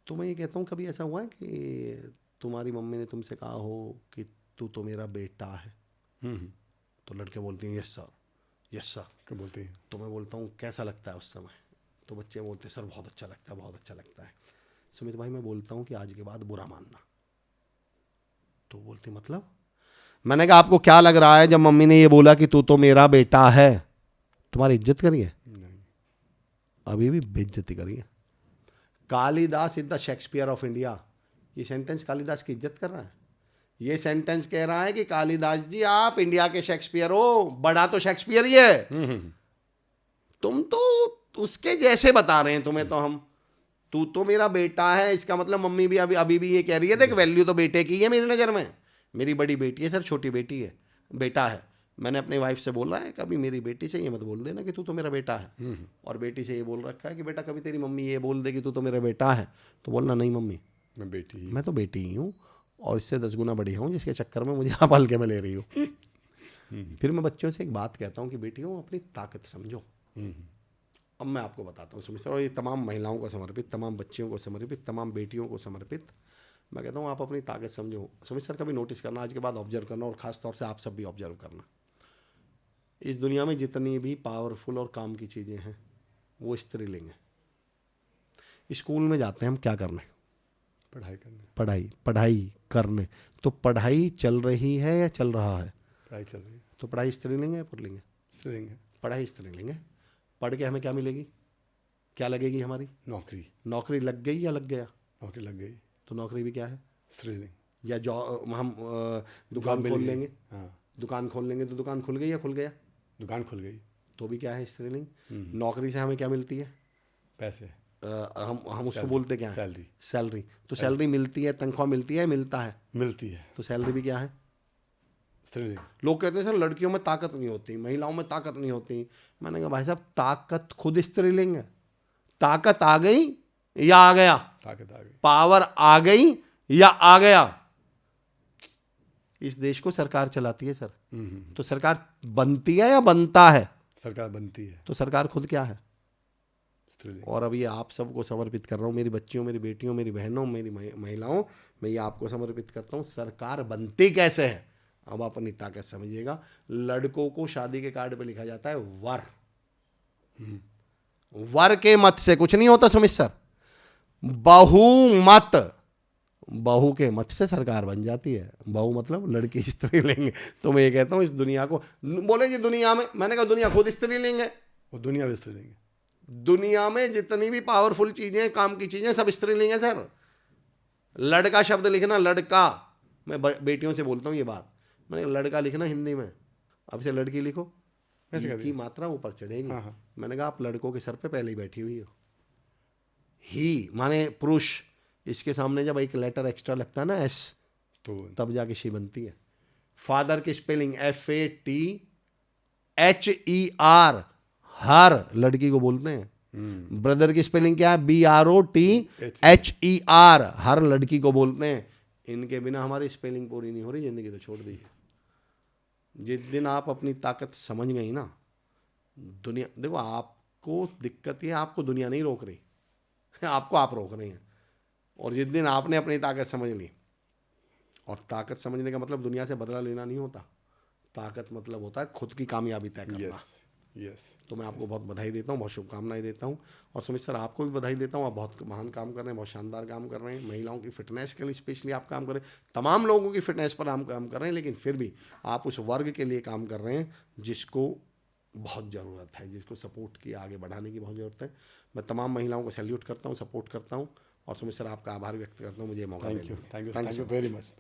[SPEAKER 2] तो मैं ये कहता हूँ, कभी ऐसा हुआ है कि तुम्हारी मम्मी ने तुमसे कहा हो कि तू तो मेरा बेटा है? तो लड़के बोलती हैं यस सर
[SPEAKER 1] क्या बोलती हैं?
[SPEAKER 2] तो मैं बोलता हूँ कैसा लगता है उस समय? तो बच्चे बोलते हैं सर बहुत अच्छा लगता है, बहुत अच्छा लगता है। सुमित भाई मैं बोलता हूँ कि आज के बाद बुरा मानना। तो बोलती मतलब? मैंने कहा आपको क्या लग रहा है जब मम्मी ने ये बोला कि तू तो मेरा बेटा है, तुम्हारी इज्जत करी है?
[SPEAKER 1] नहीं,
[SPEAKER 2] अभी भी बेइज्जती करी है। Kalidas is the Shakespeare of India, ये सेंटेंस कालिदास की इज्जत कर रहा है। ये सेंटेंस कह रहा है कि कालिदास जी आप इंडिया के शेक्सपियर हो, बड़ा तो शेक्सपियर ही है, तुम तो उसके जैसे बता रहे हैं तुम्हें। तो हम, तू तो मेरा बेटा है, इसका मतलब मम्मी भी अभी भी ये कह रही है, देख वैल्यू तो बेटे की है मेरी नज़र में। मेरी बड़ी बेटी है सर, छोटी बेटी है, बेटा है। मैंने अपनी वाइफ से बोला है कभी मेरी बेटी से ये मत बोल देना कि तू तो मेरा बेटा है, और बेटी से ये बोल रखा है कि बेटा कभी तेरी मम्मी ये बोल दे कि तू तो मेरा बेटा है तो बोलना नहीं मम्मी मैं तो बेटी ही हूँ, और इससे 10 गुना बड़ी हूँ, जिसके चक्कर में मुझे आप हल्के में ले रही हो। फिर मैं बच्चों से एक बात कहता हूँ कि बेटियों अपनी ताकत समझो। अब मैं आपको बताता हूँ सुमित सर, और ये तमाम महिलाओं को समर्पित, तमाम बच्चियों को समर्पित, तमाम बेटियों को समर्पित, मैं कहता हूँ आप अपनी ताकत समझो। सुमित सर कभी नोटिस करना, आज के बाद ऑब्जर्व करना, और ख़ास तौर से आप सब भी ऑब्जर्व करना, इस दुनिया में जितनी भी पावरफुल और काम की चीज़ें हैं वो स्त्रीलिंग है। स्कूल में जाते हैं हम क्या करने? पढ़ाई करने। तो पढ़ाई चल रही है या चल रहा है?
[SPEAKER 1] पढ़ाई चल रही है।
[SPEAKER 2] तो पढ़ाई स्त्रीलिंग है या पुल्लिंग है?
[SPEAKER 1] स्त्रीलिंग है।
[SPEAKER 2] पढ़ाई स्त्रीलिंग है। पढ़ के हमें क्या मिलेगी, क्या लगेगी हमारी? नौकरी लग गई या लग गया?
[SPEAKER 1] नौकरी लग गई।
[SPEAKER 2] तो नौकरी भी क्या है?
[SPEAKER 1] स्त्रीलिंग।
[SPEAKER 2] या हम दुकान खोल लेंगे, दुकान खोल लेंगे तो दुकान खुल गई या खुल गया?
[SPEAKER 1] दुकान खुल गई
[SPEAKER 2] तो भी क्या है? स्त्रीलिंग। नौकरी से हमें क्या मिलती है?
[SPEAKER 1] पैसे।
[SPEAKER 2] हम उसको बोलते क्या है? सैलरी। तो सैलरी मिलती है, तनख्वाह मिलती है, मिलता है?
[SPEAKER 1] मिलती है।
[SPEAKER 2] तो सैलरी भी क्या है?
[SPEAKER 1] स्त्रीलिंग।
[SPEAKER 2] लोग कहते हैं सर लड़कियों में ताकत नहीं होती, महिलाओं में ताकत नहीं होती। मैंने कहा भाई साहब ताकत खुद स्त्रीलिंग है। ताकत आ गई या आ गया?
[SPEAKER 1] ताकत आ गई।
[SPEAKER 2] पावर आ गई या आ गया? इस देश को सरकार चलाती है सर। तो सरकार बनती है या बनता है?
[SPEAKER 1] सरकार बनती है।
[SPEAKER 2] तो सरकार खुद क्या है?
[SPEAKER 1] स्त्रीलिंग।
[SPEAKER 2] और अब ये आप सबको समर्पित कर रहा हूँ, मेरी बच्चियों, मेरी बेटियों, मेरी बहनों, मेरी महिलाओं, मैं ये आपको समर्पित करता हूँ। सरकार बनती कैसे है, अब आप अपनी ताकत समझिएगा। लड़कों को शादी के कार्ड पे लिखा जाता है वर, वर के मत से कुछ नहीं होता सुमित सर। बहुमत, बहू के मत से सरकार बन जाती है। बहू मतलब लड़की स्त्रीलिंग। तो मैं ये कहता हूँ इस दुनिया को, बोले जी दुनिया में, मैंने कहा दुनिया खुद स्त्रीलिंग है।
[SPEAKER 1] वो दुनिया भी स्त्रीलिंग है।
[SPEAKER 2] दुनिया में जितनी भी पावरफुल चीजें, काम की चीजें, सब स्त्रीलिंग है सर। लड़का शब्द लिखना, लड़का, मैं बेटियों से बोलता हूँ ये बात, मैंने लड़का लिखना हिंदी में, अब से लड़की लिखो, की मात्रा ऊपर चढ़ेगी।
[SPEAKER 1] हाँ।
[SPEAKER 2] मैंने कहा आप लड़कों के सर पे पहले ही बैठी हुई हो। ही माने पुरुष, इसके सामने जब एक लेटर एक्स्ट्रा लगता है ना एस,
[SPEAKER 1] तो
[SPEAKER 2] तब जाके शी बनती है। फादर की स्पेलिंग FATHER, हर लड़की को बोलते हैं। ब्रदर की स्पेलिंग क्या है, BROTHER, हर लड़की को बोलते हैं। इनके बिना हमारी स्पेलिंग पूरी नहीं हो रही, जिंदगी तो छोड़ दीजिए। जिस दिन आप अपनी ताकत समझ गई ना, दुनिया, देखो आपको दिक्कत ये, आपको दुनिया नहीं रोक रही, आपको आप रोक रहे हैं। और जिस दिन आपने अपनी ताकत समझ ली, और ताकत समझने का मतलब दुनिया से बदला लेना नहीं होता, ताकत मतलब होता है खुद की कामयाबी तय करना।
[SPEAKER 1] यस।
[SPEAKER 2] तो मैं आपको बहुत बधाई देता हूँ, बहुत शुभकामनाएं देता हूँ। और सुमित सर आपको भी बधाई देता हूँ, आप बहुत महान काम कर रहे हैं, बहुत शानदार काम कर रहे हैं। महिलाओं की फिटनेस के लिए स्पेशली आप काम कर रहे हैं, तमाम लोगों की फिटनेस पर आप काम कर रहे हैं, लेकिन फिर भी आप उस वर्ग के लिए काम कर रहे हैं जिसको बहुत ज़रूरत है, जिसको सपोर्ट की आगे बढ़ाने की बहुत ज़रूरत है। मैं तमाम महिलाओं को सैल्यूट करता हूँ, सपोर्ट करता हूँ, और सुमित सर आपका आभार व्यक्त करता हूँ मुझे मौका देने के लिए।
[SPEAKER 1] Thank you very much.